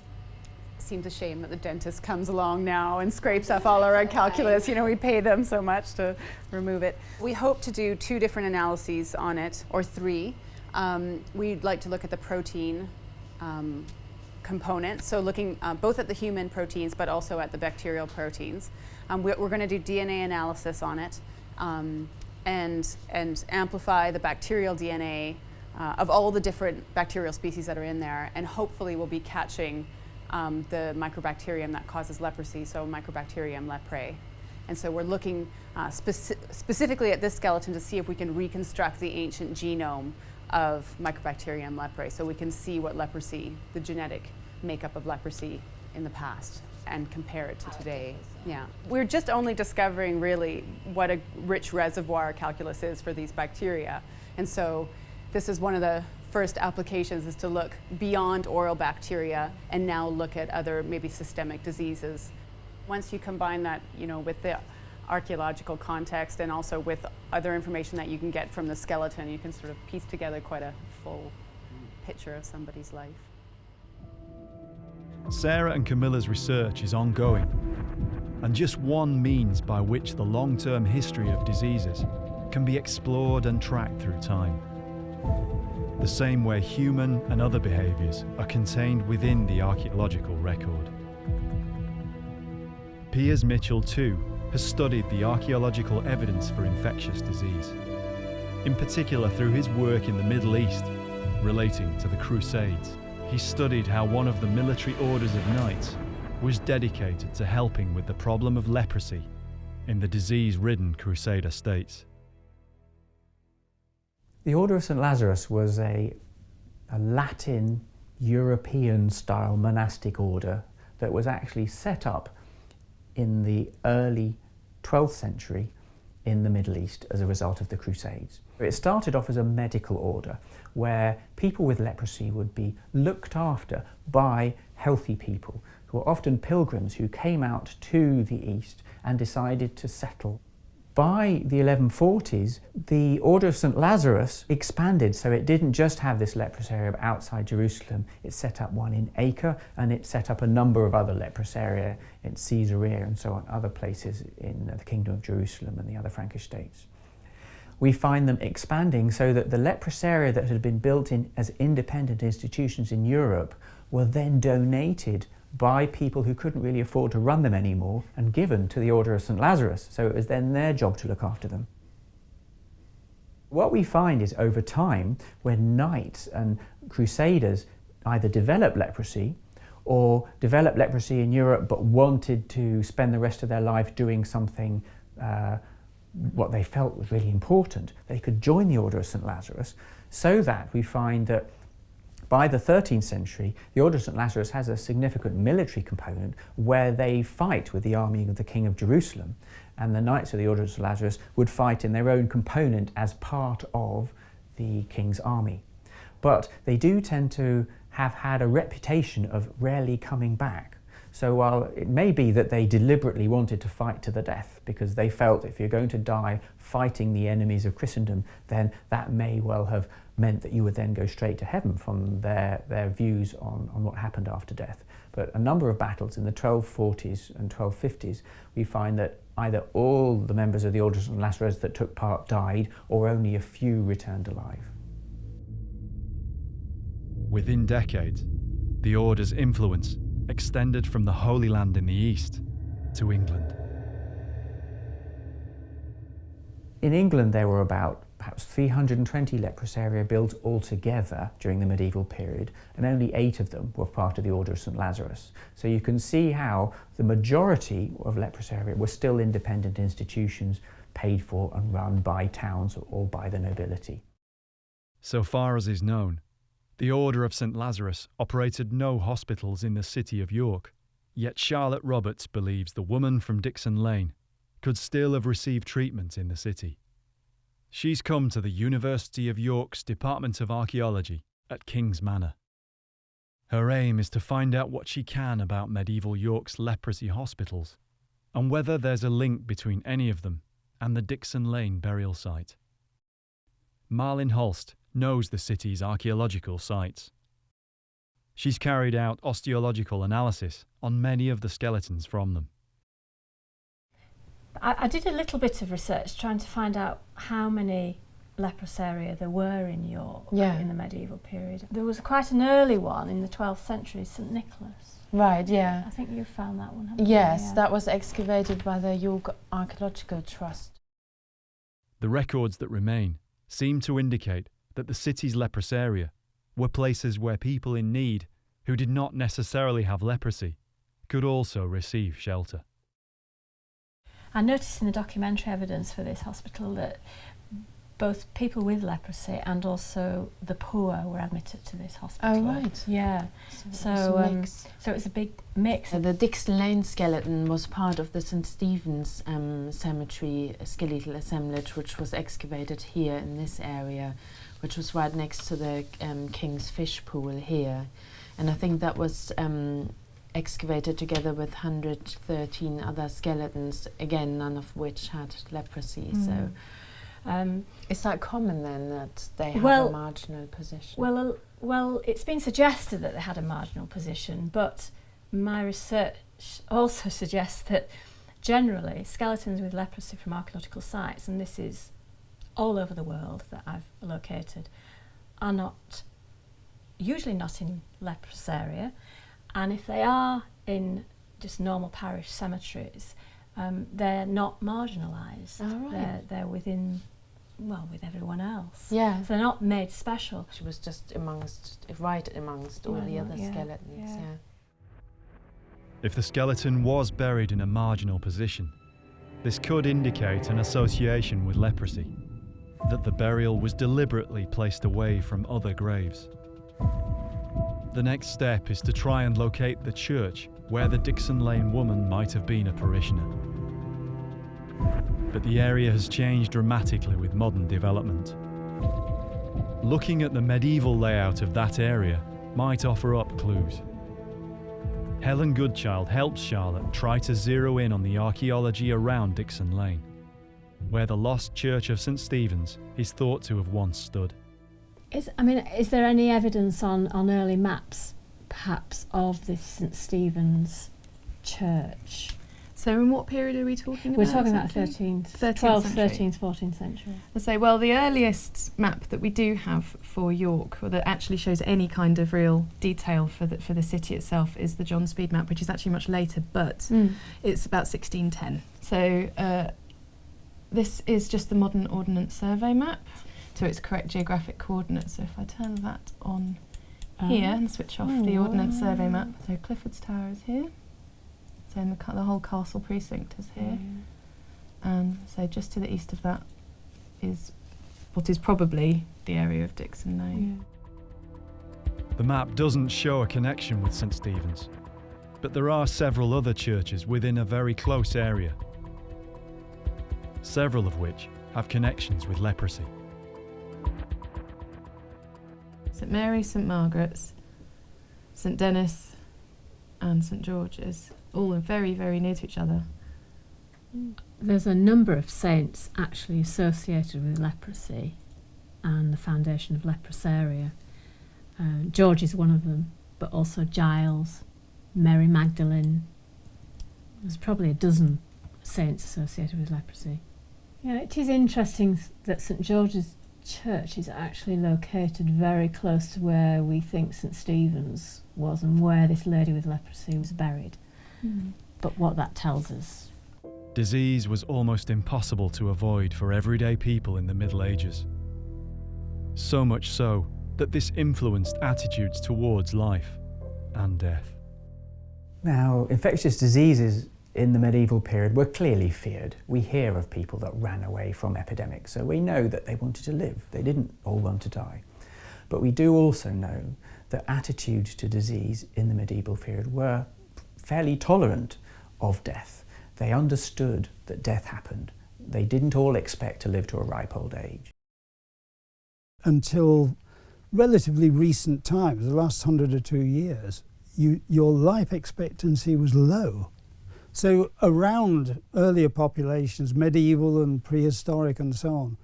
Seems a shame that the dentist comes along now and scrapes off all our calculus. You know, we pay them so much to remove it. We hope to do 2 different analyses on it, or 3. We'd like to look at the protein component, so looking both at the human proteins but also at the bacterial proteins. We're going to do DNA analysis on it and amplify the bacterial DNA of all the different bacterial species that are in there, and hopefully we'll be catching the microbacterium that causes leprosy, so Mycobacterium leprae. And so we're looking specifically at this skeleton to see if we can reconstruct the ancient genome of Mycobacterium leprae, so we can see what leprosy, the genetic makeup of leprosy in the past, and compare it to today. Yeah. We're just only discovering really what a rich reservoir calculus is for these bacteria. And so this is one of the first applications, is to look beyond oral bacteria and now look at other maybe systemic diseases. Once you combine that, you know, with the archaeological context and also with other information that you can get from the skeleton, you can sort of piece together quite a full picture of somebody's life. Sarah and Camilla's research is ongoing, and just one means by which the long-term history of diseases can be explored and tracked through time. The same way human and other behaviours are contained within the archaeological record. Piers Mitchell, too, has studied the archaeological evidence for infectious disease, in particular through his work in the Middle East relating to the Crusades. He studied how one of the military orders of knights was dedicated to helping with the problem of leprosy in the disease-ridden Crusader states. The Order of St. Lazarus was a Latin, European-style monastic order that was actually set up in the early 12th century in the Middle East as a result of the Crusades. It started off as a medical order where people with leprosy would be looked after by healthy people who were often pilgrims who came out to the East and decided to settle. By the 1140s, the Order of St. Lazarus expanded, so it didn't just have this leprous area outside Jerusalem. It set up one in Acre, and it set up a number of other leprous areas in Caesarea and so on, other places in the Kingdom of Jerusalem and the other Frankish states. We find them expanding so that the leprous area that had been built in as independent institutions in Europe were then donated by people who couldn't really afford to run them anymore and given to the Order of St. Lazarus, so it was then their job to look after them. What we find is over time, when knights and crusaders either developed leprosy or developed leprosy in Europe but wanted to spend the rest of their life doing something what they felt was really important, they could join the Order of St. Lazarus, so that we find that by the 13th century, the Order of St. Lazarus has a significant military component where they fight with the army of the King of Jerusalem, and the Knights of the Order of St. Lazarus would fight in their own component as part of the King's army. But they do tend to have had a reputation of rarely coming back. So while it may be that they deliberately wanted to fight to the death because they felt if you're going to die fighting the enemies of Christendom, then that may well have meant that you would then go straight to heaven from their views on what happened after death. But a number of battles in the 1240s and 1250s, we find that either all the members of the Order of St. Lazarus that took part died, or only a few returned alive. Within decades, the Order's influence extended from the Holy Land in the East to England. In England, there were about perhaps 320 leprous area built altogether during the medieval period, and only 8 of them were part of the Order of St. Lazarus. So you can see how the majority of leprous area were still independent institutions paid for and run by towns or by the nobility. So far as is known, the Order of St. Lazarus operated no hospitals in the city of York, yet Charlotte Roberts believes the woman from Dixon Lane could still have received treatment in the city. She's come to the University of York's Department of Archaeology at King's Manor. Her aim is to find out what she can about medieval York's leprosy hospitals and whether there's a link between any of them and the Dixon Lane burial site. Marlin Holst knows the city's archaeological sites. She's carried out osteological analysis on many of the skeletons from them. I did a little bit of research trying to find out how many leprous area there were in York in the medieval period. There was quite an early one in the 12th century, St. Nicholas. Right, yeah. I think you found that one, haven't you? Yes, that was excavated by the York Archaeological Trust. The records that remain seem to indicate that the city's leprous area were places where people in need, who did not necessarily have leprosy, could also receive shelter. I noticed in the documentary evidence for this hospital that both people with leprosy and also the poor were admitted to this hospital. Oh, right. Yeah. So it was a big mix. The Dixon Lane skeleton was part of the St. Stephen's Cemetery skeletal assemblage, which was excavated here in this area, which was right next to the King's Fish Pool here. And I think that was excavated together with 113 other skeletons, again, none of which had leprosy. So is that common then, that they have a marginal position? Well, it's been suggested that they had a marginal position, but my research also suggests that generally skeletons with leprosy from archaeological sites, and this is all over the world that I've located, are usually not in leprous area, and if they are in just normal parish cemeteries, they're not marginalised. Oh, right. They're within, well, with everyone else. Yeah. So they're not made special. She was just right amongst all the other skeletons, yeah. If the skeleton was buried in a marginal position, this could indicate an association with leprosy, that the burial was deliberately placed away from other graves. The next step is to try and locate the church where the Dixon Lane woman might have been a parishioner. But the area has changed dramatically with modern development. Looking at the medieval layout of that area might offer up clues. Helen Goodchild helps Charlotte try to zero in on the archaeology around Dixon Lane, where the lost church of St Stephen's is thought to have once stood. Is there any evidence on early maps, perhaps, of this St Stephen's church? So in what period are we talking about? We're talking exactly? about 13th 12th, century. 13th, 14th century. Let's say, well, the earliest map that we do have for York, or that actually shows any kind of real detail for the city itself, is the John Speed map, which is actually much later, but it's about 1610. So this is just the modern Ordnance Survey map to its correct geographic coordinates. So if I turn that on here and switch off the Ordnance Survey map, so Clifford's Tower is here. So in the whole castle precinct is here. And so just to the east of that is what is probably the area of Dixon Lane. The map doesn't show a connection with St Stephen's, but there are several other churches within a very close area, several of which have connections with leprosy. St Mary's, St Margaret's, St Denis and St George's, all very, very near to each other. There's a number of saints actually associated with leprosy and the foundation of leprosaria. George is one of them, but also Giles, Mary Magdalene. There's probably a dozen saints associated with leprosy. Yeah, it is interesting that St George's Church is actually located very close to where we think St Stephen's was and where this lady with leprosy was buried. But what that tells us. Disease was almost impossible to avoid for everyday people in the Middle Ages. So much so that this influenced attitudes towards life and death. Now, infectious diseases in the medieval period were clearly feared. We hear of people that ran away from epidemics, so we know that they wanted to live. They didn't all want to die. But we do also know that attitudes to disease in the medieval period were fairly tolerant of death. They understood that death happened. They didn't all expect to live to a ripe old age. Until relatively recent times, the last 100 or 2 years, your life expectancy was low. So around earlier populations, medieval and prehistoric and so on,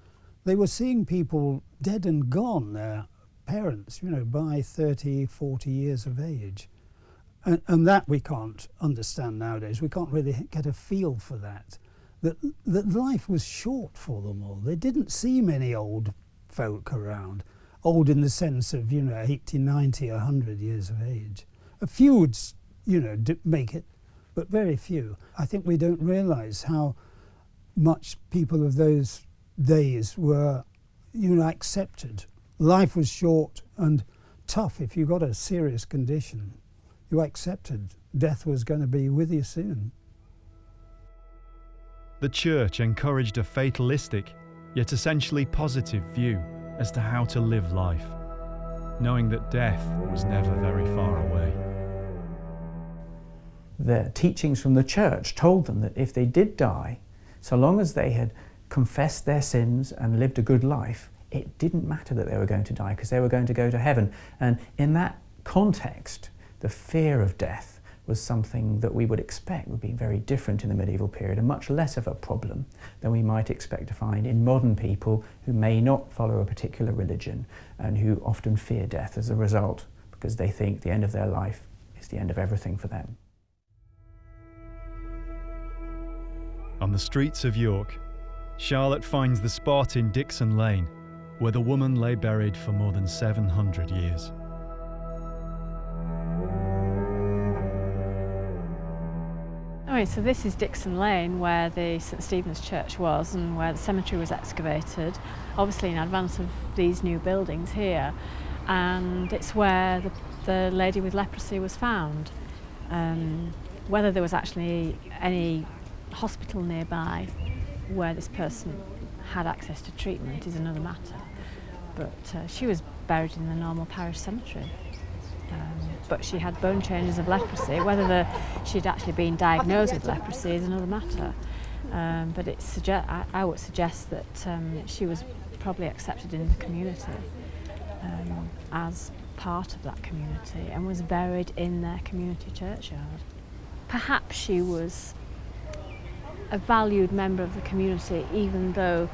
they were seeing people dead and gone, their parents, by 30, 40 years of age. And that we can't understand nowadays. We can't really get a feel for that. That life was short for them all. They didn't see many old folk around. Old in the sense of, 80, 90, 100 years of age. A few would, make it, but very few. I think we don't realise how much people of those days were, accepted. Life was short and tough. If you got a serious condition, you accepted death was going to be with you soon. The church encouraged a fatalistic, yet essentially positive view as to how to live life, knowing that death was never very far away. The teachings from the church told them that if they did die, so long as they had confessed their sins and lived a good life, it didn't matter that they were going to die because they were going to go to heaven. And in that context, the fear of death was something that we would expect would be very different in the medieval period and much less of a problem than we might expect to find in modern people who may not follow a particular religion and who often fear death as a result because they think the end of their life is the end of everything for them. On the streets of York, Charlotte finds the spot in Dixon Lane where the woman lay buried for more than 700 years. Right, so this is Dixon Lane, where the St Stephen's Church was and where the cemetery was excavated, obviously in advance of these new buildings here. And it's where the lady with leprosy was found. Whether there was actually any hospital nearby where this person had access to treatment is another matter. But she was buried in the normal parish cemetery. But she had bone changes of leprosy. Whether she'd actually been diagnosed with leprosy is another matter. But I would suggest that she was probably accepted in the community as part of that community and was buried in their community churchyard. Perhaps she was a valued member of the community, even though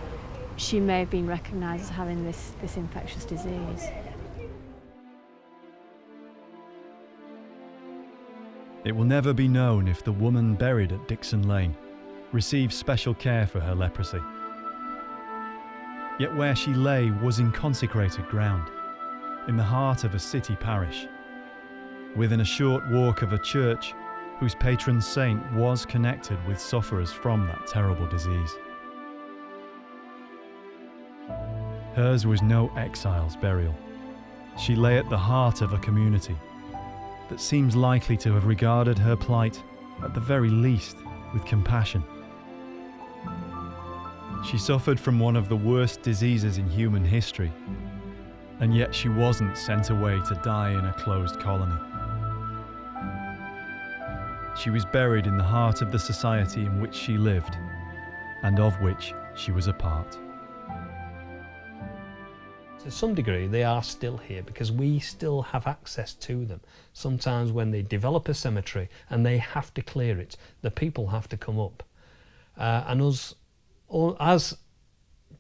she may have been recognised as having this infectious disease. It will never be known if the woman buried at Dixon Lane received special care for her leprosy. Yet where she lay was in consecrated ground, in the heart of a city parish, within a short walk of a church whose patron saint was connected with sufferers from that terrible disease. Hers was no exile's burial. She lay at the heart of a community that seems likely to have regarded her plight, at the very least, with compassion. She suffered from one of the worst diseases in human history, and yet she wasn't sent away to die in a closed colony. She was buried in the heart of the society in which she lived, and of which she was a part. To some degree, they are still here because we still have access to them. Sometimes when they develop a cemetery and they have to clear it, the people have to come up. And us, as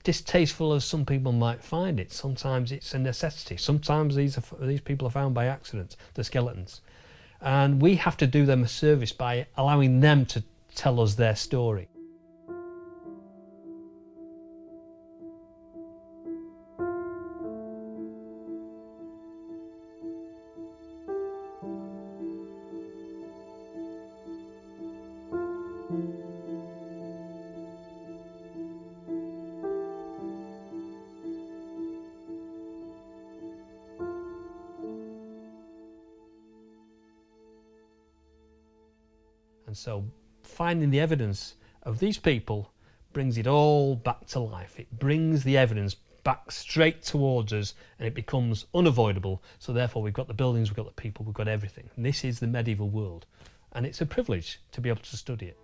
distasteful as some people might find it, sometimes it's a necessity. Sometimes these people are found by accident, the skeletons. And we have to do them a service by allowing them to tell us their story. And so finding the evidence of these people brings it all back to life. It brings the evidence back straight towards us and it becomes unavoidable. So therefore we've got the buildings, we've got the people, we've got everything. And this is the medieval world. And it's a privilege to be able to study it.